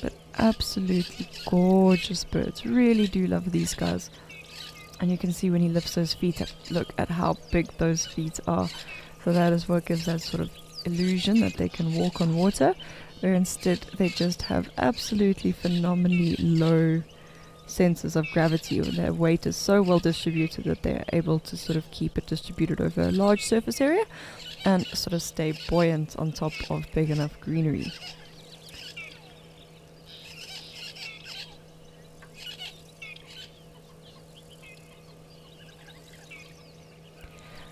But absolutely gorgeous birds. Really do love these guys. And you can see when he lifts those feet up, look at how big those feet are. So that is what gives that sort of illusion that they can walk on water, where instead they just have absolutely phenomenally low senses of gravity, when their weight is so well distributed that they're able to sort of keep it distributed over a large surface area and sort of stay buoyant on top of big enough greenery.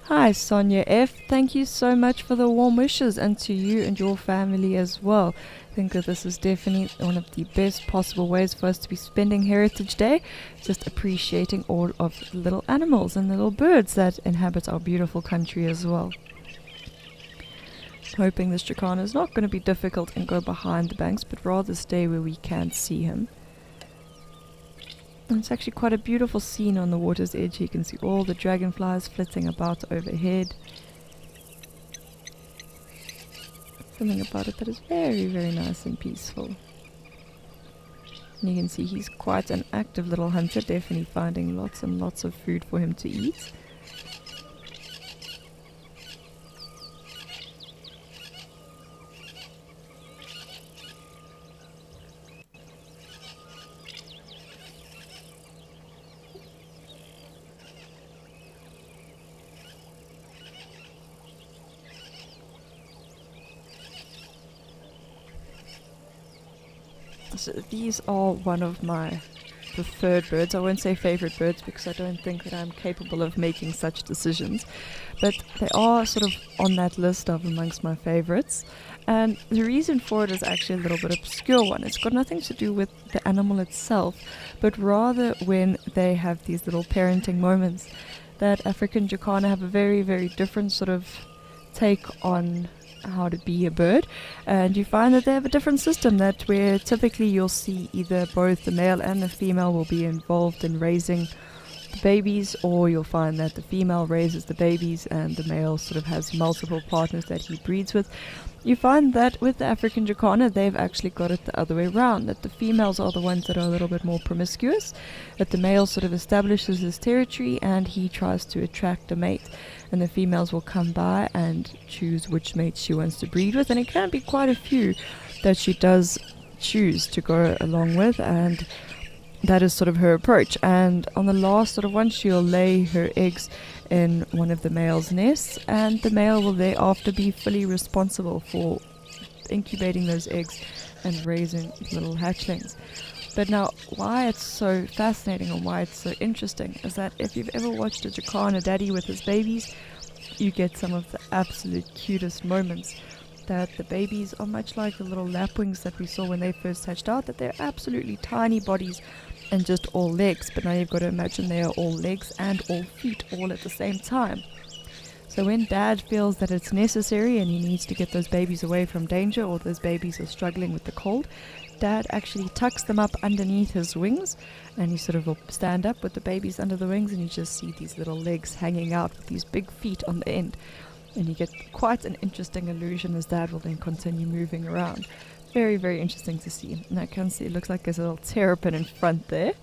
Hi Sonia F, thank you so much for the warm wishes, and to you and your family as well. I think that this is definitely one of the best possible ways for us to be spending Heritage Day, just appreciating all of the little animals and little birds that inhabit our beautiful country as well. Hoping this jacana is not going to be difficult and go behind the banks, but rather stay where we can see him. And it's actually quite a beautiful scene on the water's edge. You can see all the dragonflies flitting about overhead. Something about it that is very, very nice and peaceful. And you can see he's quite an active little hunter, definitely finding lots and lots of food for him to eat. So these are one of my preferred birds. I won't say favorite birds because I don't think that I'm capable of making such decisions, but they are sort of on that list of amongst my favorites. And the reason for it is actually a little bit obscure one. It's got nothing to do with the animal itself, but rather when they have these little parenting moments. That African jacana have a very, very different sort of take on how to be a bird, and you find that they have a different system, that where typically you'll see either both the male and the female will be involved in raising the babies, or you'll find that the female raises the babies and the male sort of has multiple partners that he breeds with. You find that with the African jacana they've actually got it the other way around, that the females are the ones that are a little bit more promiscuous, that the male sort of establishes his territory and he tries to attract a mate, and the females will come by and choose which mates she wants to breed with, and it can be quite a few that she does choose to go along with, and that is sort of her approach. And on the last sort of one, she'll lay her eggs in one of the male's nests, and the male will thereafter be fully responsible for incubating those eggs and raising little hatchlings. But now, why it's so fascinating and why it's so interesting is that if you've ever watched a jacana daddy with his babies, you get some of the absolute cutest moments. That the babies are much like the little lapwings that we saw when they first hatched out, that they're absolutely tiny bodies and just all legs. But now you've got to imagine they are all legs and all feet all at the same time. So when Dad feels that it's necessary and he needs to get those babies away from danger, or those babies are struggling with the cold, Dad actually tucks them up underneath his wings, and he sort of will stand up with the babies under the wings, and you just see these little legs hanging out with these big feet on the end. And you get quite an interesting illusion as Dad will then continue moving around. Very, very interesting to see. And I can see it looks like there's a little terrapin in front there.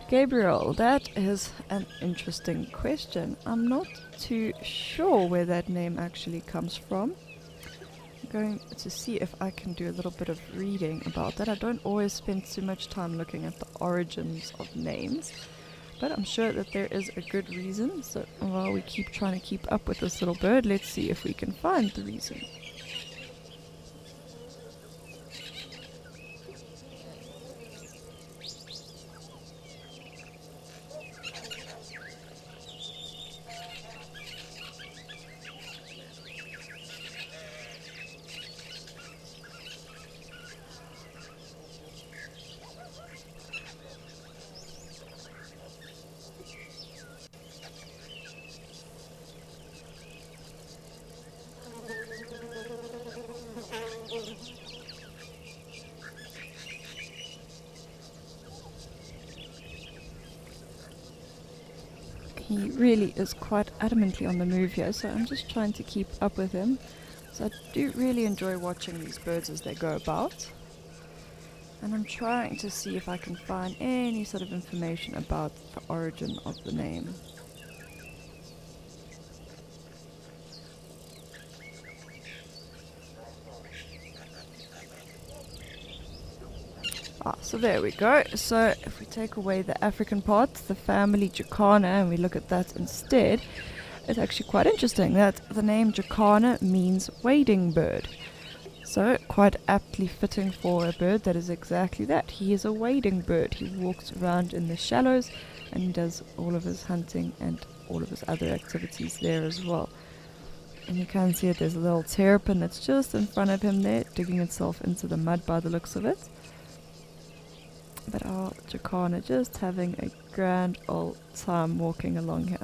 Gabriel, that is an interesting question. I'm not too sure where that name actually comes from. I'm going to see if I can do a little bit of reading about that. I don't always spend too much time looking at the origins of names, but I'm sure that there is a good reason. So while we keep trying to keep up with this little bird, let's see if we can find the reason. He really is quite adamantly on the move here, so I'm just trying to keep up with him. So I do really enjoy watching these birds as they go about. And I'm trying to see if I can find any sort of information about the origin of the name. So there we go. So if we take away the African part, the family Jacana, and we look at that instead, it's actually quite interesting that the name Jacana means wading bird. So quite aptly fitting for a bird that is exactly that. He is a wading bird. He walks around in the shallows and does all of his hunting and all of his other activities there as well. And you can see it, there's a little terrapin that's just in front of him there, digging itself into the mud by the looks of it. But our Jacana just having a grand old time walking along here.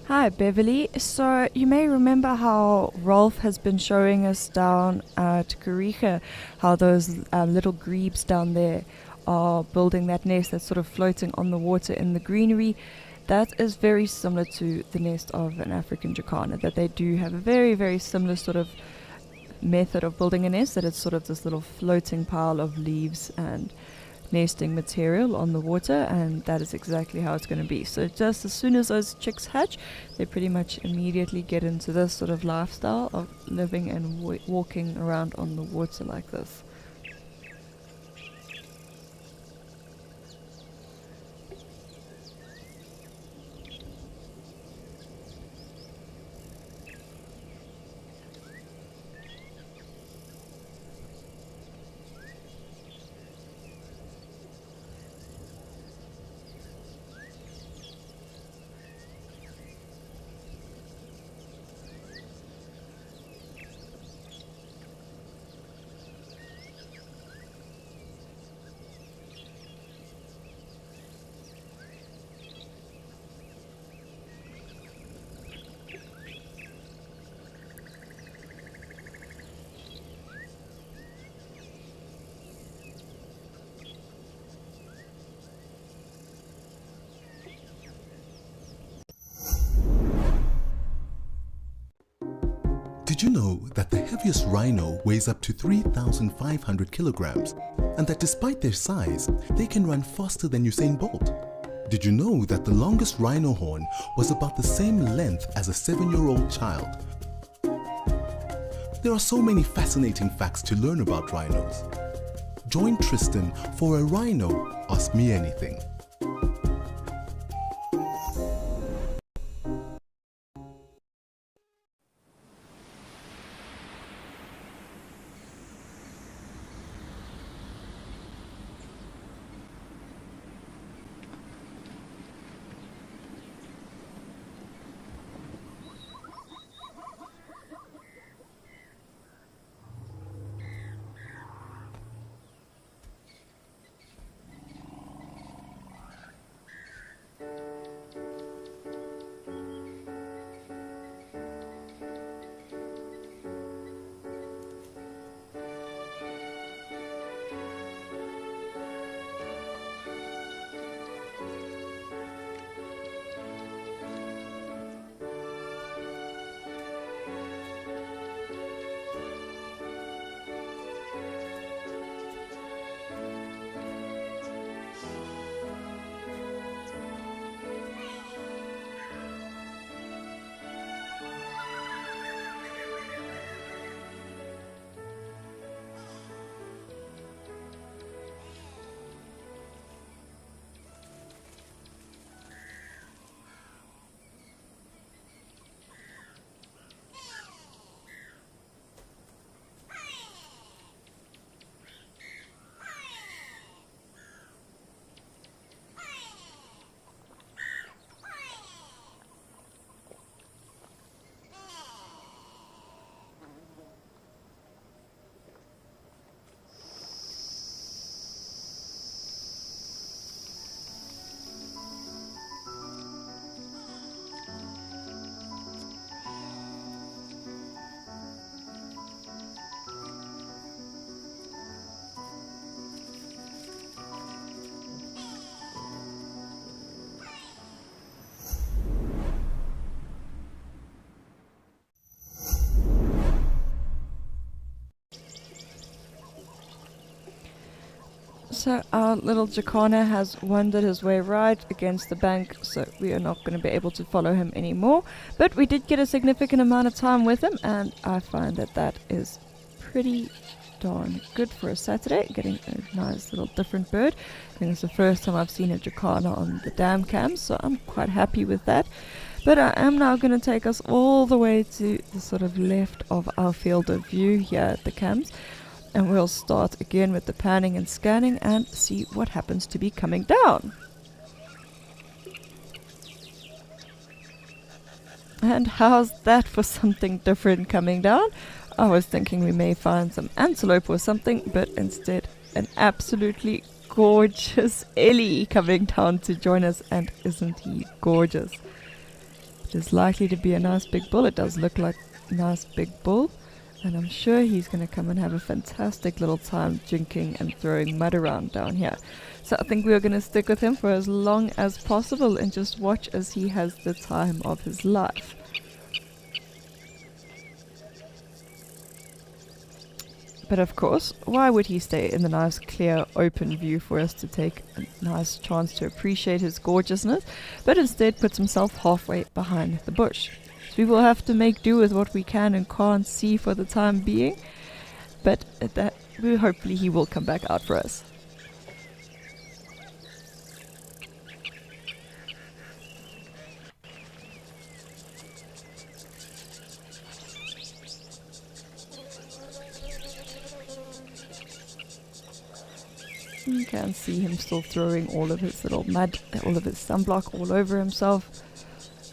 Hi Beverly, so you may remember how Rolf has been showing us down at Kariega how those little grebes down there are building that nest that's sort of floating on the water in the greenery. That is very similar to the nest of an African Jacana, that they do have a very, very similar sort of method of building a nest, that it's sort of this little floating pile of leaves and nesting material on the water, and that is exactly how it's going to be. So just as soon as those chicks hatch, they pretty much immediately get into this sort of lifestyle of living and walking around on the water like this. Did you know that the heaviest rhino weighs up to 3,500 kilograms and that despite their size, they can run faster than Usain Bolt? Did you know that the longest rhino horn was about the same length as a 7-year-old child? There are so many fascinating facts to learn about rhinos. Join Tristan for a Rhino Ask Me Anything. So our little Jacana has wandered his way right against the bank, so we are not going to be able to follow him anymore. But we did get a significant amount of time with him, and I find that that is pretty darn good for a Saturday, getting a nice little different bird. I think it's the first time I've seen a Jacana on the dam cams, so I'm quite happy with that. But I am now going to take us all the way to the sort of left of our field of view here at the cams. And we'll start again with the panning and scanning and see what happens to be coming down. And how's that for something different coming down? I was thinking we may find some antelope or something, but instead an absolutely gorgeous Ellie coming down to join us. And isn't he gorgeous? It is likely to be a nice big bull. It does look like a nice big bull. And I'm sure he's going to come and have a fantastic little time drinking and throwing mud around down here. So I think we're going to stick with him for as long as possible and just watch as he has the time of his life. But of course, why would he stay in the nice clear open view for us to take a nice chance to appreciate his gorgeousness, but instead puts himself halfway behind the bush. We will have to make do with what we can and can't see for the time being, but hopefully he will come back out for us. You can see him still throwing all of his little mud, all of his sunblock all over himself.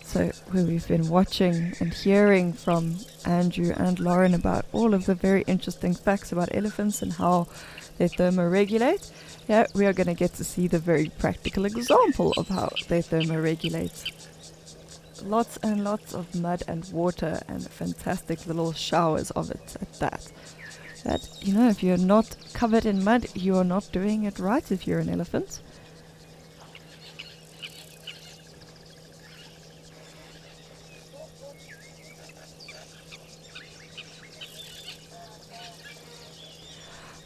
So we've been watching and hearing from Andrew and Lauren about all of the very interesting facts about elephants and how they thermoregulate. Yeah, we are going to get to see the very practical example of how they thermoregulate. Lots and lots of mud and water and fantastic little showers of it at that. That, you know, if you're not covered in mud, you are not doing it right if you're an elephant.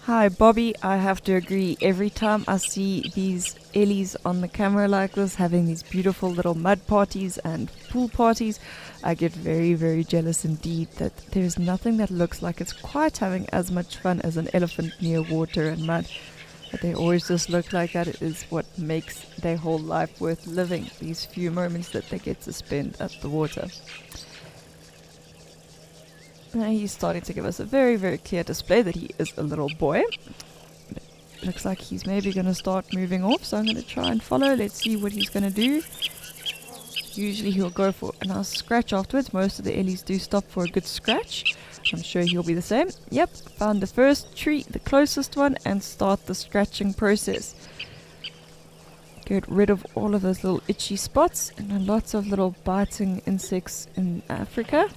Hi, Bobby. I have to agree. Every time I see these Ellies on the camera like this, having these beautiful little mud parties and pool parties, I get very, very jealous indeed that there's nothing that looks like it's quite having as much fun as an elephant near water and mud. But they always just look like that. It is what makes their whole life worth living, these few moments that they get to spend at the water. Now he's starting to give us a very, very clear display that he is a little boy. Looks like he's maybe going to start moving off, so I'm going to try and follow. Let's see what he's going to do. Usually he'll go for a nice scratch afterwards. Most of the Ellies do stop for a good scratch. I'm sure he'll be the same. Yep, found the first tree, the closest one, and start the scratching process. Get rid of all of those little itchy spots, and lots of little biting insects in Africa.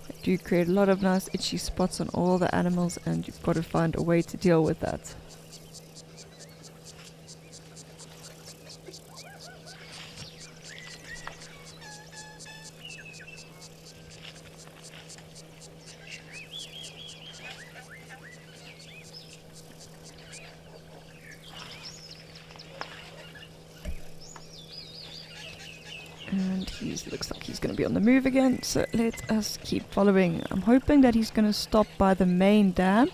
They do create a lot of nice itchy spots on all the animals, and you've got to find a way to deal with that. And he looks like he's going to be on the move again, so let us keep following. I'm hoping that he's going to stop by the main dam,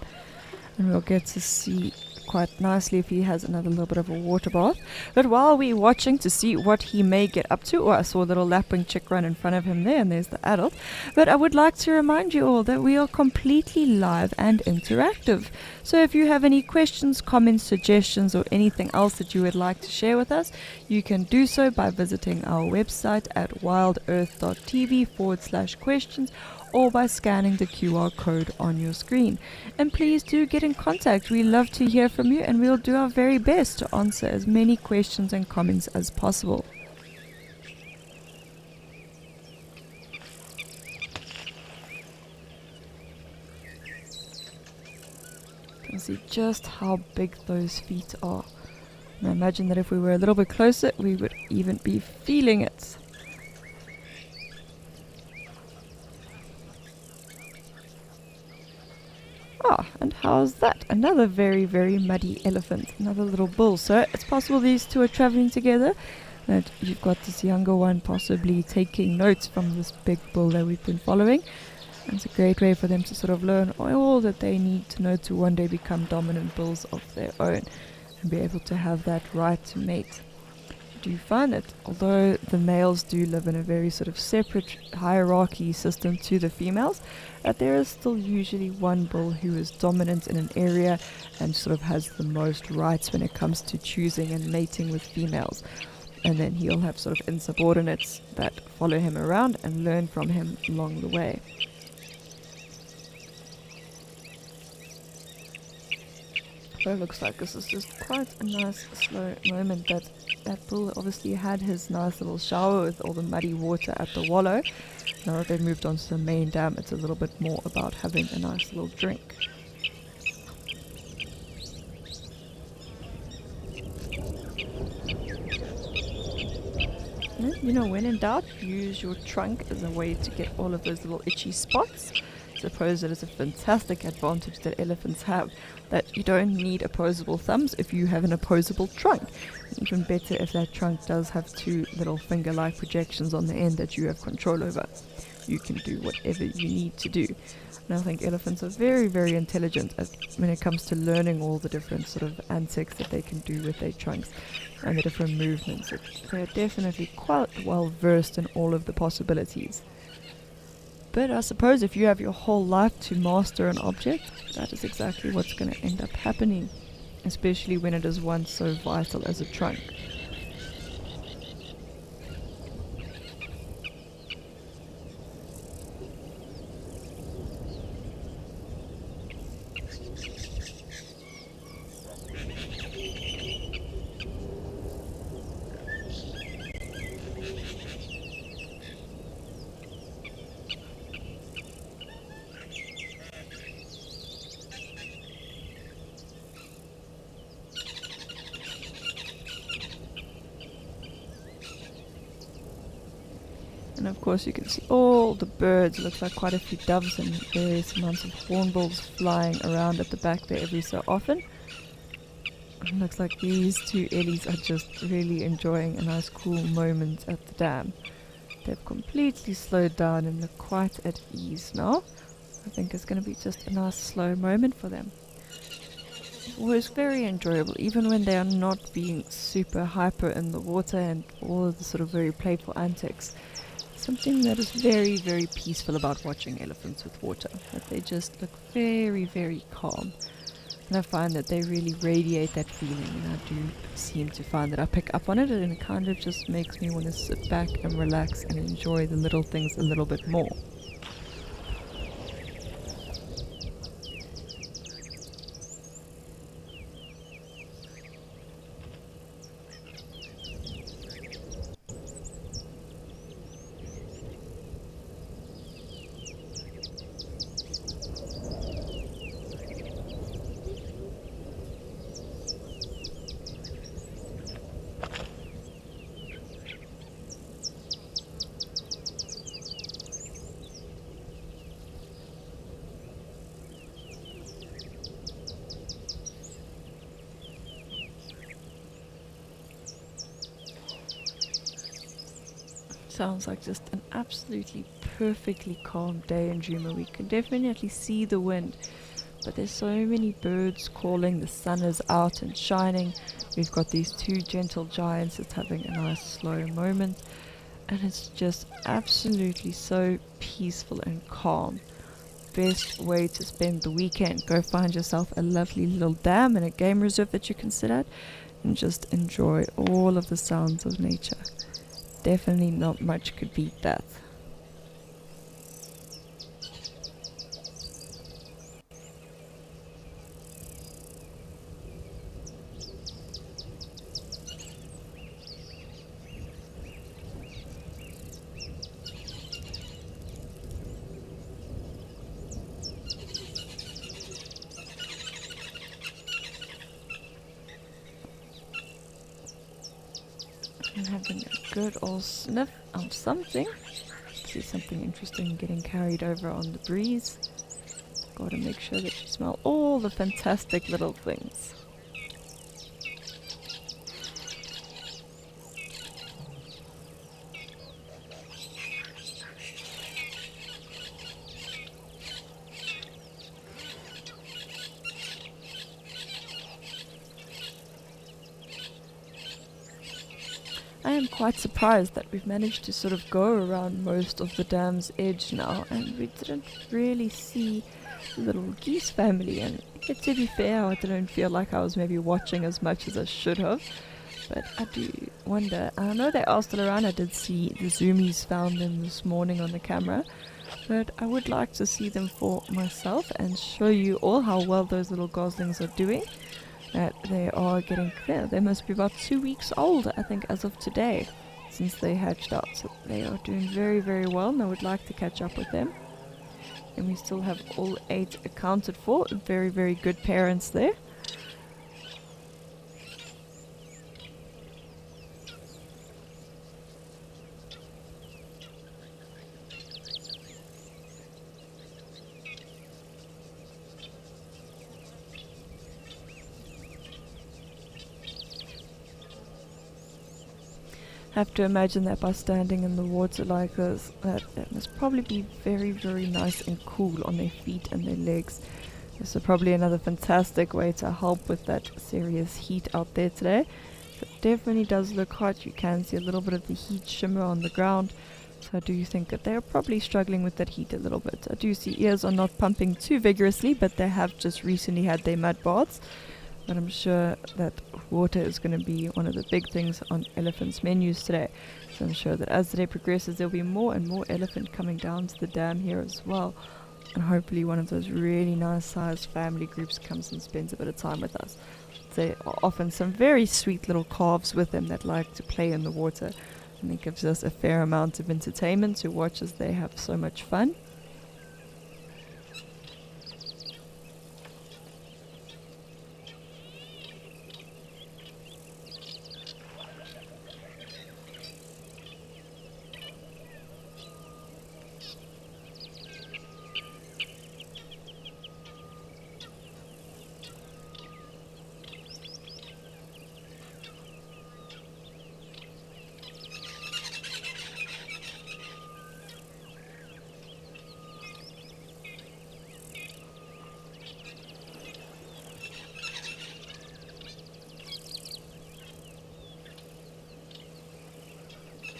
and we'll get to see quite nicely if he has another little bit of a water bath. But while we're watching to see what he may get up to, I saw a little lapwing chick run in front of him there, and there's the adult. But I would like to remind you all that we are completely live and interactive. So if you have any questions, comments, suggestions, or anything else that you would like to share with us, you can do so by visiting our website at wildearth.tv/questions, or by scanning the QR code on your screen. And please do get in contact. We love to hear from you, and we'll do our very best to answer as many questions and comments as possible. You can see just how big those feet are. And I imagine that if we were a little bit closer, we would even be feeling it. Ah, and how's that? Another very, very muddy elephant. Another little bull. So it's possible these two are traveling together. That you've got this younger one possibly taking notes from this big bull that we've been following. And it's a great way for them to sort of learn all that they need to know to one day become dominant bulls of their own and be able to have that right to mate. Do you find that although the males do live in a very sort of separate hierarchy system to the females, that there is still usually one bull who is dominant in an area and sort of has the most rights when it comes to choosing and mating with females, and then he'll have sort of insubordinates that follow him around and learn from him along the way. So it looks like this is just quite a nice slow moment that bull obviously had his nice little shower with all the muddy water at the wallow. Now that they've moved on to the main dam, it's a little bit more about having a nice little drink. And, you know, when in doubt, use your trunk as a way to get all of those little itchy spots. I suppose it is a fantastic advantage that elephants have, that you don't need opposable thumbs if you have an opposable trunk. Even better if that trunk does have two little finger-like projections on the end that you have control over. You can do whatever you need to do. And I think elephants are very, very intelligent when it comes to learning all the different sort of antics that they can do with their trunks and the different movements. They're definitely quite well versed in all of the possibilities. But I suppose if you have your whole life to master an object, that is exactly what's going to end up happening, especially when it is one so vital as a trunk. And of course you can see all the birds. It looks like quite a few doves and various amounts of hornbills flying around at the back there every so often. It looks like these two ellies are just really enjoying a nice cool moment at the dam. They've completely slowed down and look quite at ease now. I think it's going to be just a nice slow moment for them. It was very enjoyable, even when they are not being super hyper in the water and all of the sort of very playful antics. Something that is very, very peaceful about watching elephants with water, that they just look very, very calm. And I find that they really radiate that feeling, and I do seem to find that I pick up on it, and it kind of just makes me want to sit back and relax and enjoy the little things a little bit more. Sounds like just an absolutely perfectly calm day in Djuma. We can definitely see the wind, but there's so many birds calling. The sun is out and shining. We've got these two gentle giants that's having a nice slow moment, and it's just absolutely so peaceful and calm. Best way to spend the weekend. Go find yourself a lovely little dam and a game reserve that you can sit at and just enjoy all of the sounds of nature. Definitely not much could beat that. And having a good old sniff of something. See something interesting getting carried over on the breeze. Gotta make sure that you smell all the fantastic little things. I am quite surprised that we've managed to sort of go around most of the dam's edge now, and we didn't really see the little geese family. And to be fair, I didn't feel like I was maybe watching as much as I should have, but I do wonder. I know they are still around. I did see the zoomies found them this morning on the camera, but I would like to see them for myself and show you all how well those little goslings are doing. That they are getting clear. They must be about 2 weeks old, I think, as of today, since they hatched out. So they are doing very, very well, and I would like to catch up with them. And we still have all 8 accounted for. Very, very good parents there. Have to imagine that by standing in the water like this, that it must probably be very, very nice and cool on their feet and their legs. This is probably another fantastic way to help with that serious heat out there today. It definitely does look hot. You can see a little bit of the heat shimmer on the ground. So I do think that they're probably struggling with that heat a little bit. I do see ears are not pumping too vigorously, but they have just recently had their mud baths. But I'm sure that water is going to be one of the big things on elephants' menus today. So I'm sure that as the day progresses, there'll be more and more elephant coming down to the dam here as well. And hopefully one of those really nice sized family groups comes and spends a bit of time with us. There are often some very sweet little calves with them that like to play in the water. And it gives us a fair amount of entertainment to watch as they have so much fun.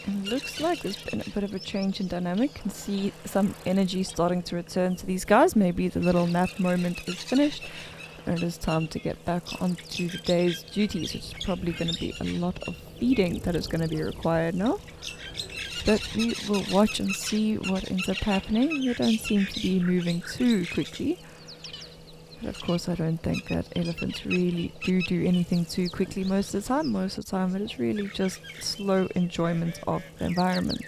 And it looks like there's been a bit of a change in dynamic. Can see some energy starting to return to these guys. Maybe the little nap moment is finished, and it is time to get back onto the day's duties, which is probably going to be a lot of feeding that is going to be required now. But we will watch and see what ends up happening. They don't seem to be moving too quickly. But of course I don't think that elephants really do anything too quickly most of the time. Most of the time it is really just slow enjoyment of the environment.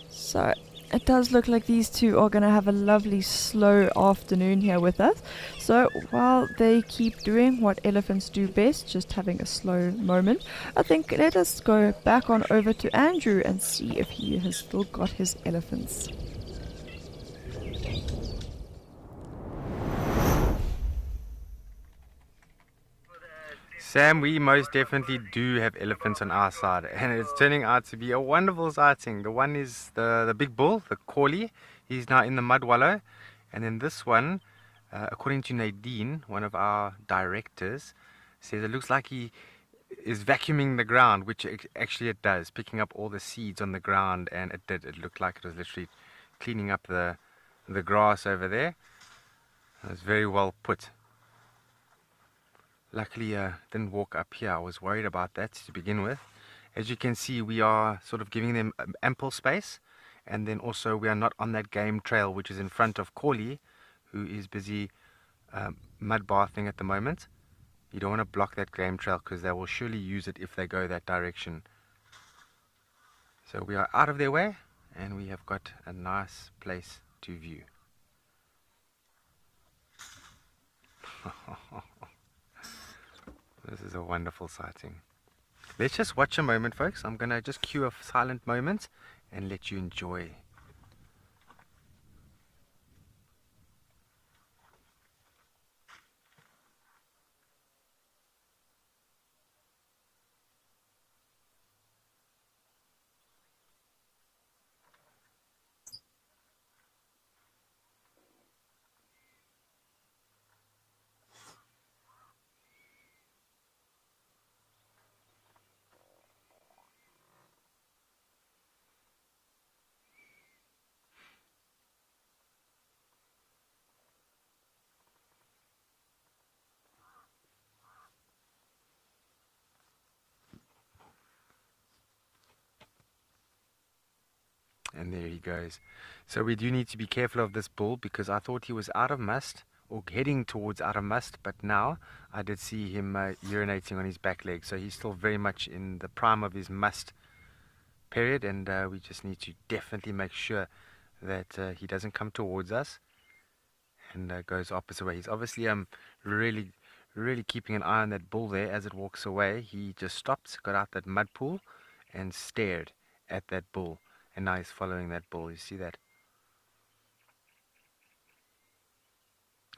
So it does look like these two are going to have a lovely slow afternoon here with us. So while they keep doing what elephants do best, just having a slow moment, I think let us go back on over to Andrew and see if he has still got his elephants. Sam, we most definitely do have elephants on our side, and it's turning out to be a wonderful sighting. The one is the big bull, the Collie. He's now in the mud wallow. And then this one, according to Nadine, one of our directors, says it looks like he is vacuuming the ground, which actually it does, picking up all the seeds on the ground, and it did. It looked like it was literally cleaning up the grass over there. It was very well put. Luckily, didn't walk up here. I was worried about that to begin with. As you can see, we are sort of giving them ample space, and then also we are not on that game trail which is in front of Collie, who is busy mud bathing at the moment. You don't want to block that game trail because they will surely use it if they go that direction. So we are out of their way, and we have got a nice place to view. This is a wonderful sighting. Let's just watch a moment, folks. I'm going to just cue a silent moment and let you enjoy. And there he goes. So we do need to be careful of this bull, because I thought he was out of must, or heading towards out of must, but now I did see him urinating on his back leg. So he's still very much in the prime of his must period, and we just need to definitely make sure that he doesn't come towards us and goes opposite way. He's obviously really keeping an eye on that bull there. As it walks away, he just stopped, got out that mud pool and stared at that bull. And now he's following that bull. You see that?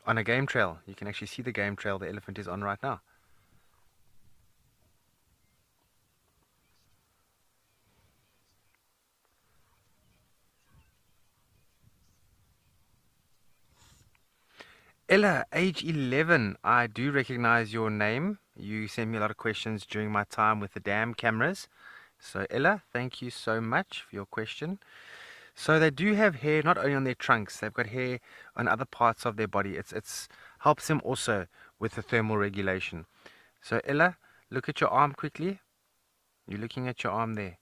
On a game trail. You can actually see the game trail the elephant is on right now. Ella, age 11. I do recognize your name. You sent me a lot of questions during my time with the dam cameras. So Ella, thank you so much for your question. So they do have hair not only on their trunks, they've got hair on other parts of their body. It's helps them also with the thermal regulation. So Ella, look at your arm quickly. You're looking at your arm there.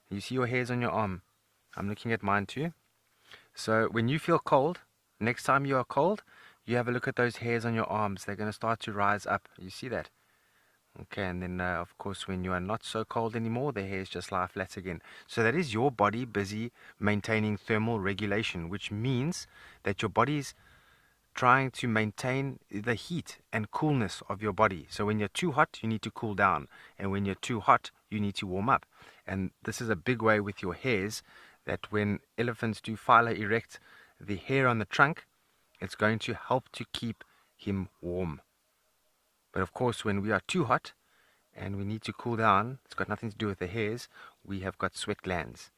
You see your hairs on your arm. I'm looking at mine too. So when you feel cold, next time you are cold, you have a look at those hairs on your arms. They're going to start to rise up. You see that? Okay, and then of course when you are not so cold anymore, the hairs just lie flat again. So that is your body busy maintaining thermal regulation, which means that your body's trying to maintain the heat and coolness of your body. So when you're too hot, you need to cool down, and when you're too hot, you need to warm up. And this is a big way with your hairs, that when elephants do phyla erect the hair on the trunk, it's going to help to keep him warm. But of course, when we are too hot and we need to cool down, it's got nothing to do with the hairs, we have got sweat glands.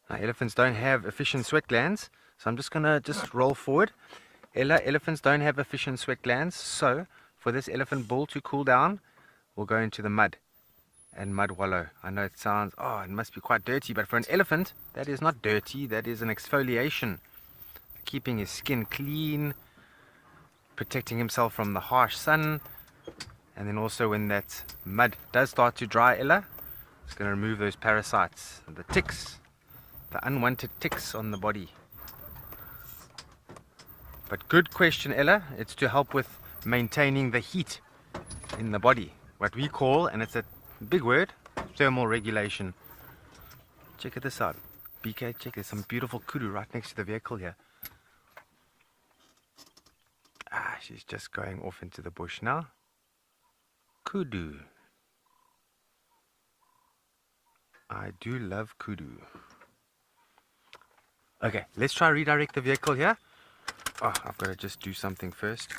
Now, elephants don't have efficient sweat glands, so I'm just going to roll forward. Elephants don't have efficient sweat glands, so for this elephant bull to cool down, we'll go into the mud and mud wallow. I know it sounds, oh, it must be quite dirty, but for an elephant, that is not dirty. That is an exfoliation, keeping his skin clean, protecting himself from the harsh sun. And then also when that mud does start to dry, Ella, it's going to remove those parasites, the ticks, the unwanted ticks on the body. But good question, Ella. It's to help with maintaining the heat in the body. What we call, and it's a big word, thermal regulation. Check this out. BK, check, there's some beautiful kudu right next to the vehicle here. Ah, she's just going off into the bush now. Kudu. I do love kudu. Okay, let's try redirect the vehicle here. Oh, I've got to just do something first.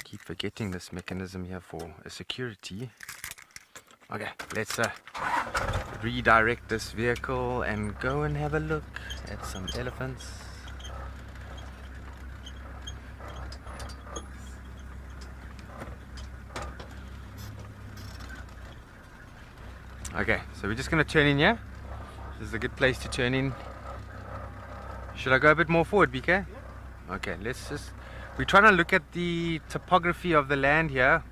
Keep forgetting this mechanism here for a security. Okay, let's redirect this vehicle and go and have a look at some elephants. Okay, so we're just going to turn in here. This is a good place to turn in. Should I go a bit more forward, BK? Okay, we're trying to look at the topography of the land here.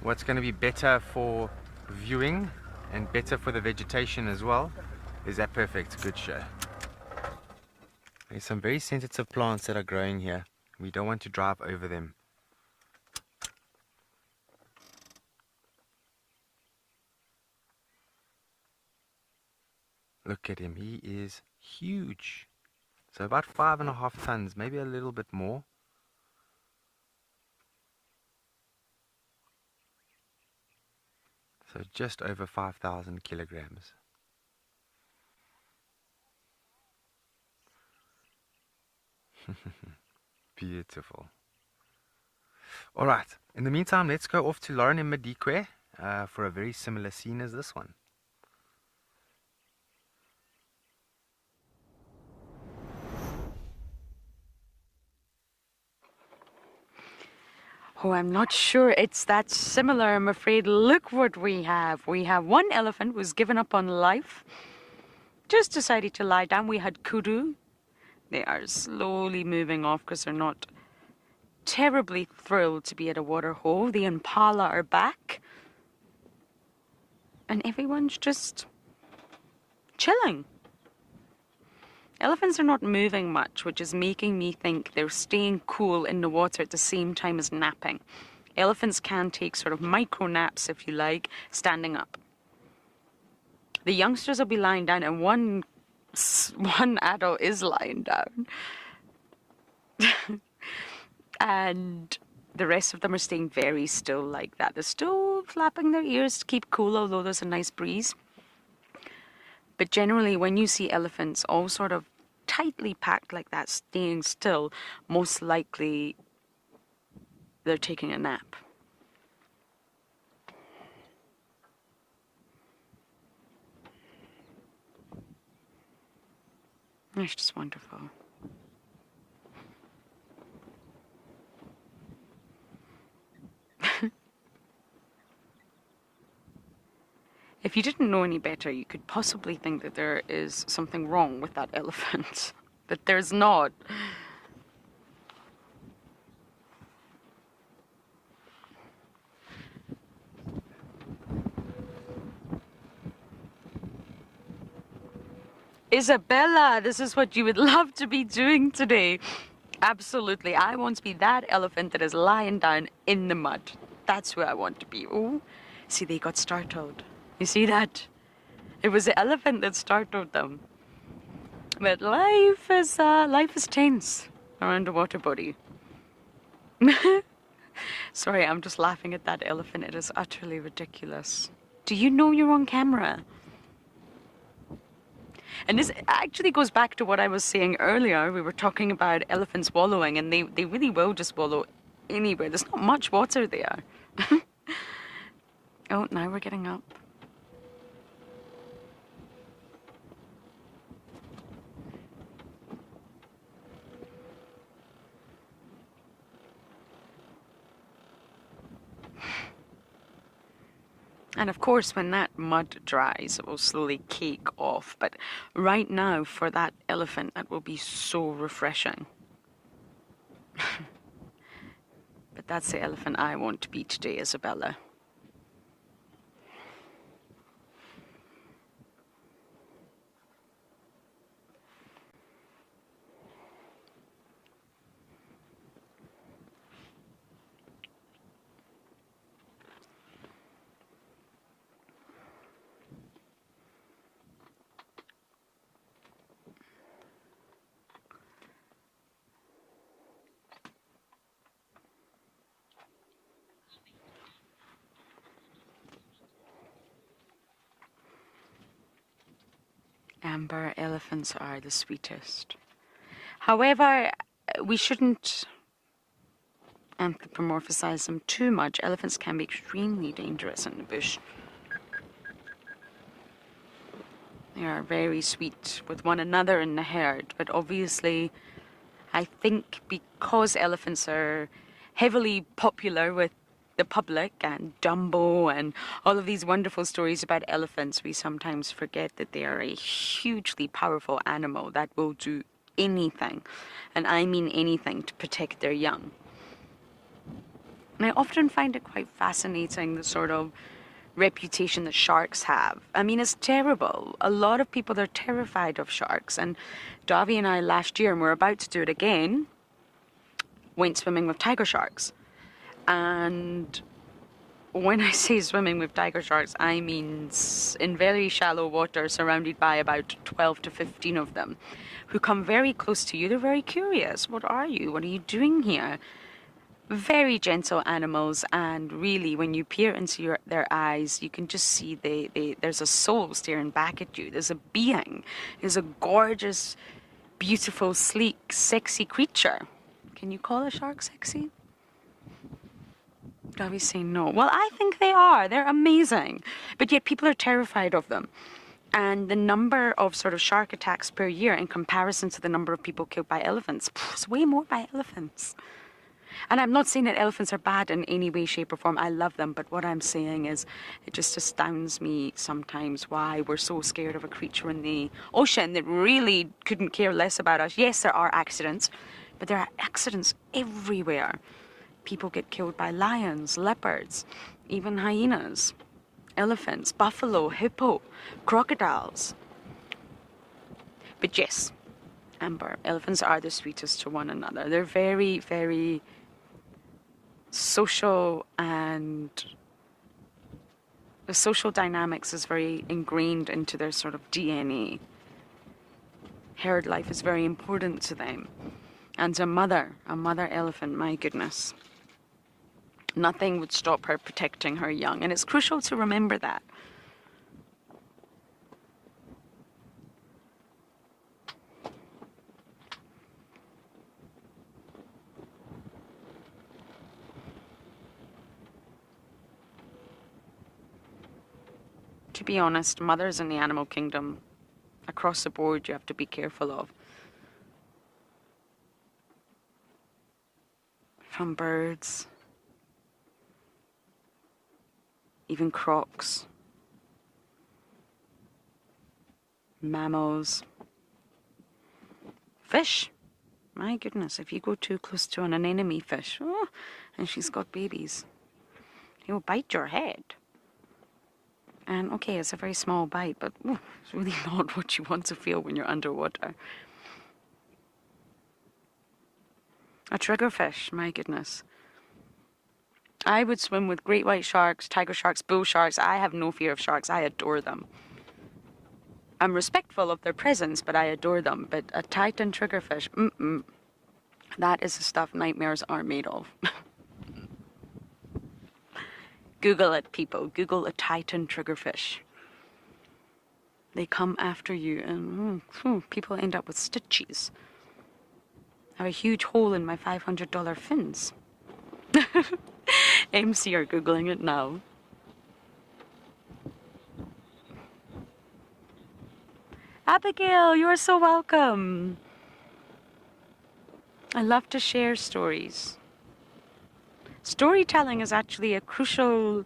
What's going to be better for viewing and better for the vegetation as well. Is that perfect? Good show. There's some very sensitive plants that are growing here. We don't want to drive over them. Look at him, he is huge. So about 5.5 tons, maybe a little bit more. So just over 5,000 kilograms. Beautiful. Alright, in the meantime, let's go off to Lauren and Madikwe for a very similar scene as this one. Oh, I'm not sure it's that similar, I'm afraid. Look what we have. We have one elephant who's given up on life, just decided to lie down. We had kudu. They are slowly moving off because they're not terribly thrilled to be at a water hole. The impala are back. And everyone's just chilling. Elephants are not moving much, which is making me think they're staying cool in the water at the same time as napping. Elephants can take sort of micro naps, if you like, standing up. The youngsters will be lying down, and one adult is lying down. And the rest of them are staying very still like that. They're still flapping their ears to keep cool, although there's a nice breeze. But generally, when you see elephants all sort of tightly packed like that, staying still, most likely they're taking a nap. It's just wonderful. If you didn't know any better, you could possibly think that there is something wrong with that elephant. But there's not. Isabella, this is what you would love to be doing today. Absolutely. I want to be that elephant that is lying down in the mud. That's who I want to be. Oh, see, they got startled. You see that? It was the elephant that startled them. But life is tense around a water body. Sorry, I'm just laughing at that elephant. It is utterly ridiculous. Do you know you're on camera? And this actually goes back to what I was saying earlier. We were talking about elephants wallowing, and they really will just wallow anywhere. There's not much water there. Oh, now we're getting up. And of course, when that mud dries, it will slowly cake off. But right now, for that elephant, that will be so refreshing. But that's the elephant I want to be today, Isabella. Amber, elephants are the sweetest. However, we shouldn't anthropomorphize them too much. Elephants can be extremely dangerous in the bush. They are very sweet with one another in the herd, but obviously, I think because elephants are heavily popular with the public and Dumbo and all of these wonderful stories about elephants, we sometimes forget that they are a hugely powerful animal that will do anything, and I mean anything, to protect their young. And I often find it quite fascinating, the sort of reputation that sharks have. I mean, it's terrible. A lot of people are terrified of sharks, and Davi and I last year, and we're about to do it again, went swimming with tiger sharks. And when I say swimming with tiger sharks, I mean in very shallow water, surrounded by about 12 to 15 of them, who come very close to you. They're very curious. What are you? What are you doing here? Very gentle animals, and really, when you peer into their eyes, you can just see there's a soul staring back at you. There's a being. There's a gorgeous, beautiful, sleek, sexy creature. Can you call a shark sexy? Davi's saying no. Well, I think they are. They're amazing. But yet people are terrified of them. And the number of sort of shark attacks per year in comparison to the number of people killed by elephants, it's way more by elephants. And I'm not saying that elephants are bad in any way, shape or form. I love them. But what I'm saying is it just astounds me sometimes why we're so scared of a creature in the ocean that really couldn't care less about us. Yes, there are accidents, but there are accidents everywhere. People get killed by lions, leopards, even hyenas, elephants, buffalo, hippo, crocodiles. But yes, Amber, elephants are the sweetest to one another. They're very, very social, and the social dynamics is very ingrained into their sort of DNA. Herd life is very important to them. And a mother elephant, my goodness. Nothing would stop her protecting her young, and it's crucial to remember that. To be honest, mothers in the animal kingdom, across the board, you have to be careful of. From birds, even crocs, mammals, fish. My goodness, if you go too close to an anemone fish, and she's got babies, he'll bite your head. And okay, it's a very small bite, but it's really not what you want to feel when you're underwater. A triggerfish, my goodness. I would swim with great white sharks, tiger sharks, bull sharks. I have no fear of sharks. I adore them. I'm respectful of their presence, but I adore them. But a titan triggerfish, that is the stuff nightmares are made of. Google it, people. Google a titan triggerfish. They come after you, and people end up with stitches. I have a huge hole in my $500 fins. MC are Googling it now. Abigail, you are so welcome. I love to share stories. Storytelling is actually a crucial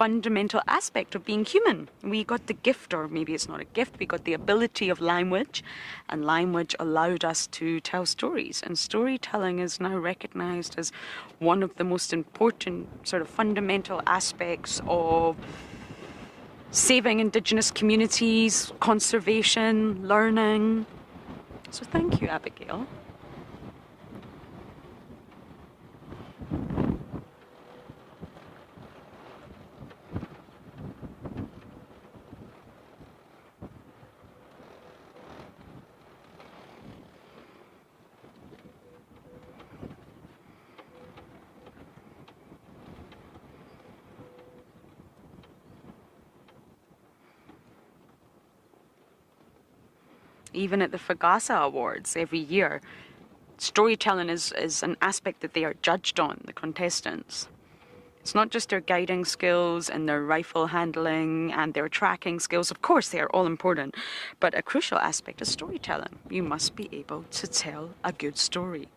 fundamental aspect of being human. We got the gift, or maybe it's not a gift, we got the ability of language, and language allowed us to tell stories. And storytelling is now recognized as one of the most important sort of fundamental aspects of saving indigenous communities, conservation, learning. So thank you, Abigail. Even at the Fagasa Awards every year, storytelling is an aspect that they are judged on, the contestants. It's not just their guiding skills and their rifle handling and their tracking skills. Of course, they are all important, but a crucial aspect is storytelling. You must be able to tell a good story.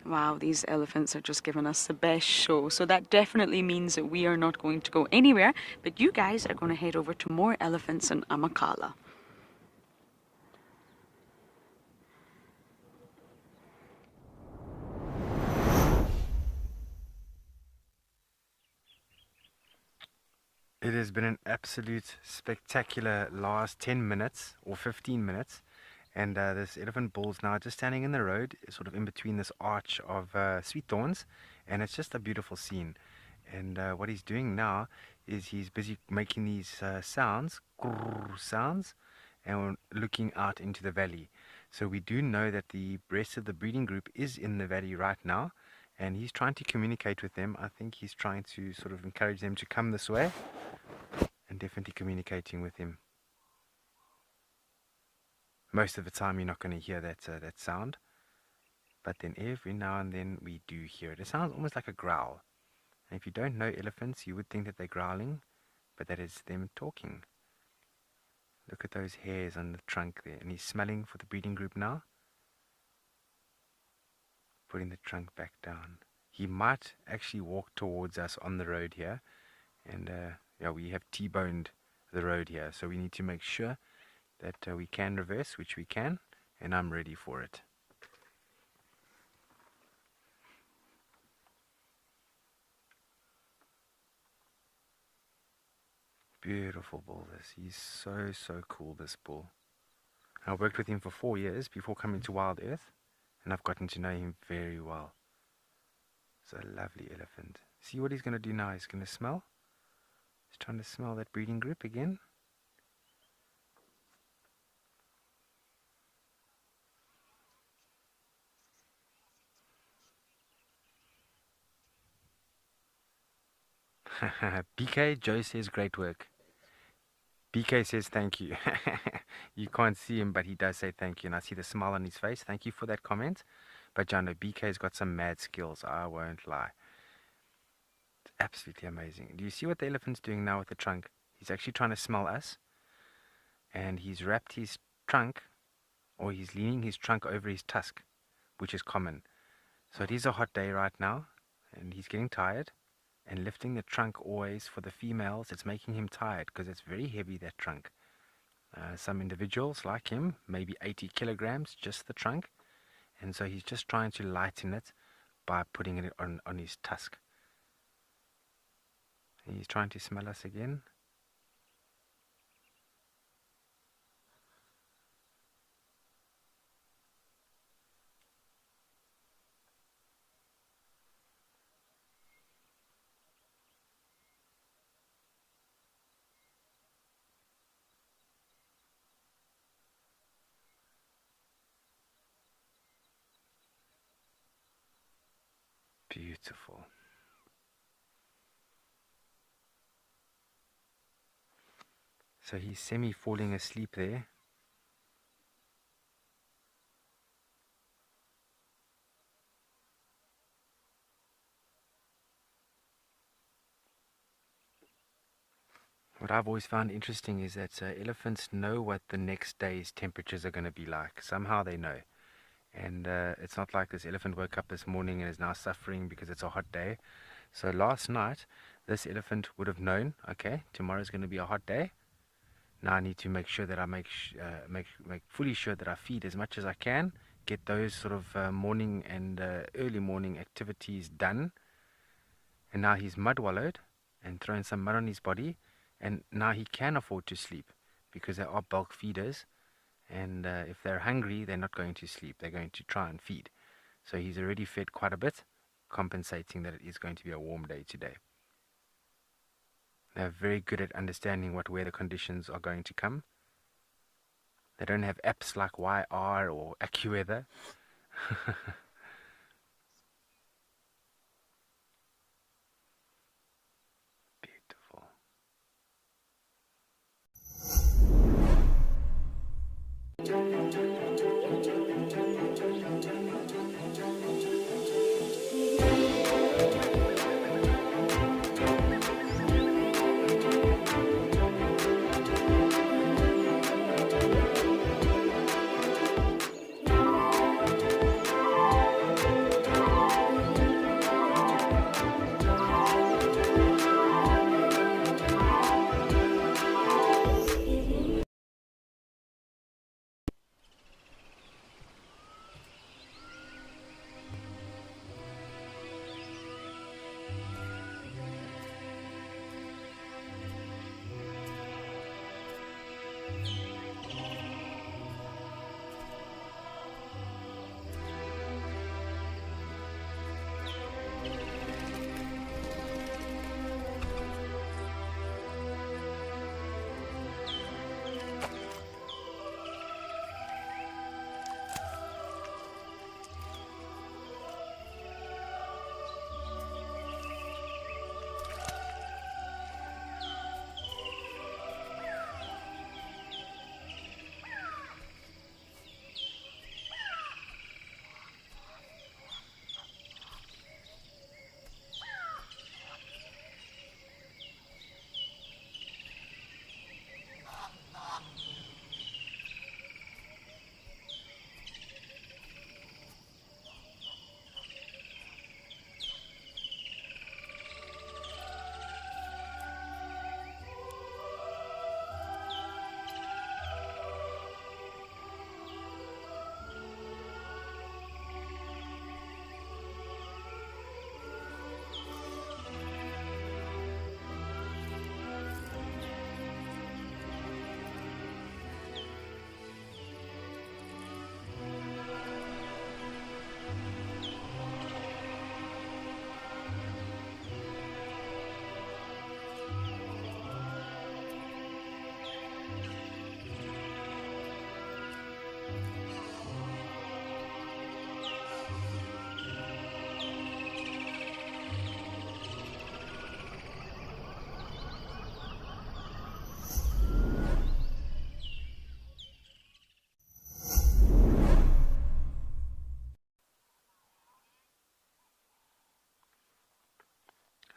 Wow, these elephants are just giving us the best show. So that definitely means that we are not going to go anywhere, but you guys are going to head over to more elephants in Amakhala. It has been an absolute spectacular last 10 minutes or 15 minutes. And this elephant bull's now just standing in the road, sort of in between this arch of sweet thorns. And it's just a beautiful scene. And what he's doing now is he's busy making these sounds, sounds, and looking out into the valley. So we do know that the rest of the breeding group is in the valley right now. And he's trying to communicate with them. I think he's trying to sort of encourage them to come this way. And definitely communicating with him. Most of the time you're not going to hear that sound, but then every now and then we do hear it. It sounds almost like a growl. And if you don't know elephants, you would think that they're growling, but that is them talking. Look at those hairs on the trunk there, and he's smelling for the breeding group now. Putting the trunk back down. He might actually walk towards us on the road here, and yeah, we have T-boned the road here, so we need to make sure that we can reverse, which we can, and I'm ready for it. Beautiful bull this. He's so cool, this bull. I worked with him for 4 years before coming to Wild Earth, and I've gotten to know him very well. It's a lovely elephant. See what he's going to do now? He's going to smell. He's trying to smell that breeding group again. BK, Joe says great work. BK says thank you. You can't see him, but he does say thank you, and I see the smile on his face. Thank you for that comment. But Jano, BK's got some mad skills, I won't lie. It's absolutely amazing. Do you see what the elephant's doing now with the trunk? He's actually trying to smell us, and he's wrapped his trunk, or he's leaning his trunk over his tusk, which is common. So it is a hot day right now, and he's getting tired. And lifting the trunk always for the females, it's making him tired because it's very heavy, that trunk. Some individuals like him, maybe 80 kilograms, just the trunk. And so he's just trying to lighten it by putting it on his tusk. And he's trying to smell us again. Beautiful. So he's semi-falling asleep there. What I've always found interesting is that elephants know what the next day's temperatures are going to be like. Somehow they know. And it's not like this elephant woke up this morning and is now suffering because it's a hot day. So last night, this elephant would have known, okay, tomorrow's going to be a hot day. Now I need to make sure that I make fully sure that I feed as much as I can, get those sort of morning and early morning activities done. And now he's mud wallowed and thrown some mud on his body, and now he can afford to sleep because they are bulk feeders. And if they're hungry, they're not going to sleep. They're going to try and feed. So he's already fed quite a bit, compensating that it is going to be a warm day today. They're very good at understanding what weather conditions are going to come. They don't have apps like YR or AccuWeather. Beautiful.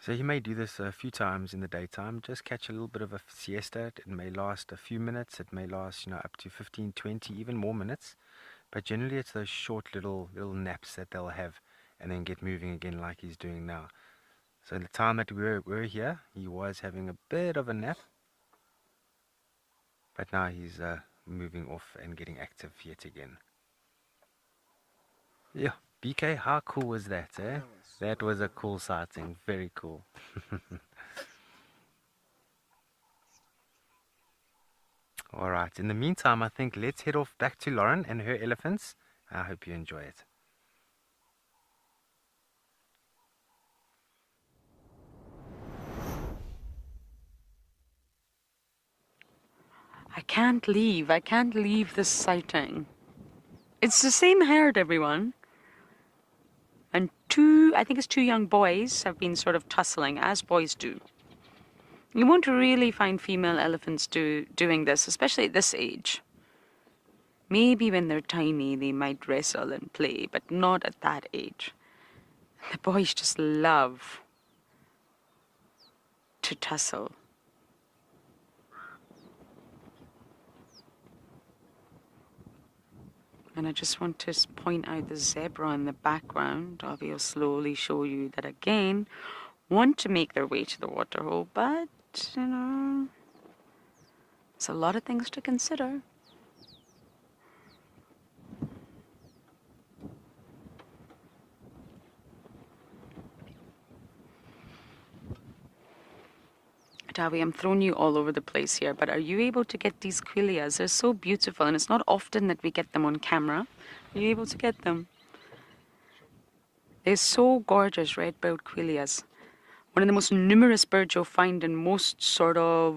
So you may do this a few times in the daytime. Just catch a little bit of a siesta. It may last a few minutes. It may last, up to 15, 20, even more minutes. But generally it's those short little naps that they'll have and then get moving again like he's doing now. So the time that we were here, he was having a bit of a nap. But now he's moving off and getting active yet again. Yeah, BK, how cool was that, eh? That was a cool sighting. Very cool. Alright, in the meantime, I think let's head off back to Lauren and her elephants. I hope you enjoy it. I can't leave this sighting. It's the same herd, everyone. And I think it's two young boys have been sort of tussling, as boys do. You won't really find female elephants doing this, especially at this age. Maybe when they're tiny, they might wrestle and play, but not at that age. The boys just love to tussle. And I just want to point out the zebra in the background. I will slowly show you that again. Want to make their way to the waterhole, but, you know, it's a lot of things to consider. Davi, I'm throwing you all over the place here, but are you able to get these quillias? They're so beautiful, and it's not often that we get them on camera. Are you able to get them? They're so gorgeous, red-billed quillias. One of the most numerous birds you'll find in most sort of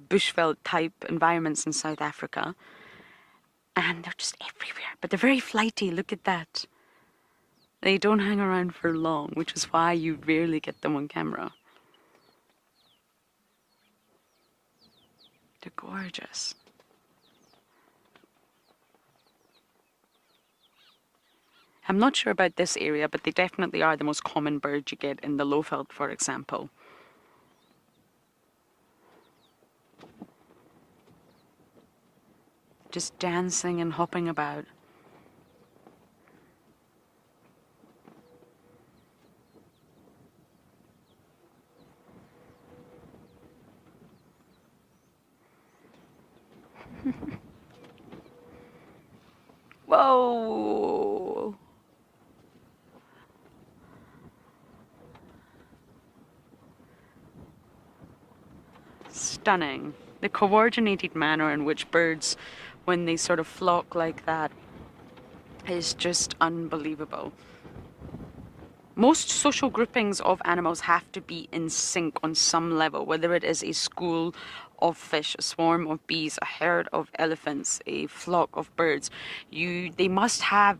bushveld-type environments in South Africa. And they're just everywhere, but they're very flighty. Look at that. They don't hang around for long, which is why you rarely get them on camera. They're gorgeous. I'm not sure about this area, but they definitely are the most common bird you get in the Lowveld, for example. Just dancing and hopping about. Whoa! Stunning. The coordinated manner in which birds, when they sort of flock like that, is just unbelievable. Most social groupings of animals have to be in sync on some level, whether it is a school of fish, a swarm of bees, a herd of elephants, a flock of birds. They must have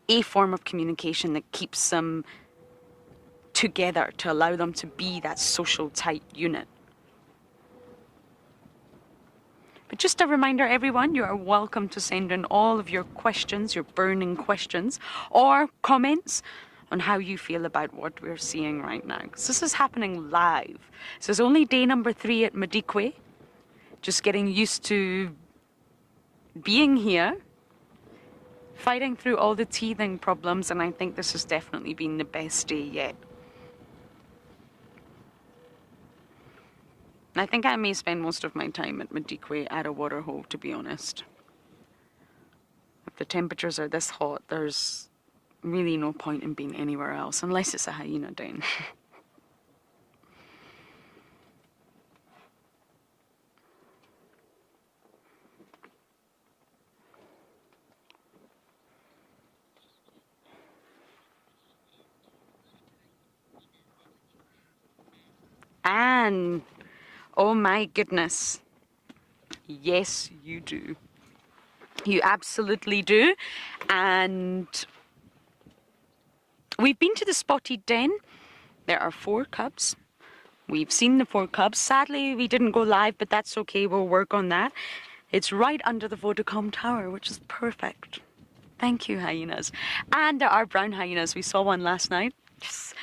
a form of communication that keeps them together to allow them to be that social tight unit. But just a reminder, everyone, you are welcome to send in all of your questions, your burning questions, or comments on how you feel about what we're seeing right now. Because this is happening live. This is only day number 3 at Madikwe. Just getting used to being here, fighting through all the teething problems, and I think this has definitely been the best day yet. I think I may spend most of my time at Madikwe at a waterhole, to be honest. If the temperatures are this hot, there's really no point in being anywhere else, unless it's a hyena den. And, oh my goodness, yes, you do. You absolutely do. And we've been to the spotted den. There are 4 cubs. We've seen the 4 cubs. Sadly, we didn't go live, but that's okay. We'll work on that. It's right under the Vodacom Tower, which is perfect. Thank you, hyenas. And there are brown hyenas. We saw one last night. Yes.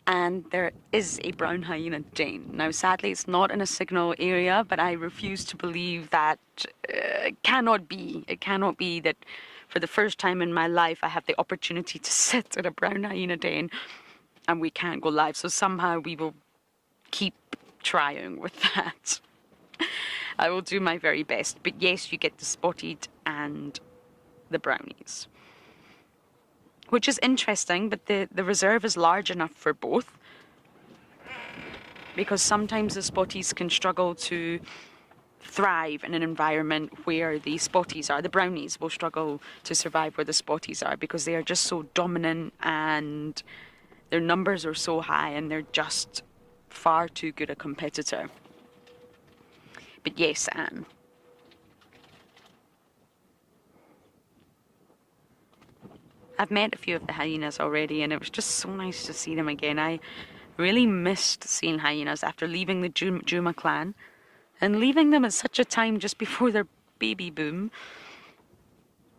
And there is a brown hyena den. Now, sadly, it's not in a signal area, but I refuse to believe that it cannot be. It cannot be that for the first time in my life, I have the opportunity to sit at a brown hyena den and we can't go live. So somehow we will keep trying with that. I will do my very best. But yes, you get the spotted and the brownies. Which is interesting, but the reserve is large enough for both. Because sometimes the spotties can struggle to thrive in an environment where the spotties are. The brownies will struggle to survive where the spotties are because they are just so dominant and their numbers are so high and they're just far too good a competitor. But yes, Anne. I've met a few of the hyenas already and it was just so nice to see them again. I really missed seeing hyenas after leaving the Djuma clan and leaving them at such a time just before their baby boom.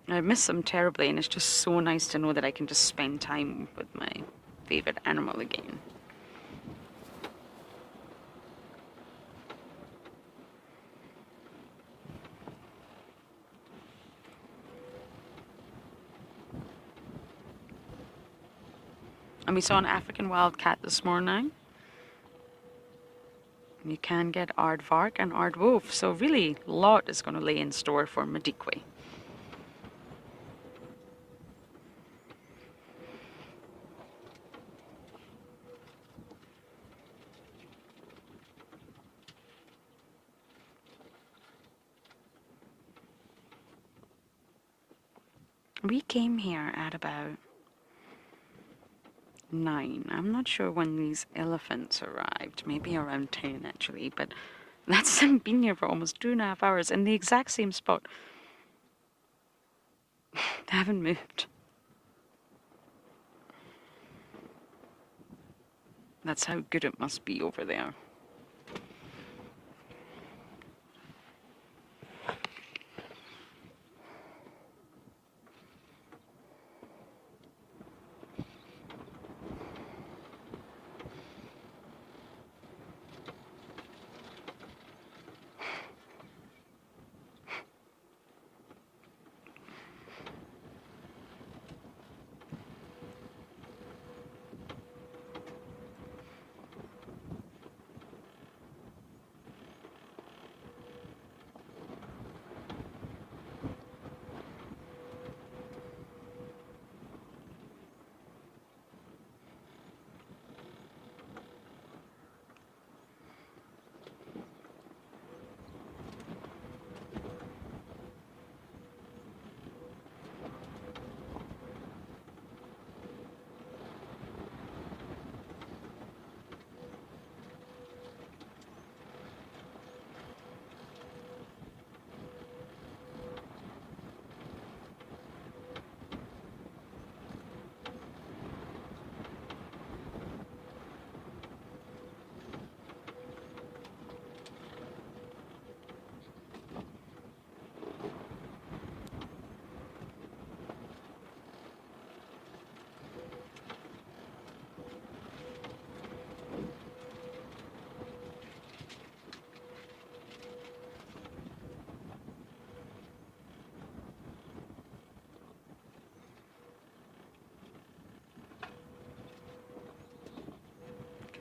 I miss them terribly and it's just so nice to know that I can just spend time with my favourite animal again. And we saw an African wildcat this morning. You can get aardvark and aardwolf, so really a lot is going to lay in store for Madikwe. We came here at about 9. I'm not sure when these elephants arrived, maybe around 10 actually, but that's been here for almost 2.5 hours in the exact same spot. They haven't moved. That's how good it must be over there.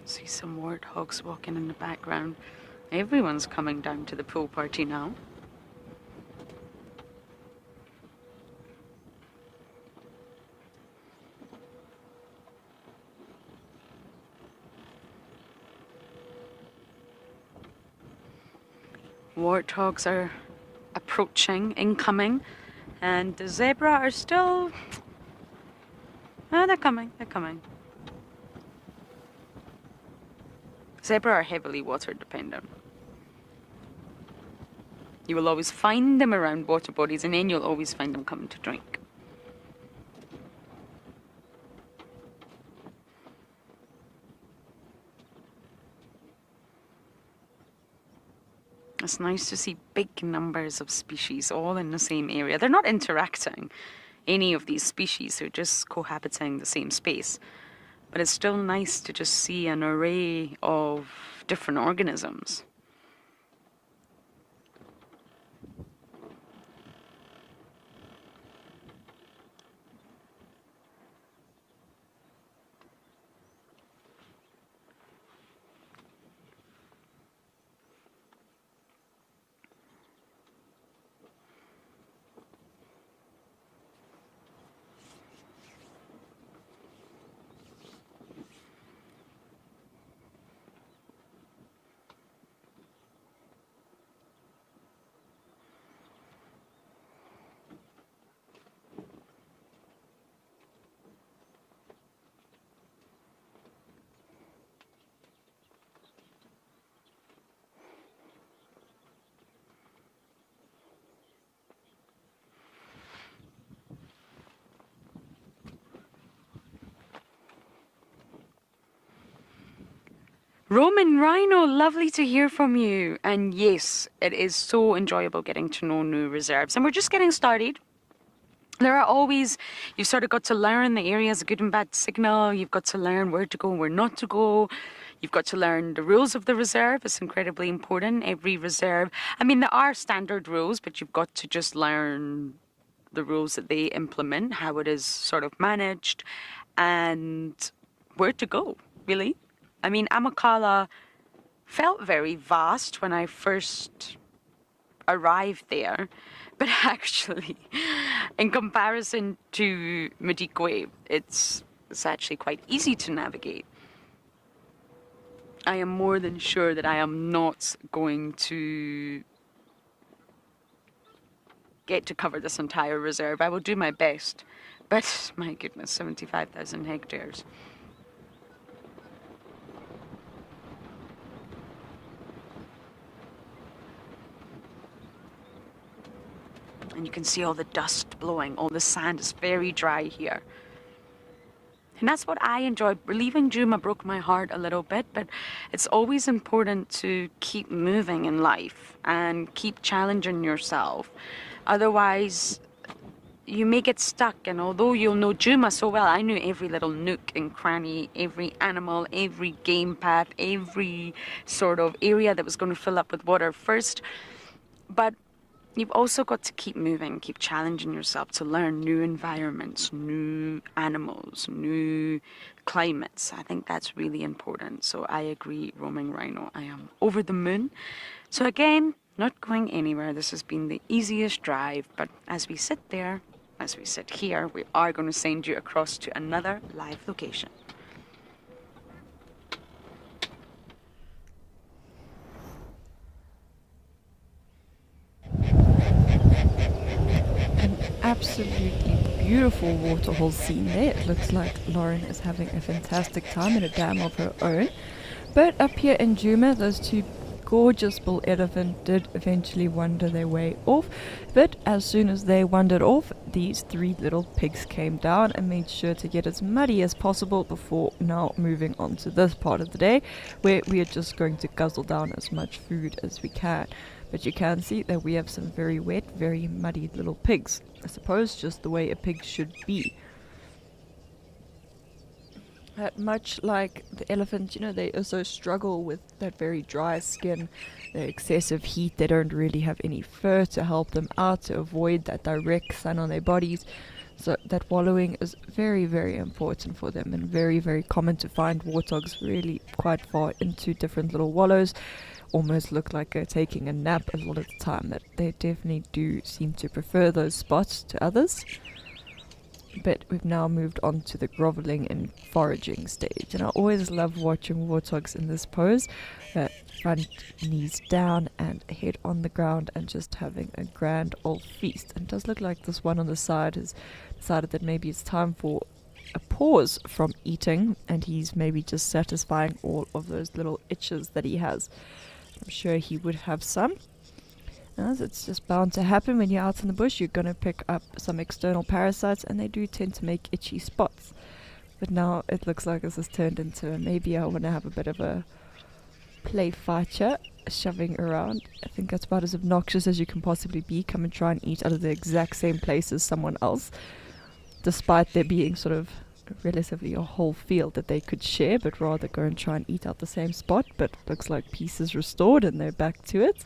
See some warthogs walking in the background. Everyone's coming down to the pool party now. Warthogs are approaching, incoming, and the zebra are still... Oh, they're coming, they're coming. Zebra are heavily water dependent. You will always find them around water bodies, and then you'll always find them coming to drink. It's nice to see big numbers of species all in the same area. They're not interacting, any of these species, they're just cohabiting the same space. But it's still nice to just see an array of different organisms. Roman Rhino, lovely to hear from you. And yes, it is so enjoyable getting to know new reserves. And we're just getting started. There are always, you've sort of got to learn the areas, good and bad signal. You've got to learn where to go and where not to go. You've got to learn the rules of the reserve. It's incredibly important. Every reserve, I mean, there are standard rules, but you've got to just learn the rules that they implement, how it is sort of managed. And where to go, really. I mean, Amakhala felt very vast when I first arrived there, but actually, in comparison to Madikwe, it's actually quite easy to navigate. I am more than sure that I am not going to get to cover this entire reserve. I will do my best, but my goodness, 75,000 hectares. And you can see all the dust blowing, all the sand is very dry here. And that's what I enjoyed. Leaving Djuma broke my heart a little bit, but it's always important to keep moving in life and keep challenging yourself. Otherwise, you may get stuck, and although you'll know Djuma so well, I knew every little nook and cranny, every animal, every game path, every sort of area that was going to fill up with water first. But you've also got to keep moving, keep challenging yourself to learn new environments, new animals, new climates. I think that's really important. So I agree, roaming rhino. I am over the moon. So again, not going anywhere. This has been the easiest drive. But as we sit there, as we sit here, we are going to send you across to another live location. Absolutely beautiful waterhole scene there. It looks like Lauren is having a fantastic time in a dam of her own. But up here in Djuma, those two gorgeous bull elephant did eventually wander their way off. But as soon as they wandered off, these three little pigs came down and made sure to get as muddy as possible before now moving on to this part of the day, where we are just going to guzzle down as much food as we can. But you can see that we have some very wet, very muddy little pigs. I suppose just the way a pig should be. Much like the elephant, you know, they also struggle with that very dry skin, the excessive heat. They don't really have any fur to help them out, to avoid that direct sun on their bodies. So that wallowing is very, very important for them, and very, very common to find warthogs really quite far into different little wallows. Almost look like they're taking a nap a lot of the time. That they definitely do seem to prefer those spots to others. But we've now moved on to the groveling and foraging stage, and I always love watching warthogs in this pose, front knees down and head on the ground and just having a grand old feast. And it does look like this one on the side has decided that maybe it's time for a pause from eating, and he's maybe just satisfying all of those little itches that he has. I'm sure he would have some. As it's just bound to happen when you're out in the bush. You're going to pick up some external parasites, and they do tend to make itchy spots. But now it looks like this has turned into maybe I want to have a bit of a play fight, shoving around. I think that's about as obnoxious as you can possibly be. Come and try and eat out of the exact same place as someone else, despite there being sort of relatively a whole field that they could share, but rather go and try and eat out the same spot. But it looks like peace is restored and they're back to it.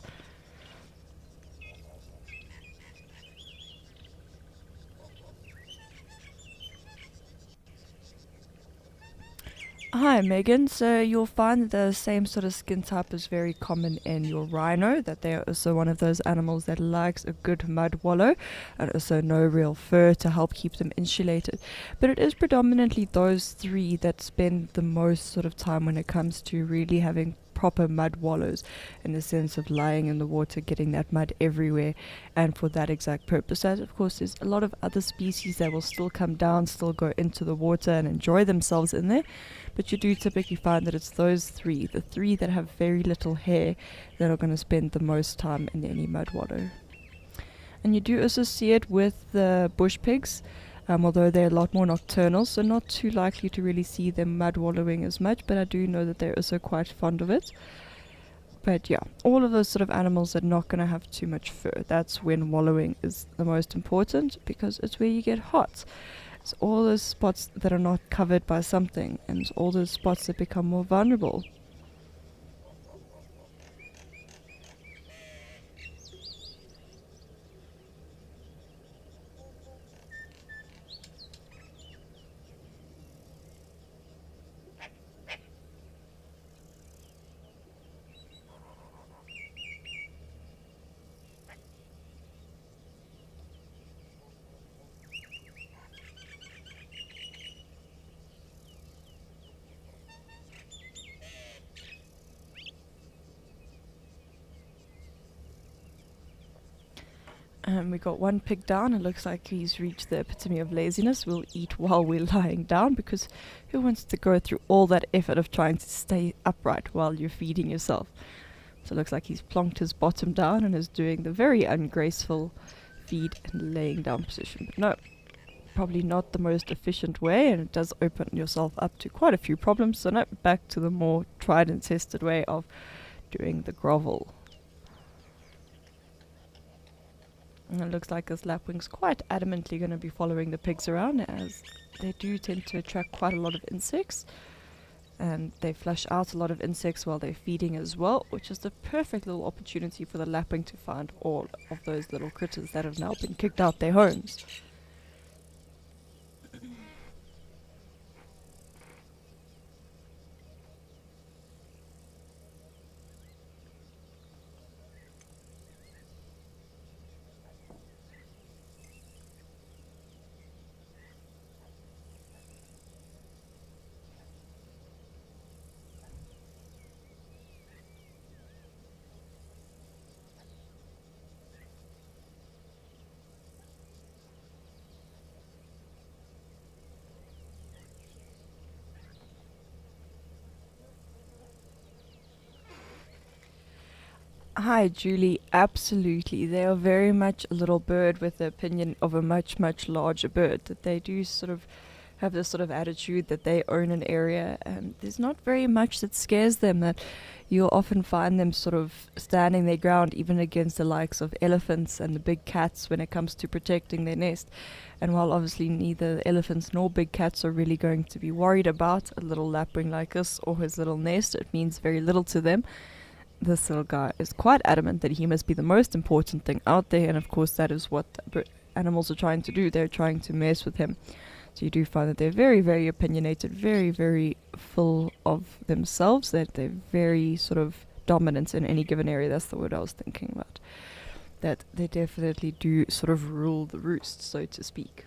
Hi Megan, so you'll find that the same sort of skin type is very common in your rhino, that they are also one of those animals that likes a good mud wallow, and also no real fur to help keep them insulated. But it is predominantly those three that spend the most sort of time when it comes to really having proper mud wallows, in the sense of lying in the water, getting that mud everywhere, and for that exact purpose. As of course there's a lot of other species that will still come down, still go into the water and enjoy themselves in there, but you do typically find that it's those three, the three that have very little hair, that are going to spend the most time in any mud wallow. And you do also see it with the bush pigs, although they're a lot more nocturnal, so not too likely to really see them mud wallowing as much, but I do know that they're also quite fond of it. But yeah, all of those sort of animals are not going to have too much fur. That's when wallowing is the most important, because it's where you get hot. It's all those spots that are not covered by something, and it's all those spots that become more vulnerable. We got one pig down. It looks like he's reached the epitome of laziness. We'll eat while we're lying down, because who wants to go through all that effort of trying to stay upright while you're feeding yourself? So it looks like he's plonked his bottom down and is doing the very ungraceful feed and laying down position. But no, probably not the most efficient way, and it does open yourself up to quite a few problems. So no, back to the more tried and tested way of doing the grovel. And it looks like this lapwing's quite adamantly going to be following the pigs around, as they do tend to attract quite a lot of insects. And they flush out a lot of insects while they're feeding as well, which is the perfect little opportunity for the lapwing to find all of those little critters that have now been kicked out their homes. Hi, Julie. Absolutely. They are very much a little bird with the opinion of a much, much larger bird. That they do sort of have this sort of attitude that they own an area, and there's not very much that scares them. That you'll often find them sort of standing their ground even against the likes of elephants and the big cats when it comes to protecting their nest. And while obviously neither elephants nor big cats are really going to be worried about a little lapwing like this or his little nest, it means very little to them. This little guy is quite adamant that he must be the most important thing out there, and of course that is what animals are trying to do. They're trying to mess with him. So you do find that they're very, very opinionated, very, very full of themselves, that they're very sort of dominant in any given area. That's the word I was thinking about. That they definitely do sort of rule the roost, so to speak.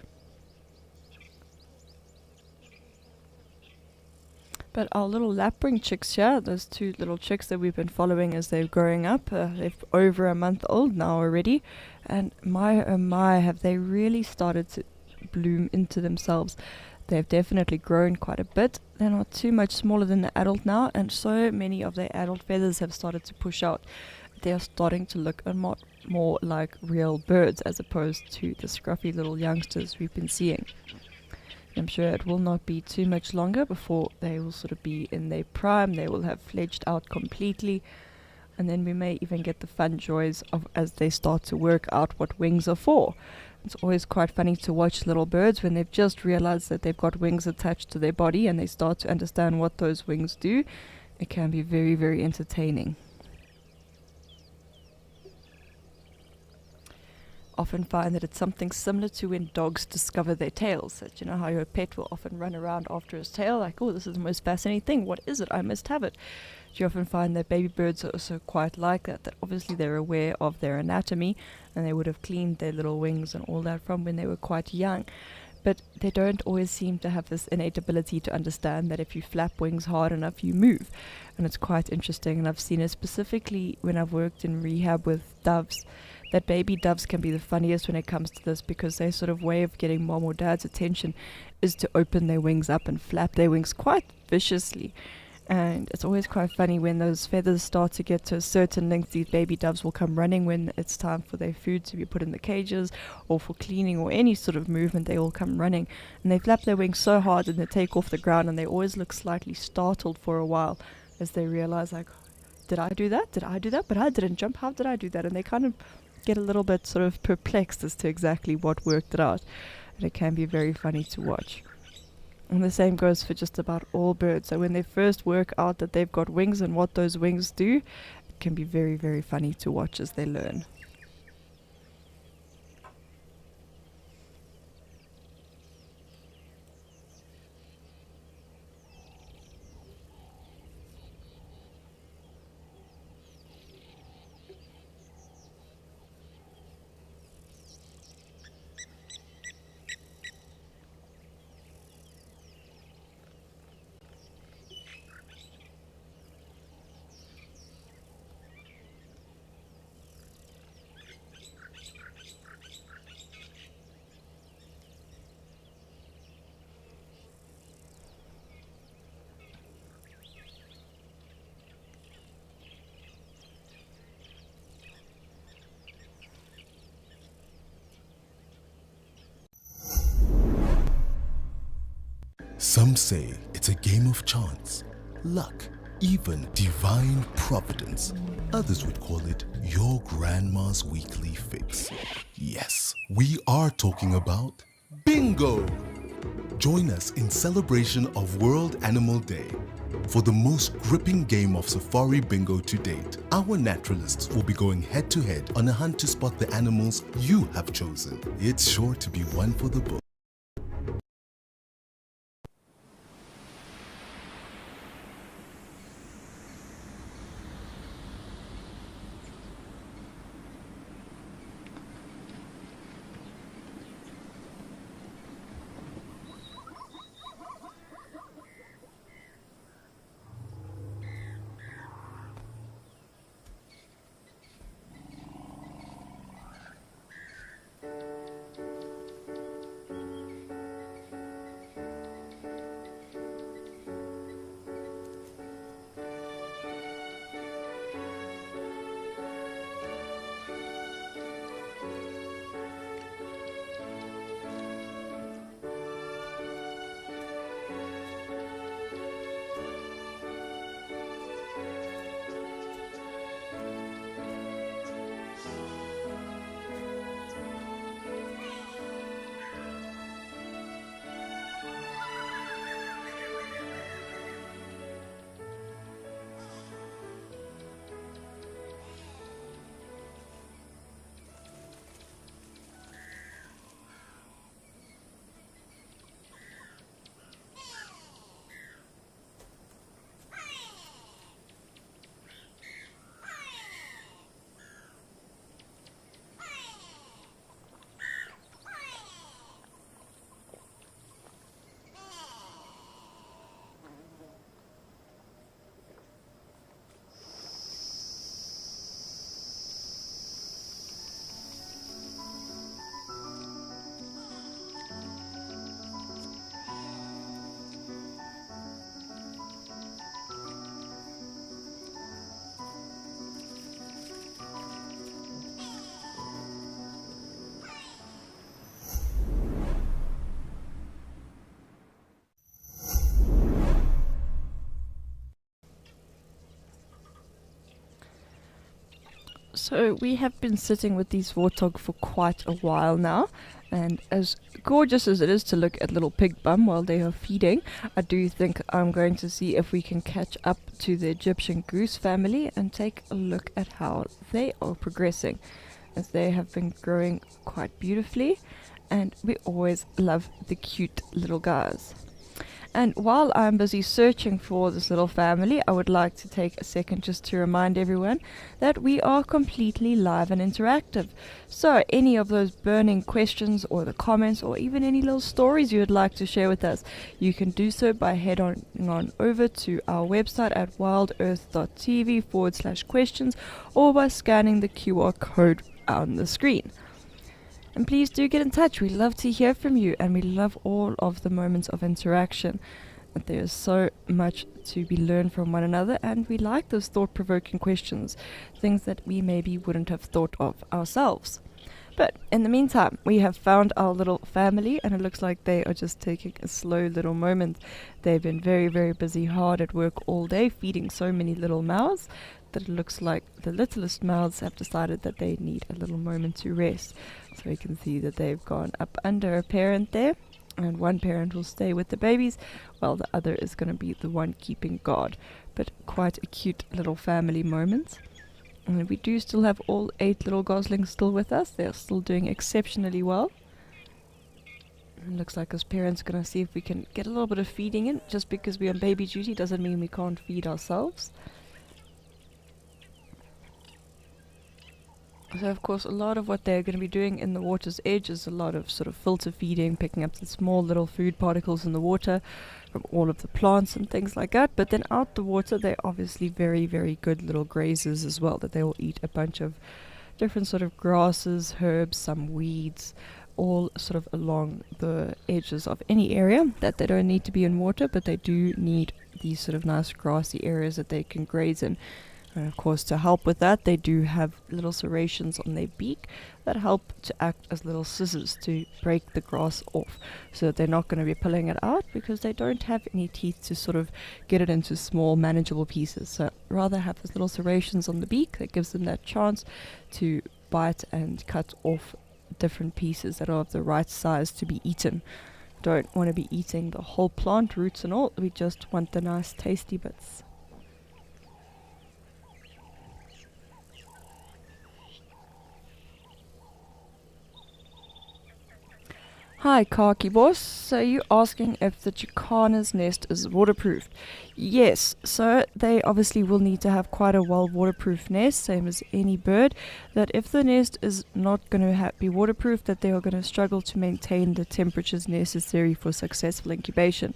But our little lapwing chicks here, those two little chicks that we've been following as they're growing up, they're over a month old now already, and my oh my, have they really started to bloom into themselves. They've definitely grown quite a bit. They're not too much smaller than the adult now, and so many of their adult feathers have started to push out. They are starting to look a lot more like real birds as opposed to the scruffy little youngsters we've been seeing. I'm sure it will not be too much longer before they will sort of be in their prime. They will have fledged out completely, and then we may even get the fun joys of as they start to work out what wings are for. It's always quite funny to watch little birds when they've just realized that they've got wings attached to their body and they start to understand what those wings do. It can be very, very entertaining. Often find that it's something similar to when dogs discover their tails. That you know how your pet will often run around after his tail, like, oh, this is the most fascinating thing. What is it? I must have it. You often find that baby birds are also quite like that. That obviously they're aware of their anatomy, and they would have cleaned their little wings and all that from when they were quite young. But they don't always seem to have this innate ability to understand that if you flap wings hard enough, you move. And it's quite interesting. And I've seen it specifically when I've worked in rehab with doves, that baby doves can be the funniest when it comes to this, because their sort of way of getting mom or dad's attention is to open their wings up and flap their wings quite viciously. And it's always quite funny when those feathers start to get to a certain length. These baby doves will come running when it's time for their food to be put in the cages or for cleaning or any sort of movement. They all come running and they flap their wings so hard and they take off the ground, and they always look slightly startled for a while as they realize, like, did I do that? Did I do that? But I didn't jump. How did I do that? And they kind of get a little bit sort of perplexed as to exactly what worked it out. And it can be very funny to watch. And the same goes for just about all birds. So when they first work out that they've got wings and what those wings do, it can be very, very funny to watch as they learn. Some say it's a game of chance, luck, even divine providence. Others would call it your grandma's weekly fix. Yes, we are talking about bingo. Join us in celebration of World Animal Day. For the most gripping game of safari bingo to date, our naturalists will be going head-to-head on a hunt to spot the animals you have chosen. It's sure to be one for the book. So we have been sitting with these warthog for quite a while now, and as gorgeous as it is to look at little pig bum while they are feeding, I do think I'm going to see if we can catch up to the Egyptian goose family and take a look at how they are progressing, as they have been growing quite beautifully, and we always love the cute little guys. And while I'm busy searching for this little family, I would like to take a second just to remind everyone that we are completely live and interactive. So any of those burning questions or the comments or even any little stories you would like to share with us, you can do so by heading on over to our website at wildearth.tv/questions or by scanning the QR code on the screen. And please do get in touch. We love to hear from you, and we love all of the moments of interaction. And there is so much to be learned from one another, and we like those thought-provoking questions, things that we maybe wouldn't have thought of ourselves. But in the meantime, we have found our little family, and it looks like they are just taking a slow little moment. They've been very, very busy, hard at work all day, feeding so many little mouths that it looks like the littlest mouths have decided that they need a little moment to rest. So we can see that they've gone up under a parent there, and one parent will stay with the babies while the other is going to be the one keeping guard. But quite a cute little family moment. And we do still have all 8 little goslings still with us. They're still doing exceptionally well. It looks like us parents are going to see if we can get a little bit of feeding in. Just because we're on baby duty doesn't mean we can't feed ourselves. So of course a lot of what they're going to be doing in the water's edge is a lot of sort of filter feeding, picking up the small little food particles in the water from all of the plants and things like that. But then out the water they're obviously very, very good little grazers as well, that they will eat a bunch of different sort of grasses, herbs, some weeds, all sort of along the edges of any area that they don't need to be in water, but they do need these sort of nice grassy areas that they can graze in. And of course, to help with that, they do have little serrations on their beak that help to act as little scissors to break the grass off, so that they're not going to be pulling it out because they don't have any teeth to sort of get it into small manageable pieces. So rather have those little serrations on the beak that gives them that chance to bite and cut off different pieces that are of the right size to be eaten. Don't want to be eating the whole plant, roots and all. We just want the nice tasty bits. Hi, Khaki Boss. So you asking if the Chicana's nest is waterproofed? Yes, so they obviously will need to have quite a well waterproof nest, same as any bird, that if the nest is not going to be waterproof, that they are going to struggle to maintain the temperatures necessary for successful incubation.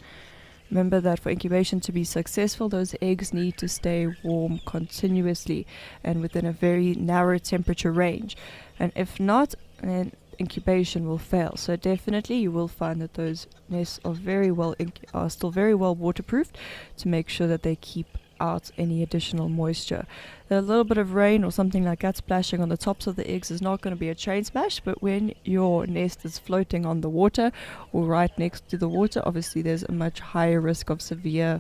Remember that for incubation to be successful, those eggs need to stay warm continuously and within a very narrow temperature range. And if not, then incubation will fail. So definitely you will find that those nests are still very well waterproofed to make sure that they keep out any additional moisture. A little bit of rain or something like that splashing on the tops of the eggs is not going to be a train smash, but when your nest is floating on the water or right next to the water, obviously there's a much higher risk of severe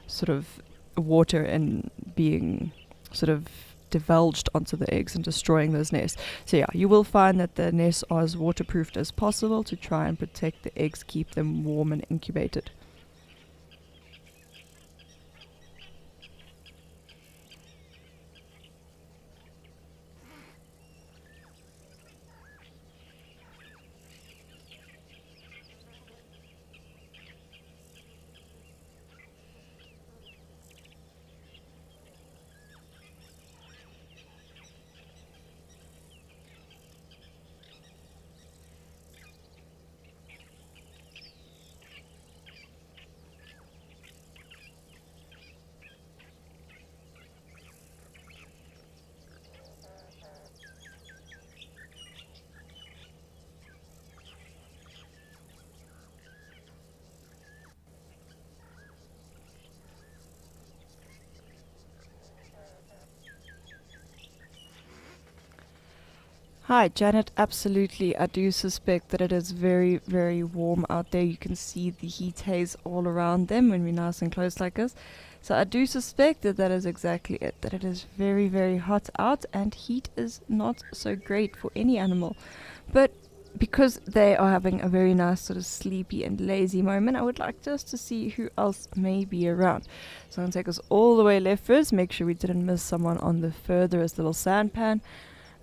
sort of water and being sort of divulged onto the eggs and destroying those nests. So yeah, you will find that the nests are as waterproofed as possible to try and protect the eggs, keep them warm and incubated. Hi, Janet. Absolutely. I do suspect that it is very, very warm out there. You can see the heat haze all around them when we're nice and close like this. So I do suspect that that is exactly it, that it is very, very hot out, and heat is not so great for any animal. But because they are having a very nice sort of sleepy and lazy moment, I would like just to see who else may be around. So I'm going to take us all the way left first, make sure we didn't miss someone on the furthest little sampan,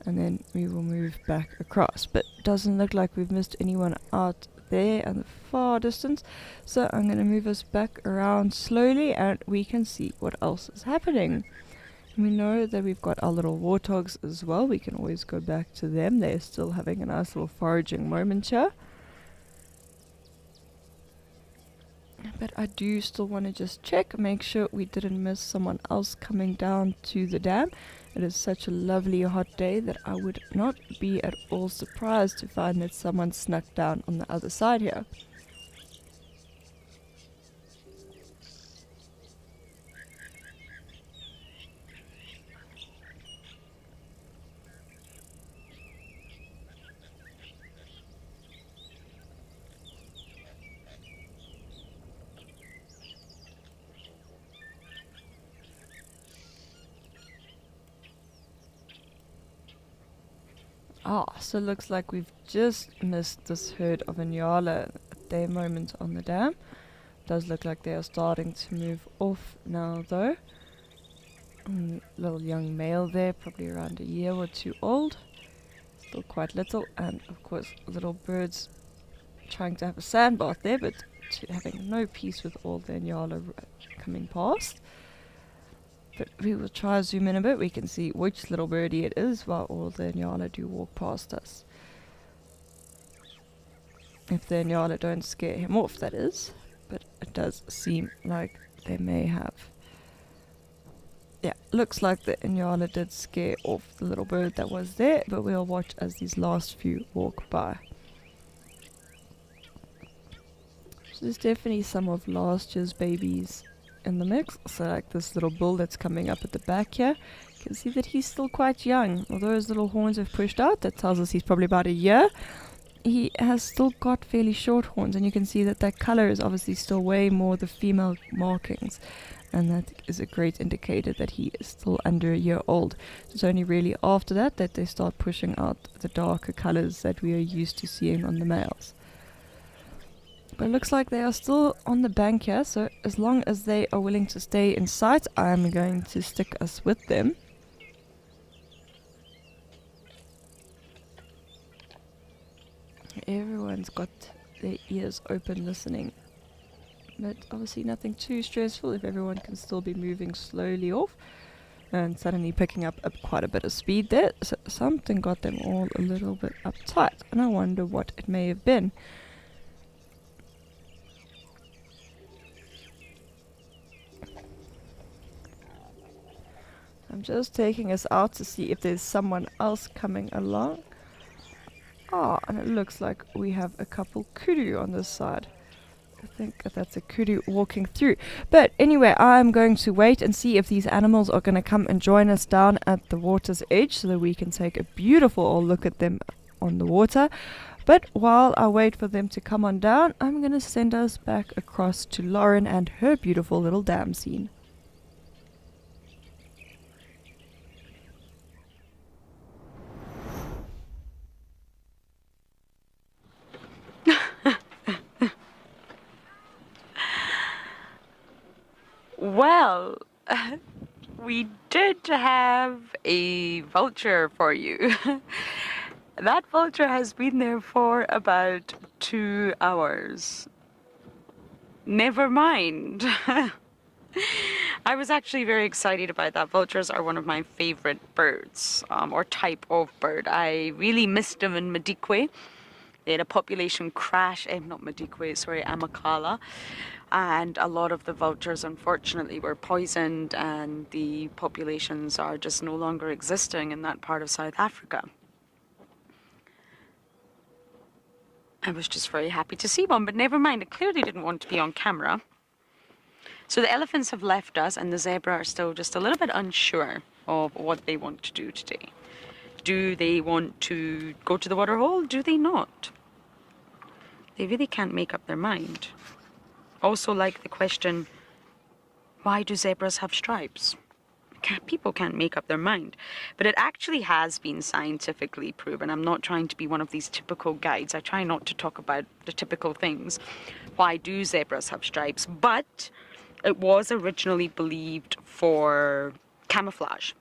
and then we will move back across. But it doesn't look like we've missed anyone out there in the far distance, so I'm going to move us back around slowly and we can see what else is happening. We know that we've got our little warthogs as well. We can always go back to them. They're still having a nice little foraging moment here. But I do still want to just check, make sure we didn't miss someone else coming down to the dam. It is such a lovely hot day that I would not be at all surprised to find that someone snuck down on the other side here. So it looks like we've just missed this herd of Inyala at their moment on the dam. Does look like they are starting to move off now though. Little young male there, probably around a year or two old. Still quite little, and of course little birds trying to have a sand bath there, but having no peace with all the Inyala coming past. But we will try to zoom in a bit. We can see which little birdie it is while all the Inyala do walk past us. If the Inyala don't scare him off, that is. But it does seem like they may have. Yeah, looks like the Inyala did scare off the little bird that was there, but we'll watch as these last few walk by. So there's definitely some of last year's babies in the mix. So like this little bull that's coming up at the back here, you can see that he's still quite young. Although his little horns have pushed out, that tells us he's probably about a year. He has still got fairly short horns, and you can see that that color is obviously still way more the female markings, and that is a great indicator that he is still under a year old. It's only really after that that they start pushing out the darker colors that we are used to seeing on the males. But it looks like they are still on the bank here, so as long as they are willing to stay in sight, I'm going to stick us with them. Everyone's got their ears open listening, but obviously nothing too stressful if everyone can still be moving slowly off and suddenly picking up quite a bit of speed there. So something got them all a little bit uptight, and I wonder what it may have been. I'm just taking us out to see if there's someone else coming along. Ah, and it looks like we have a couple kudu on this side. I think that's a kudu walking through. But anyway, I'm going to wait and see if these animals are going to come and join us down at the water's edge so that we can take a beautiful look at them on the water. But while I wait for them to come on down, I'm going to send us back across to Lauren and her beautiful little dam scene. Well, we did have a vulture for you. That vulture has been there for about 2 hours. Never mind. I was actually very excited about that. Vultures are one of my favorite birds, or type of bird. I really missed them in Madikwe. They had a population crash, not Madikwe, sorry, Amakhala. And a lot of the vultures, unfortunately, were poisoned, and the populations are just no longer existing in that part of South Africa. I was just very happy to see one, but never mind, it clearly didn't want to be on camera. So the elephants have left us, and the zebra are still just a little bit unsure of what they want to do today. Do they want to go to the waterhole? Do they not? They really can't make up their mind. Also, like the question, why do zebras have stripes? People can't make up their mind. But it actually has been scientifically proven. I'm not trying to be one of these typical guides. I try not to talk about the typical things. Why do zebras have stripes? But it was originally believed for camouflage,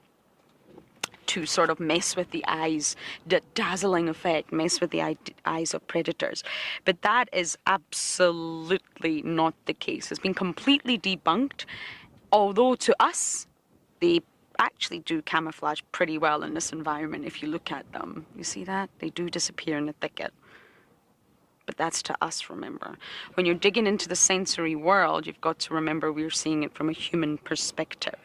to sort of mess with the eyes, the dazzling effect, mess with the eyes of predators. But that is absolutely not the case. It's been completely debunked, although to us, they actually do camouflage pretty well in this environment if you look at them. You see that? They do disappear in the thicket. But that's to us, remember. When you're digging into the sensory world, you've got to remember we're seeing it from a human perspective.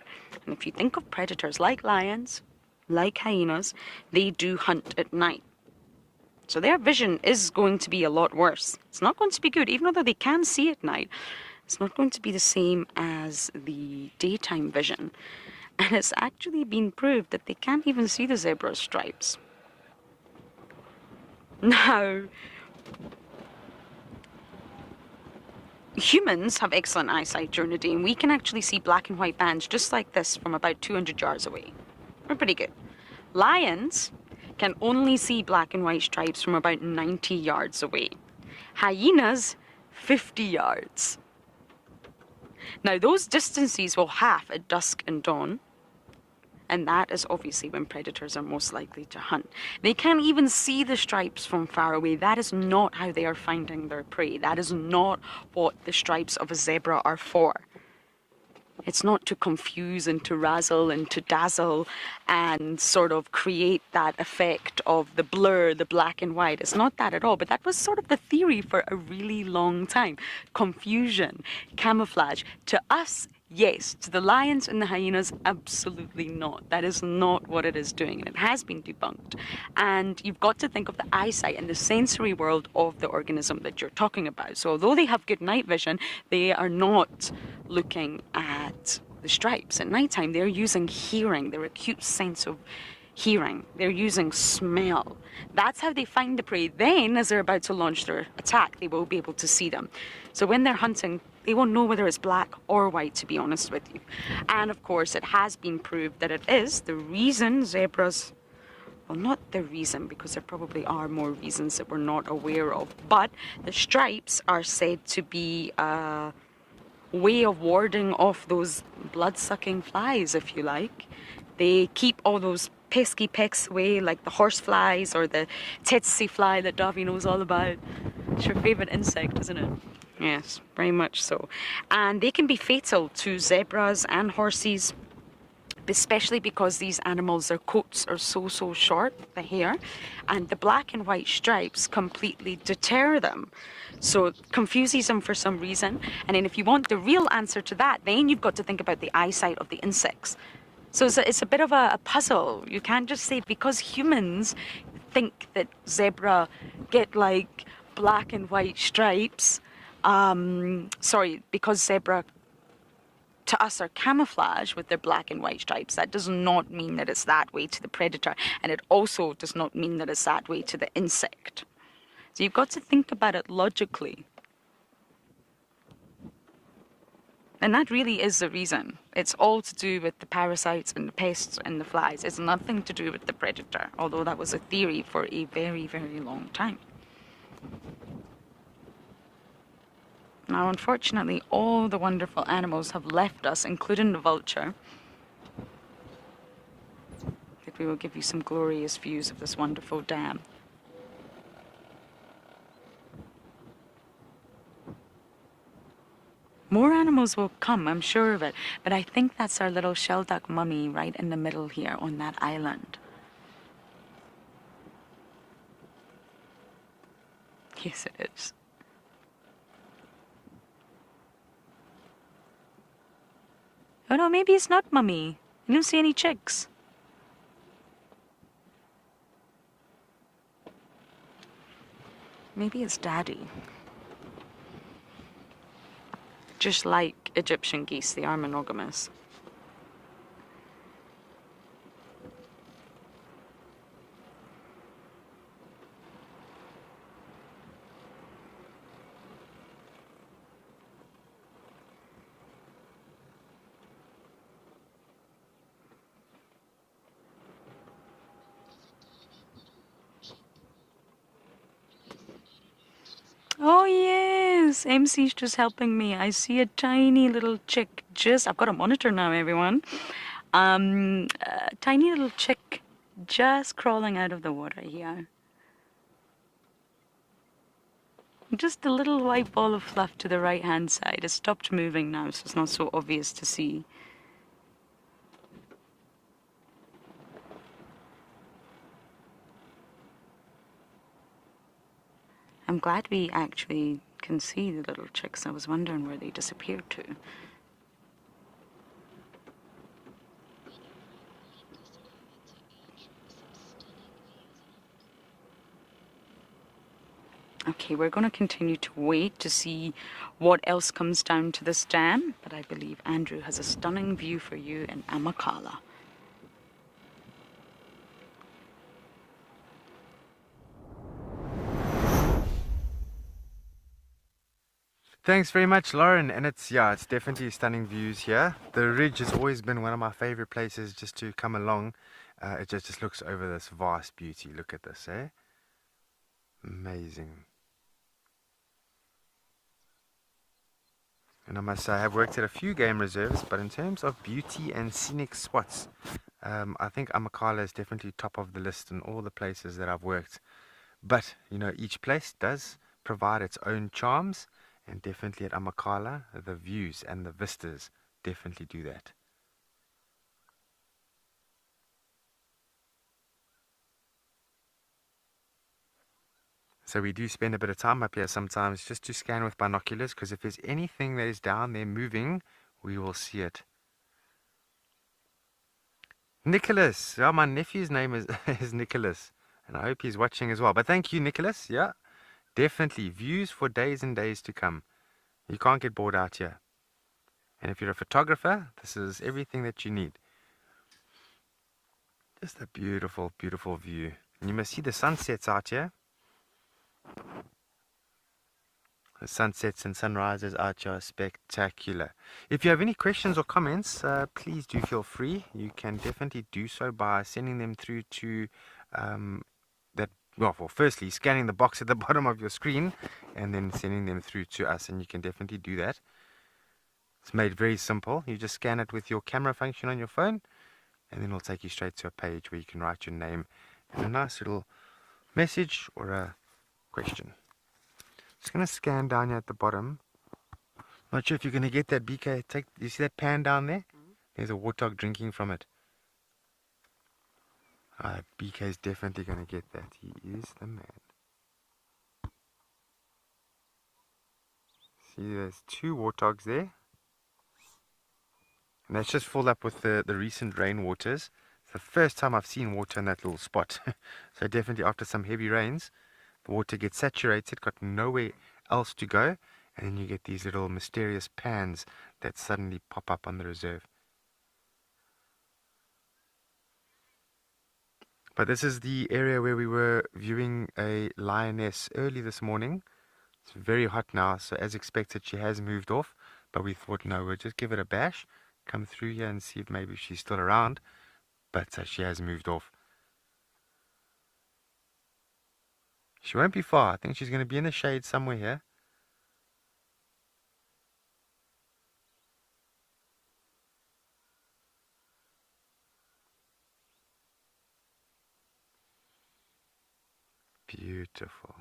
And if you think of predators like lions, like hyenas, they do hunt at night. So their vision is going to be a lot worse. It's not going to be good, even though they can see at night. It's not going to be the same as the daytime vision. And it's actually been proved that they can't even see the zebra stripes. Now, humans have excellent eyesight during the day, and we can actually see black and white bands just like this from about 200 yards away. We're pretty good. Lions can only see black and white stripes from about 90 yards away. Hyenas, 50 yards. Now, those distances will half at dusk and dawn, and that is obviously when predators are most likely to hunt. They can't even see the stripes from far away. That is not how they are finding their prey. That is not what the stripes of a zebra are for. It's not to confuse and to razzle and to dazzle and sort of create that effect of the blur, the black and white. It's not that at all, but that was sort of the theory for a really long time. Confusion, camouflage. To us, Yes, to the lions and the hyenas, absolutely not. That is not what it is doing, and it has been debunked. And you've got to think of the eyesight and the sensory world of the organism that you're talking about. So although they have good night vision, they are not looking at the stripes at nighttime. They're using hearing, their acute sense of hearing. They're using smell. That's how they find the prey. Then, as they're about to launch their attack, they will be able to see them. So when they're hunting, they won't know whether it's black or white, to be honest with you. And of course, it has been proved that it is the reason zebras, well, not the reason, because there probably are more reasons that we're not aware of, but the stripes are said to be a way of warding off those blood-sucking flies, if you like. They keep all those pesky pecks away, like the horse flies or the tsetse fly that Davy knows all about. It's your favourite insect, isn't it? Yes, very much so. And they can be fatal to zebras and horses, especially because these animals, their coats are so short, the hair, and the black and white stripes completely deter them. So it confuses them for some reason. And then if you want the real answer to that, then you've got to think about the eyesight of the insects. So it's a bit of a puzzle. You can't just say because humans think that zebra get like black and white stripes, because zebra to us are camouflage with their black and white stripes. That does not mean that it's that way to the predator, and it also does not mean that it's that way to the insect. So you've got to think about it logically. And that really is the reason. It's all to do with the parasites and the pests and the flies. It's nothing to do with the predator, although that was a theory for a very, very long time. Now, unfortunately, all the wonderful animals have left us, including the vulture. But we will give you some glorious views of this wonderful dam. More animals will come, I'm sure of it, but I think that's our little shelduck mummy right in the middle here on that island. Yes, it is. Oh no, maybe it's not mummy. I don't see any chicks. Maybe it's daddy. Just like Egyptian geese, they are monogamous. Oh yes, MC's just helping me. I see a tiny little chick I've got a monitor now, everyone. A tiny little chick just crawling out of the water here. Just a little white ball of fluff to the right-hand side. It stopped moving now, so it's not so obvious to see. I'm glad we actually can see the little chicks. I was wondering where they disappeared to. Okay, we're going to continue to wait to see what else comes down to this dam, but I believe Andrew has a stunning view for you in Amakhala. Thanks very much, Lauren. And it's definitely stunning views here. The ridge has always been one of my favorite places just to come along. It just looks over this vast beauty. Look at this, eh? Amazing. And I must say, I have worked at a few game reserves, but in terms of beauty and scenic spots, I think Amakhala is definitely top of the list in all the places that I've worked. But, you know, each place does provide its own charms. And definitely at Amakhala, the views and the vistas definitely do that. So we do spend a bit of time up here sometimes just to scan with binoculars, because if there's anything that is down there moving, we will see it. Nicholas. Yeah, my nephew's name is, is Nicholas. And I hope he's watching as well. But thank you, Nicholas. Yeah, definitely. Views for days and days to come. You can't get bored out here. And if you're a photographer, this is everything that you need. Just a beautiful, beautiful view. And you must see the sunsets out here. The sunsets and sunrises out here are spectacular. If you have any questions or comments, please do feel free. You can definitely do so by sending them through to firstly, scanning the box at the bottom of your screen and then sending them through to us, and you can definitely do that. It's made very simple. You just scan it with your camera function on your phone, and then it'll take you straight to a page where you can write your name and a nice little message or a question. Just going to scan down here at the bottom. Not sure if you're going to get that, BK. You see that pan down there? There's a warthog drinking from it. BK's definitely going to get that. He is the man. See, there's 2 warthogs there. And that's just filled up with the recent rainwaters. It's the first time I've seen water in that little spot. So definitely after some heavy rains, the water gets saturated, got nowhere else to go. And then you get these little mysterious pans that suddenly pop up on the reserve. But this is the area where we were viewing a lioness early this morning. It's very hot now, so as expected she has moved off. But we thought, no, we'll just give it a bash, come through here and see if maybe she's still around. But she has moved off. She won't be far. I think she's going to be in the shade somewhere here. Beautiful.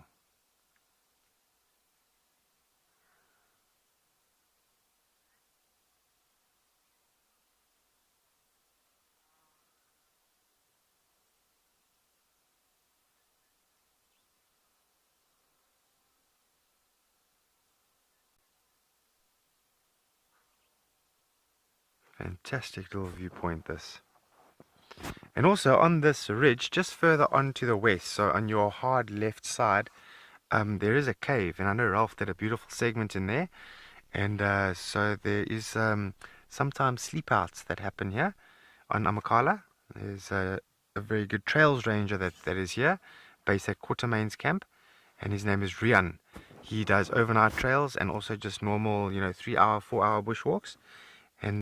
Fantastic little viewpoint this. And also on this ridge, just further on to the west, so on your hard left side, there is a cave. And I know Ralph did a beautiful segment in there. And so there is sometimes sleep outs that happen here on Amakhala. There's a very good trails ranger that is here, based at Quartermain's camp. And his name is Rian. He does overnight trails and also just normal, 3-hour, 4-hour bushwalks. And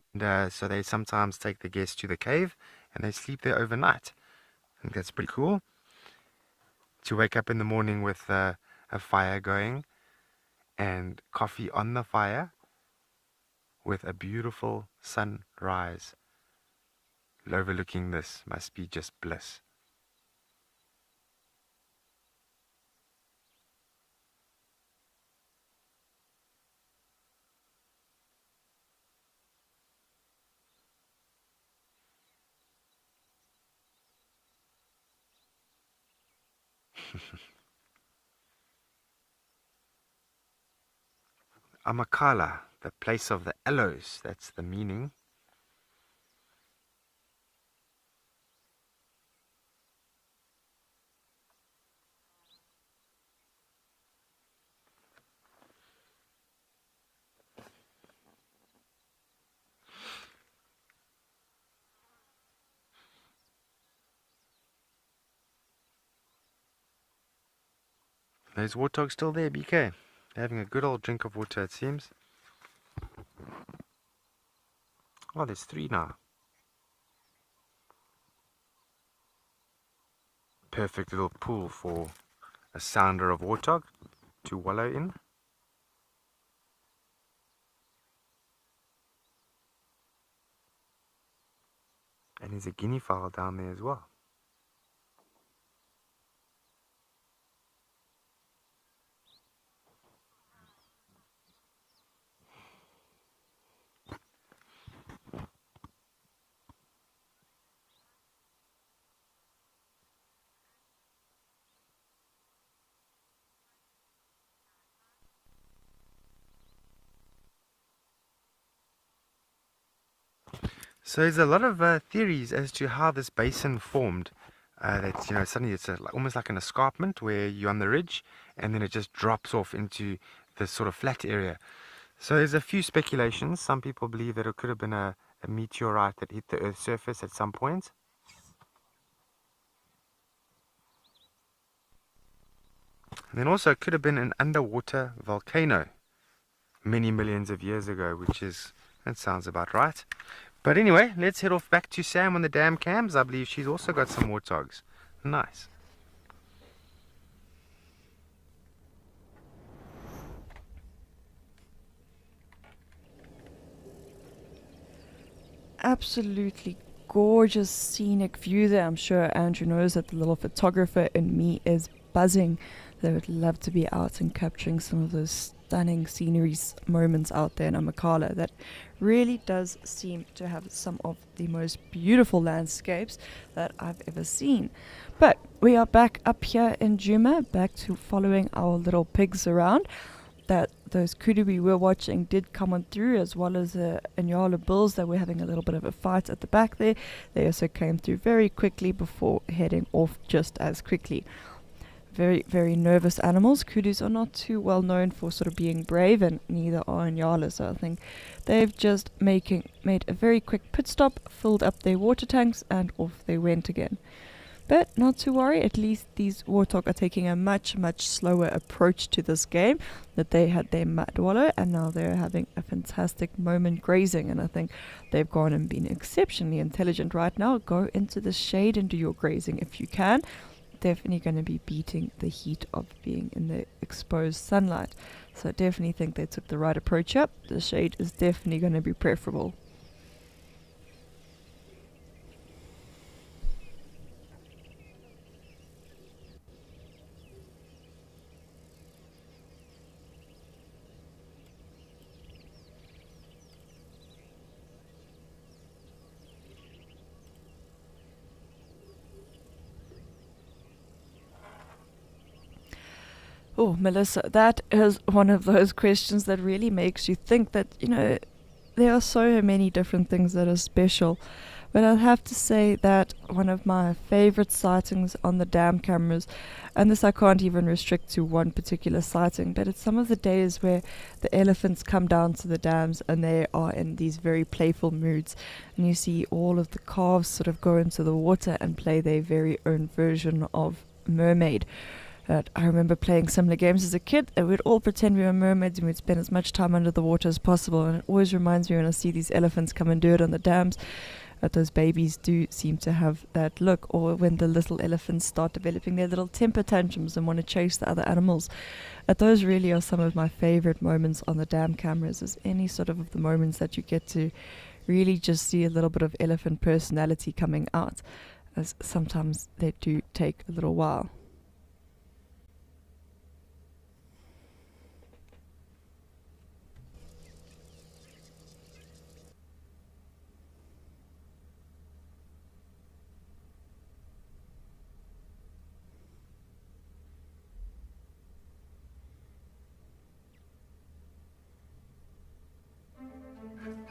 so they sometimes take the guests to the cave and they sleep there overnight. I think that's pretty cool. To wake up in the morning with a fire going and coffee on the fire with a beautiful sunrise overlooking this must be just bliss. Amakhala, the place of the aloes, that's the meaning. There's warthog still there, BK. Having a good old drink of water, it seems. Oh, there's 3 now. Perfect little pool for a sounder of warthog to wallow in. And there's a guinea fowl down there as well. So there's a lot of theories as to how this basin formed. That, you know, suddenly it's almost like an escarpment where you're on the ridge and then it just drops off into this sort of flat area. So there's a few speculations. Some people believe that it could have been a meteorite that hit the Earth's surface at some point. And then also it could have been an underwater volcano many millions of years ago, that sounds about right. But anyway, let's head off back to Sam on the dam cams. I believe she's also got some warthogs. Nice. Absolutely gorgeous scenic view there. I'm sure Andrew knows that the little photographer in me is buzzing. They would love to be out and capturing some of those stunning sceneries moments out there in Amakhala. That really does seem to have some of the most beautiful landscapes that I've ever seen. But we are back up here in Djuma, back to following our little pigs around. That those kudu we were watching did come on through, as well as the Inyala bulls that were having a little bit of a fight at the back there. They also came through very quickly before heading off just as quickly. Very, very nervous animals. Kudus are not too well known for sort of being brave, and neither are Inyala. So I think they've just made a very quick pit stop, filled up their water tanks, and off they went again. But not to worry, at least these warthog are taking a much, much slower approach to this game. That they had their mud wallow, and now they're having a fantastic moment grazing. And I think they've gone and been exceptionally intelligent right now. Go into the shade and do your grazing if you can. Definitely going to be beating the heat of being in the exposed sunlight. So I definitely think they took the right approach up. The shade is definitely going to be preferable. Oh, Melissa, that is one of those questions that really makes you think that, you know, there are so many different things that are special. But I'll have to say that one of my favorite sightings on the dam cameras, and this I can't even restrict to one particular sighting, but it's some of the days where the elephants come down to the dams and they are in these very playful moods. And you see all of the calves sort of go into the water and play their very own version of mermaid. I remember playing similar games as a kid, and we'd all pretend we were mermaids and we'd spend as much time under the water as possible. And it always reminds me when I see these elephants come and do it on the dams, that those babies do seem to have that look. Or when the little elephants start developing their little temper tantrums and want to chase the other animals. Those really are some of my favorite moments on the dam cameras, is any sort of the moments that you get to really just see a little bit of elephant personality coming out, as sometimes they do take a little while.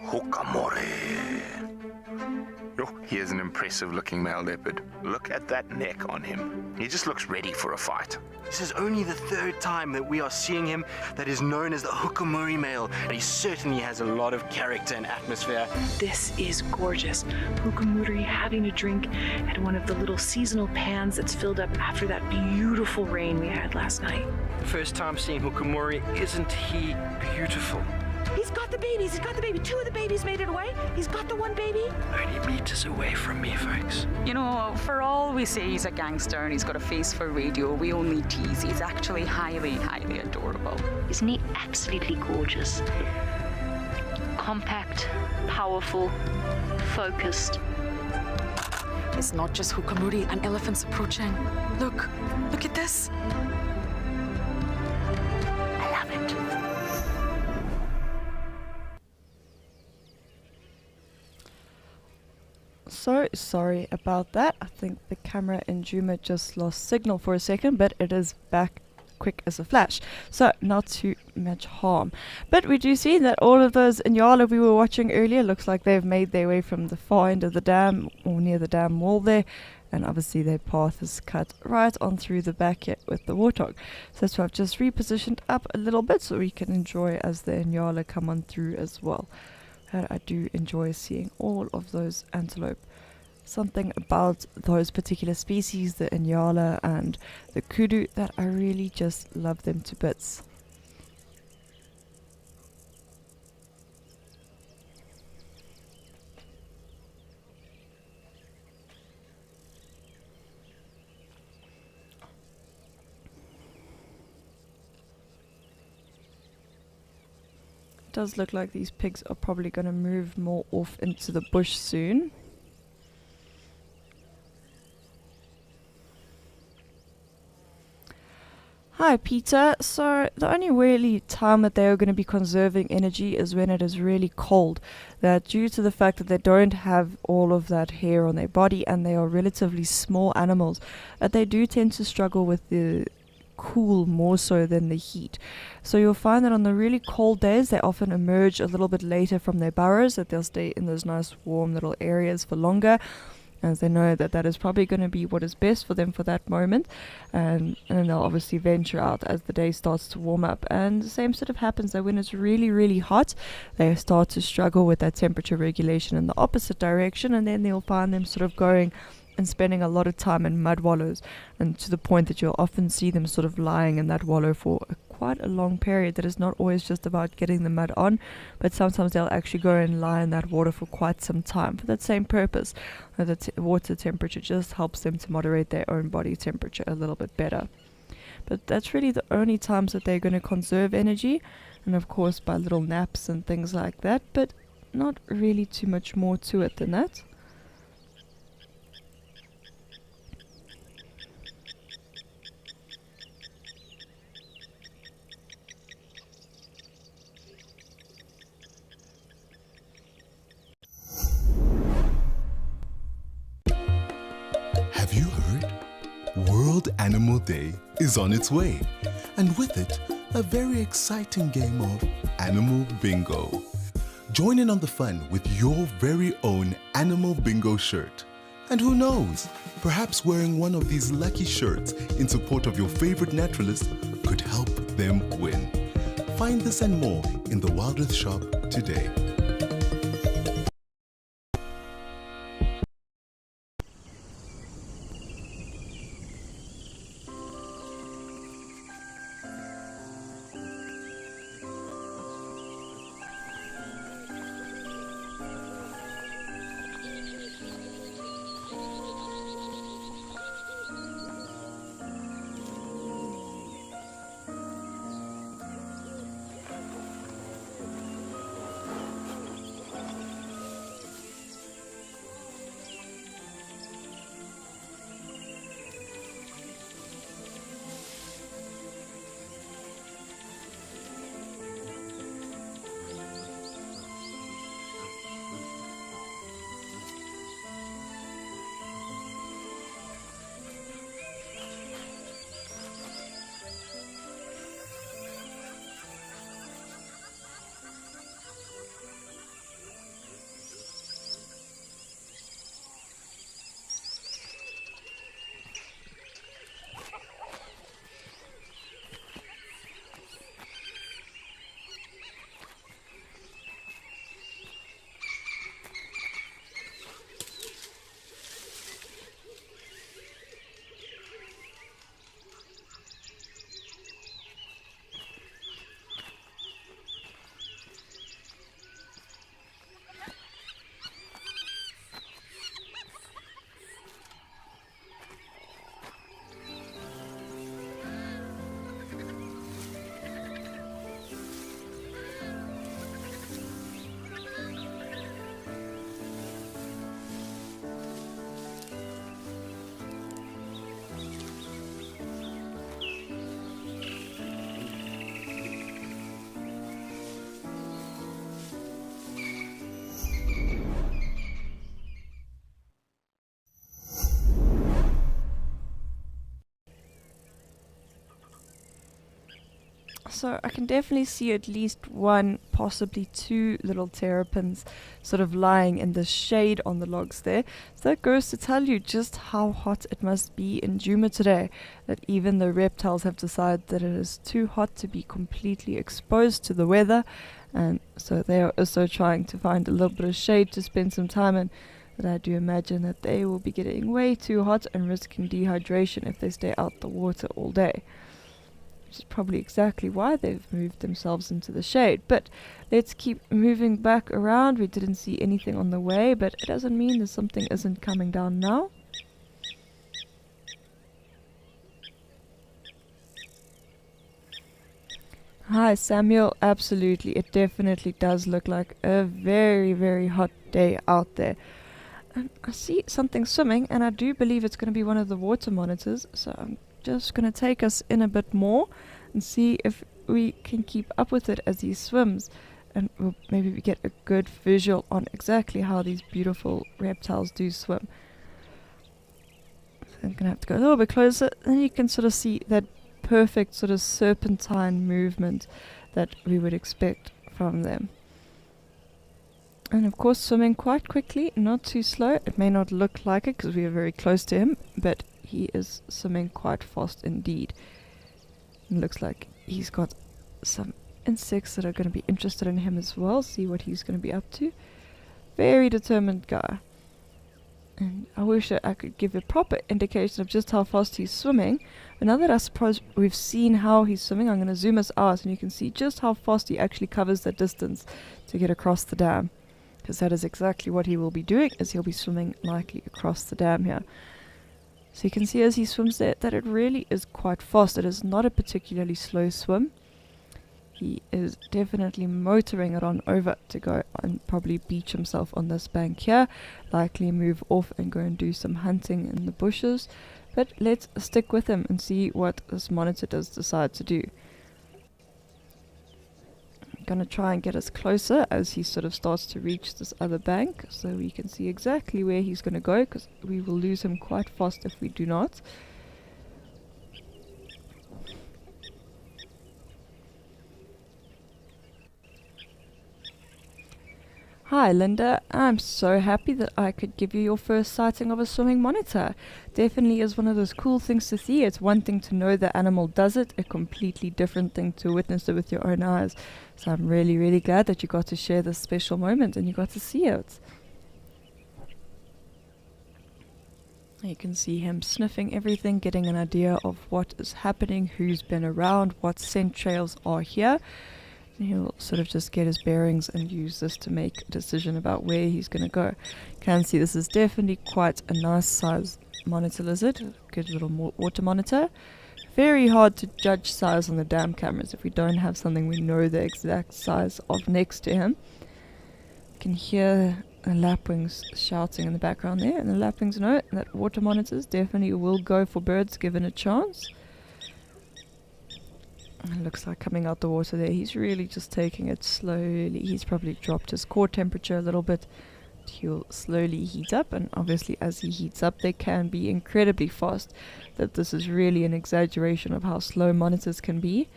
Hukamore. Oh, he is an impressive looking male leopard. Look at that neck on him. He just looks ready for a fight. This is only the third time that we are seeing him that is known as the Hukamuri male, and he certainly has a lot of character and atmosphere. This is gorgeous. Hukamuri having a drink at one of the little seasonal pans that's filled up after that beautiful rain we had last night. First time seeing Hukamuri, isn't he beautiful? He's got the babies. He's got the baby. 2 of the babies made it away. He's got the one baby. Only meters away from me, folks. You know, for all we say he's a gangster and he's got a face for radio, we only tease. He's actually highly, highly adorable. Isn't he absolutely gorgeous? Compact, powerful, focused. It's not just Hukamuri and elephants approaching. Look at this. I love it. So sorry about that. I think the camera in Djuma just lost signal for a second, but it is back quick as a flash. So not too much harm. But we do see that all of those Inyala we were watching earlier looks like they've made their way from the far end of the dam or near the dam wall there. And obviously their path is cut right on through the back here with the warthog. So that's why I've just repositioned up a little bit so we can enjoy as the Inyala come on through as well. And I do enjoy seeing all of those antelope. Something about those particular species, the Inyala and the kudu, that I really just love them to bits. Does look like these pigs are probably going to move more off into the bush soon. Hi Peter, so the only really time that they are going to be conserving energy is when it is really cold. That due to the fact that they don't have all of that hair on their body and they are relatively small animals, that they do tend to struggle with the cool more so than the heat. So you'll find that on the really cold days they often emerge a little bit later from their burrows, that they'll stay in those nice warm little areas for longer, as they know that that is probably going to be what is best for them for that moment, and then they'll obviously venture out as the day starts to warm up. And the same sort of happens that when it's really hot, they start to struggle with that temperature regulation in the opposite direction, and then they'll find them sort of going and spending a lot of time in mud wallows, and to the point that you'll often see them sort of lying in that wallow for quite a long period. That is not always just about getting the mud on, but sometimes they'll actually go and lie in that water for quite some time for that same purpose. The water temperature just helps them to moderate their own body temperature a little bit better. But that's really the only times that they're going to conserve energy, and of course by little naps and things like that, but not really too much more to it than that. Have you heard? World Animal Day is on its way, and with it, a very exciting game of Animal Bingo. Join in on the fun with your very own Animal Bingo shirt. And who knows, perhaps wearing one of these lucky shirts in support of your favorite naturalist could help them win. Find this and more in the Wildrith shop today. So I can definitely see at least one, possibly two little terrapins sort of lying in the shade on the logs there. So that goes to tell you just how hot it must be in Djuma today, that even the reptiles have decided that it is too hot to be completely exposed to the weather, and so they are also trying to find a little bit of shade to spend some time in. But I do imagine that they will be getting way too hot and risking dehydration if they stay out the water all day. Which is probably exactly why they've moved themselves into the shade. But let's keep moving back around. We didn't see anything on the way, but it doesn't mean that something isn't coming down now. Hi Samuel, absolutely, it definitely does look like a very, very hot day out there. And I see something swimming, and I do believe it's going to be one of the water monitors, so I'm just going to take us in a bit more and see if we can keep up with it as he swims, and we'll maybe we get a good visual on exactly how these beautiful reptiles do swim. So I'm going to have to go a little bit closer, and you can sort of see that perfect sort of serpentine movement that we would expect from them. And of course swimming quite quickly, not too slow. It may not look like it because we are very close to him, but he is swimming quite fast indeed. It looks like he's got some insects that are going to be interested in him as well. See what he's going to be up to. Very determined guy. And I wish that I could give a proper indication of just how fast he's swimming. But now that I suppose we've seen how he's swimming, I'm going to zoom us out and you can see just how fast he actually covers that distance to get across the dam. Because that is exactly what he will be doing, is he'll be swimming likely across the dam here. So you can see as he swims there that it really is quite fast. It is not a particularly slow swim. He is definitely motoring it on over to go and probably beach himself on this bank here. Likely move off and go and do some hunting in the bushes. But let's stick with him and see what this monitor does decide to do. I'm going to try and get us closer as he sort of starts to reach this other bank, so we can see exactly where he's going to go, because we will lose him quite fast if we do not. Hi Linda, I'm so happy that I could give you your first sighting of a swimming monitor. Definitely is one of those cool things to see. It's one thing to know the animal does it, a completely different thing to witness it with your own eyes. So I'm really, really glad that you got to share this special moment and you got to see it. You can see him sniffing everything, getting an idea of what is happening, who's been around, what scent trails are here. He'll sort of just get his bearings and use this to make a decision about where he's going to go. You can see this is definitely quite a nice size monitor lizard. Good little water monitor. Very hard to judge size on the dam cameras if we don't have something we know the exact size of next to him. You can hear the lapwings shouting in the background there, and the lapwings know that water monitors definitely will go for birds given a chance. It looks like coming out the water there, he's really just taking it slowly. He's probably dropped his core temperature a little bit. He'll slowly heat up, and obviously as he heats up they can be incredibly fast. That this is really an exaggeration of how slow monitors can be.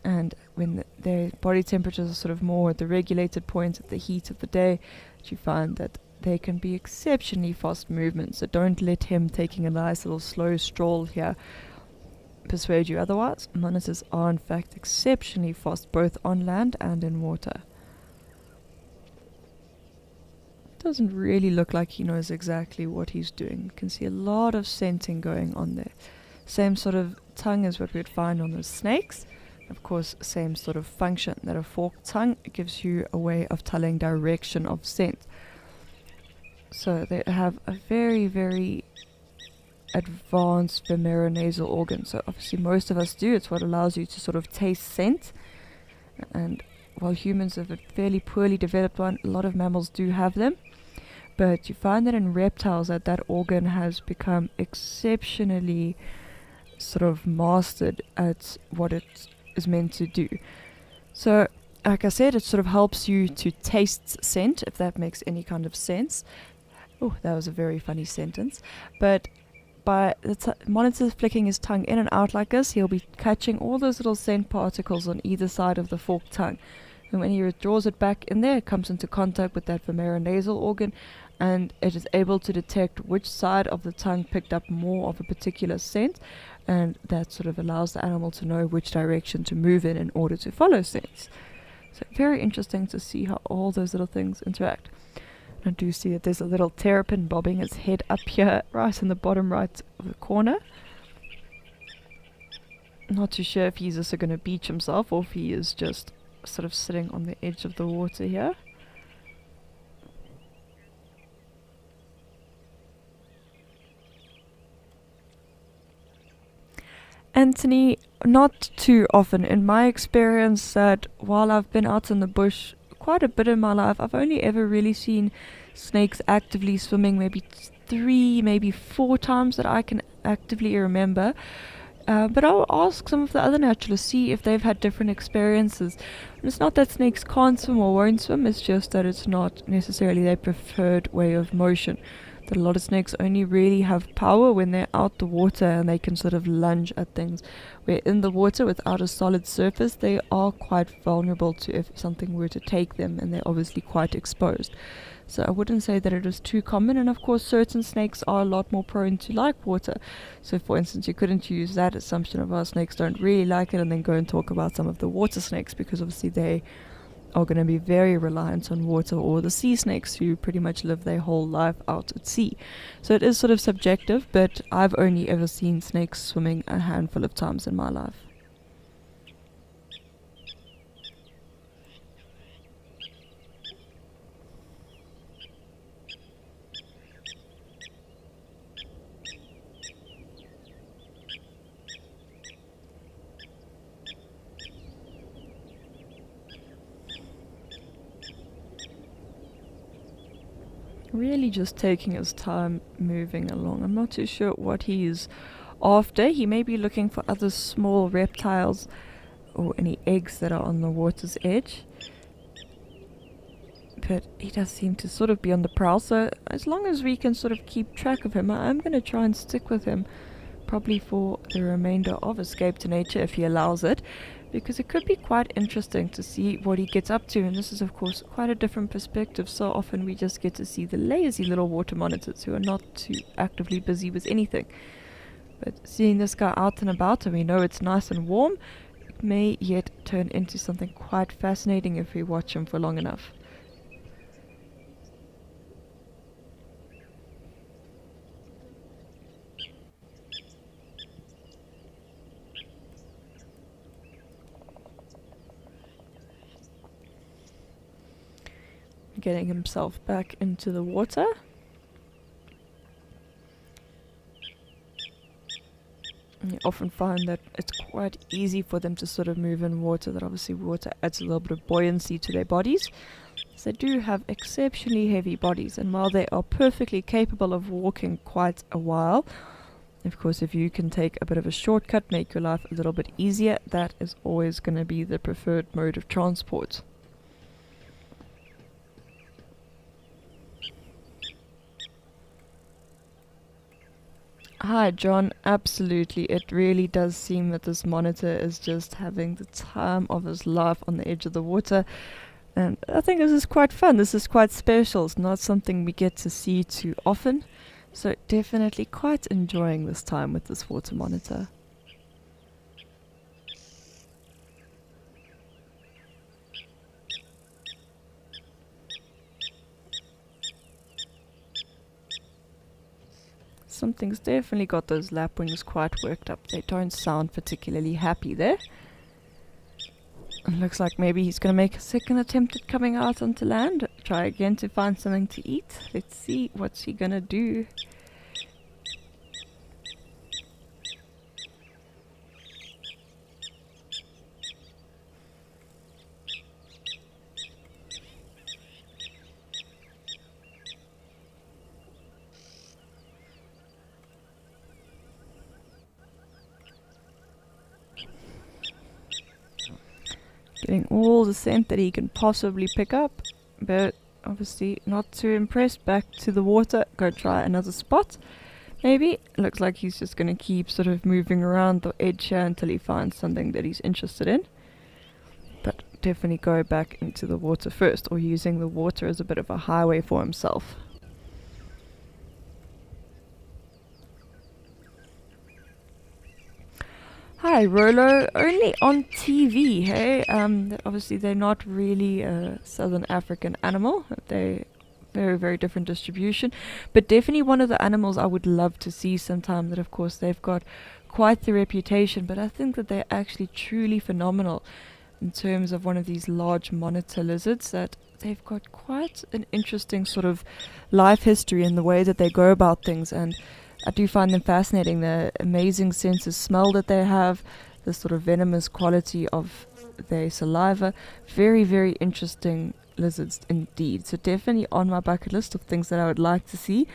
And when their body temperatures are sort of more at the regulated point at the heat of the day, you find that they can be exceptionally fast movements. So don't let him taking a nice little slow stroll here persuade you otherwise. Monitors are in fact exceptionally fast both on land and in water. Doesn't really look like he knows exactly what he's doing. You can see a lot of scenting going on there. Same sort of tongue as what we'd find on the snakes. Of course, same sort of function, that a forked tongue gives you a way of telling direction of scent. So they have a very, very advanced vomeronasal organ. So obviously most of us do. It's what allows you to sort of taste scent. And while humans have a fairly poorly developed one, a lot of mammals do have them. But you find that in reptiles that organ has become exceptionally sort of mastered at what it is meant to do. So like I said, it sort of helps you to taste scent, if that makes any kind of sense. Oh, that was a very funny sentence. But by the monitor flicking his tongue in and out like this, he'll be catching all those little scent particles on either side of the forked tongue. And when he withdraws it back in there, it comes into contact with that vomeronasal organ, and it is able to detect which side of the tongue picked up more of a particular scent, and that sort of allows the animal to know which direction to move in order to follow scents. So very interesting to see how all those little things interact. I do see that there's a little terrapin bobbing his head up here, right in the bottom right of the corner. Not too sure if he's also going to beach himself or if he is just sort of sitting on the edge of the water here. Anthony, not too often. In my experience, that while I've been out in the bush quite a bit in my life, I've only ever really seen snakes actively swimming maybe 3, maybe 4 times that I can actively remember. But I'll ask some of the other naturalists, see if they've had different experiences. And it's not that snakes can't swim or won't swim, it's just that it's not necessarily their preferred way of motion. That a lot of snakes only really have power when they're out the water and they can sort of lunge at things. Where in the water without a solid surface, they are quite vulnerable to if something were to take them, and they're obviously quite exposed. So I wouldn't say that it is too common, and of course certain snakes are a lot more prone to like water. So for instance, you couldn't use that assumption of our snakes don't really like it and then go and talk about some of the water snakes, because obviously they are going to be very reliant on water, or the sea snakes who pretty much live their whole life out at sea. So it is sort of subjective, but I've only ever seen snakes swimming a handful of times in my life. Really just taking his time moving along. I'm not too sure what he is after. He may be looking for other small reptiles or any eggs that are on the water's edge. But he does seem to sort of be on the prowl, so as long as we can sort of keep track of him, I'm going to try and stick with him, probably for the remainder of Escape to Nature if he allows it, because it could be quite interesting to see what he gets up to. And this is of course quite a different perspective. So often we just get to see the lazy little water monitors who are not too actively busy with anything. But seeing this guy out and about, and we know it's nice and warm, it may yet turn into something quite fascinating if we watch him for long enough. Getting himself back into the water. And you often find that it's quite easy for them to sort of move in water, that obviously water adds a little bit of buoyancy to their bodies. So they do have exceptionally heavy bodies, and while they are perfectly capable of walking quite a while, of course if you can take a bit of a shortcut, make your life a little bit easier, that is always going to be the preferred mode of transport. Hi John, absolutely. It really does seem that this monitor is just having the time of his life on the edge of the water, and I think this is quite fun. This is quite special. It's not something we get to see too often, so definitely quite enjoying this time with this water monitor. Something's definitely got those lapwings quite worked up. They don't sound particularly happy there. It looks like maybe he's going to make a second attempt at coming out onto land. Try again to find something to eat. Let's see what's he going to do. Getting all the scent that he can possibly pick up, but obviously not too impressed. Back to the water, go try another spot. Maybe. Looks like he's just going to keep sort of moving around the edge here until he finds something that he's interested in. But definitely go back into the water first, or using the water as a bit of a highway for himself. Hi, Rolo. Only on TV, hey? Obviously, they're not really a Southern African animal. They're very, very different distribution. But definitely one of the animals I would love to see sometime. That, of course, they've got quite the reputation. But I think that they're actually truly phenomenal in terms of one of these large monitor lizards. That they've got quite an interesting sort of life history in the way that they go about things. And I do find them fascinating. The amazing sense of smell that they have, the sort of venomous quality of their saliva. Very, very interesting lizards indeed. So definitely on my bucket list of things that I would like to see,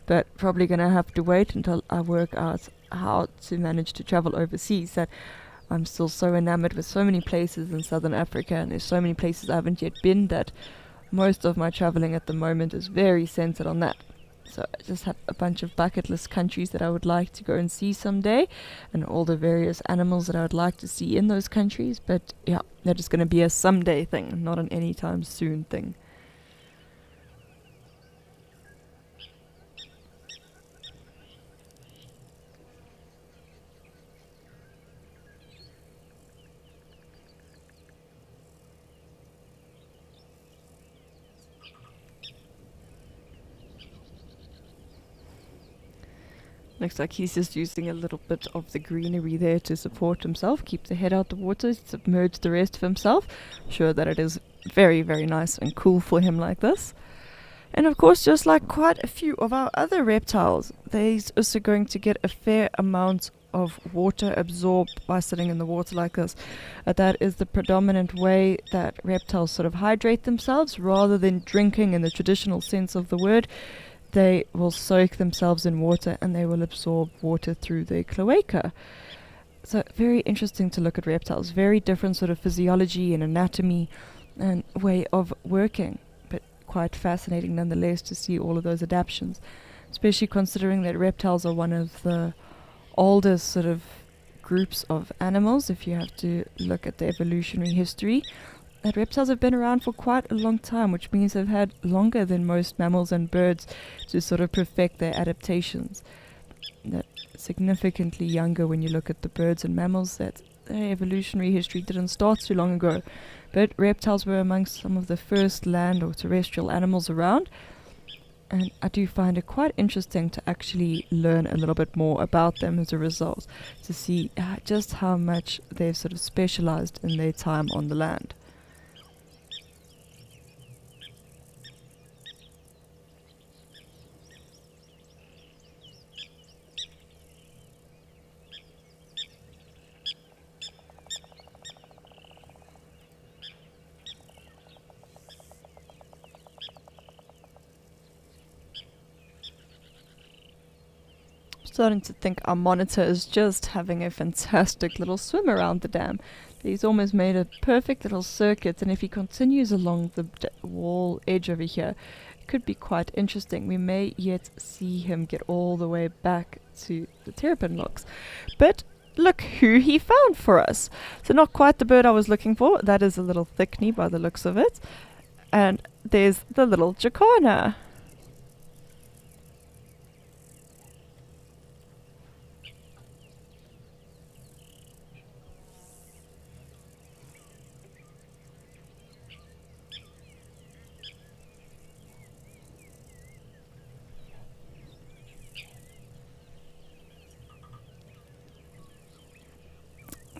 but probably going to have to wait until I work out how to manage to travel overseas. That I'm still so enamored with so many places in Southern Africa, and there's so many places I haven't yet been, that most of my traveling at the moment is very centered on that. So I just have a bunch of bucket list countries that I would like to go and see someday, and all the various animals that I would like to see in those countries. But yeah, they're just going to be a someday thing, not an anytime soon thing. Looks like he's just using a little bit of the greenery there to support himself, keep the head out the water, submerge the rest of himself. I'm sure that it is very, very nice and cool for him like this. And of course, just like quite a few of our other reptiles, they're also going to get a fair amount of water absorbed by sitting in the water like this. That is the predominant way that reptiles sort of hydrate themselves, rather than drinking in the traditional sense of the word. They will soak themselves in water, and they will absorb water through their cloaca. So very interesting to look at reptiles. Very different sort of physiology and anatomy and way of working, but quite fascinating nonetheless to see all of those adaptations, especially considering that reptiles are one of the oldest sort of groups of animals. If you have to look at the evolutionary history, that reptiles have been around for quite a long time, which means they've had longer than most mammals and birds to sort of perfect their adaptations. That significantly younger when you look at the birds and mammals, that their evolutionary history didn't start too long ago. But reptiles were amongst some of the first land or terrestrial animals around. And I do find it quite interesting to actually learn a little bit more about them as a result, to see just how much they've sort of specialized in their time on the land. Starting to think our monitor is just having a fantastic little swim around the dam. He's almost made a perfect little circuit, and if he continues along the wall edge over here, it could be quite interesting. We may yet see him get all the way back to the terrapin locks. But look who he found for us. So not quite the bird I was looking for. That is a little thickney by the looks of it. And there's the little jacana.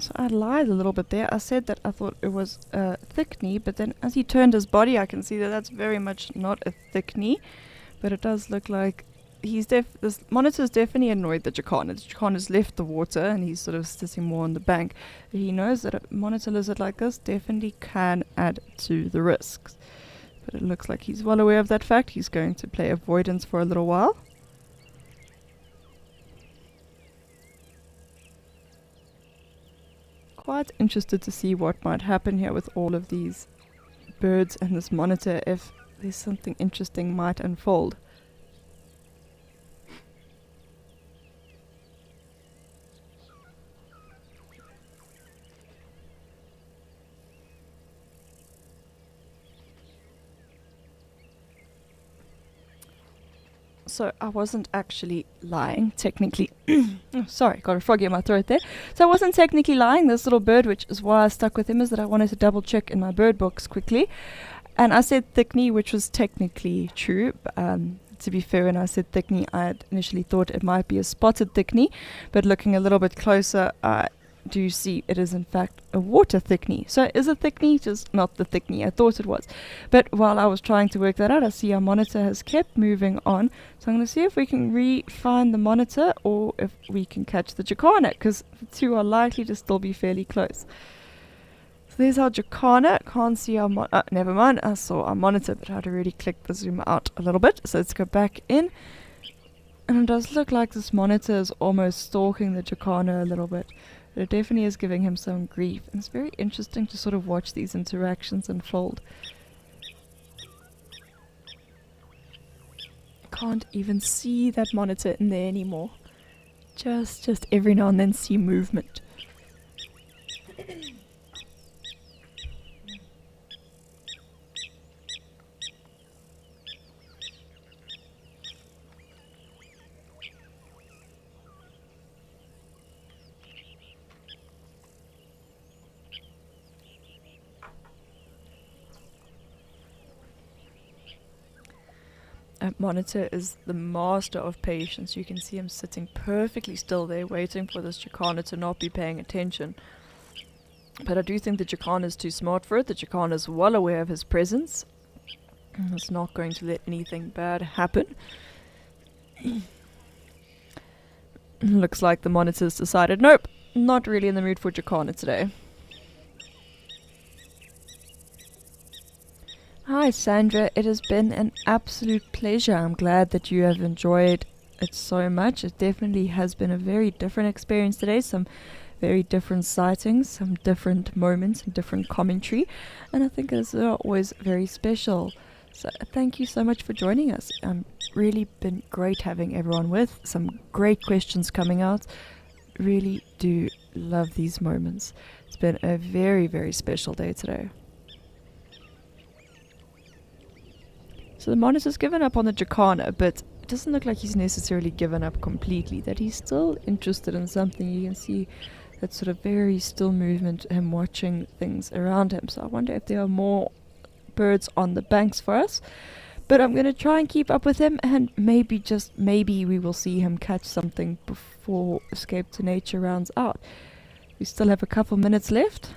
So I lied a little bit there. I said that I thought it was a thickney, but then as he turned his body, I can see that that's very much not a thickney, but it does look like this monitor's definitely annoyed the jacana. The jacana's left the water, and he's sort of sitting more on the bank. He knows that a monitor lizard like this definitely can add to the risks. But it looks like he's well aware of that fact. He's going to play avoidance for a little while. Quite interested to see what might happen here with all of these birds and this monitor, if there's something interesting might unfold. So I wasn't actually lying, technically. Oh, sorry, got a froggy in my throat there. So I wasn't technically lying. This little bird, which is why I stuck with him, is that I wanted to double check in my bird books quickly. And I said thickney, which was technically true. To be fair, when I said thickney, I had initially thought it might be a spotted thickney, but looking a little bit closer, I do see it is in fact a water thickney. So is a thickney just not the thickney I thought it was? But while I was trying to work that out, I see our monitor has kept moving on. So I'm going to see if we can re-find the monitor or if we can catch the Jacana, because the two are likely to still be fairly close. So there's our Jacana. Can't see our never mind, I saw our monitor, but I'd already clicked the zoom out a little bit. So let's go back in. And it does look like this monitor is almost stalking the Jacana a little bit. It definitely is giving him some grief, and it's very interesting to sort of watch these interactions unfold. Can't even see that monitor in there anymore. Just every now and then see movement. Monitor is the master of patience. You can see him sitting perfectly still there, waiting for this Jacana to not be paying attention. But I do think the Jacana is too smart for it. The Jacana is well aware of his presence. And it's not going to let anything bad happen. Looks like the monitor's decided, nope, not really in the mood for Jacana today. Hi Sandra, it has been an absolute pleasure. I'm glad that you have enjoyed it so much. It definitely has been a very different experience today. Some very different sightings, some different moments, and different commentary. And I think it's always very special. So thank you so much for joining us. Really been great having everyone with. Some great questions coming out. Really do love these moments. It's been a very, very special day today. So the monitor's given up on the Jacana, but it doesn't look like he's necessarily given up completely, that he's still interested in something. You can see that sort of very still movement, him watching things around him. So I wonder if there are more birds on the banks for us. But I'm going to try and keep up with him, and maybe, just maybe, we will see him catch something before Escape to Nature rounds out. We still have a couple minutes left.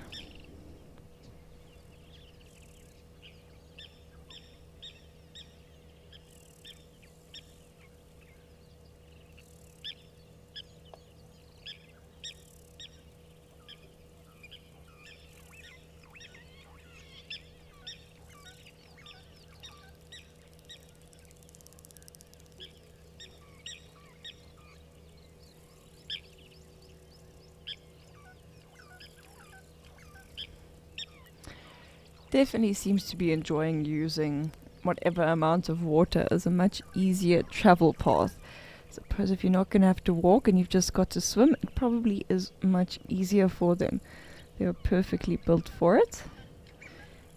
Definitely seems to be enjoying using whatever amount of water as a much easier travel path. I suppose if you're not going to have to walk and you've just got to swim, it probably is much easier for them. They are perfectly built for it.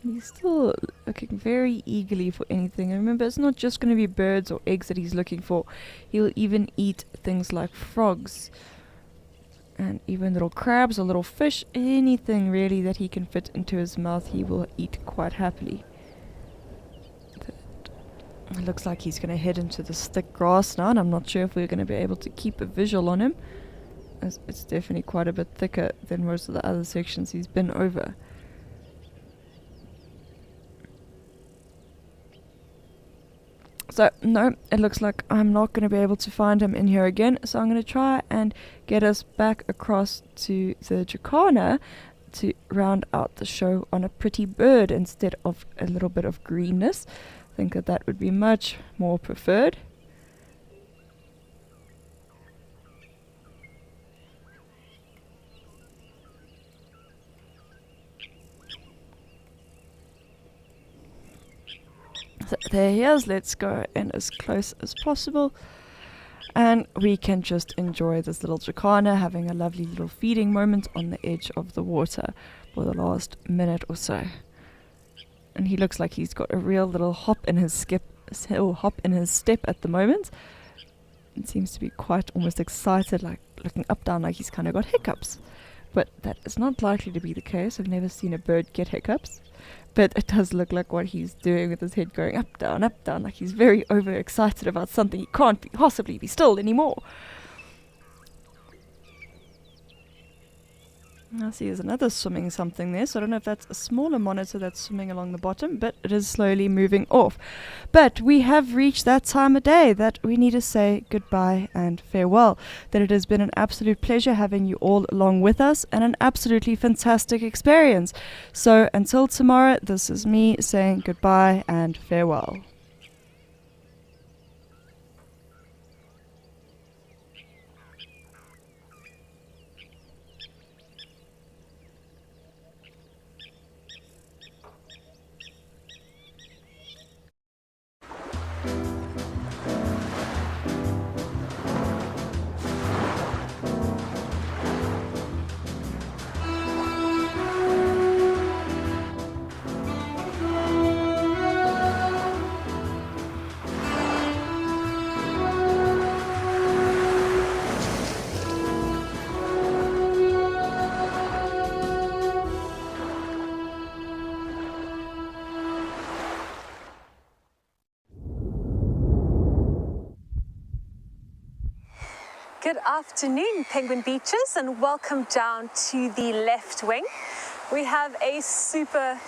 And he's still looking very eagerly for anything. And remember, it's not just going to be birds or eggs that he's looking for. He'll even eat things like frogs. And even little crabs or little fish, anything really that he can fit into his mouth, he will eat quite happily. But it looks like he's going to head into this thick grass now, and I'm not sure if we're going to be able to keep a visual on him, as it's definitely quite a bit thicker than most of the other sections he's been over. So, no, it looks like I'm not going to be able to find him in here again. So I'm going to try and get us back across to the Jacana to round out the show on a pretty bird instead of a little bit of greenness. I think that would be much more preferred. So there he is. Let's go in as close as possible, and we can just enjoy this little Jacana having a lovely little feeding moment on the edge of the water for the last minute or so. And he looks like he's got a real little hop in his skip hop in his step at the moment. It seems to be quite almost excited, like looking up down like he's kind of got hiccups. But that is not likely to be the case. I've never seen a bird get hiccups. But it does look like what he's doing with his head going up, down, like he's very overexcited about something. He can't possibly be still anymore. I see there's another swimming something there, so I don't know if that's a smaller monitor that's swimming along the bottom, but it is slowly moving off. But we have reached that time of day that we need to say goodbye and farewell. That it has been an absolute pleasure having you all along with us and an absolutely fantastic experience. So until tomorrow, this is me saying goodbye and farewell. Good afternoon, Penguin Beaches, and welcome down to the left wing. We have a super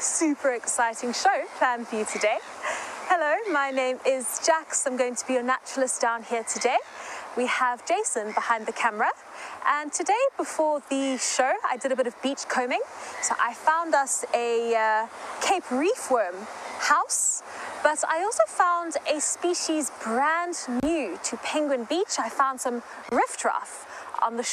exciting show planned for you today. Hello, my name is Jax. I'm going to be your naturalist down here today. We have Jason behind the camera. And today, before the show, I did a bit of beach combing. So I found us a Cape reef worm house, but I also found a species brand new to Penguin Beach. I found some riffraff on the shore.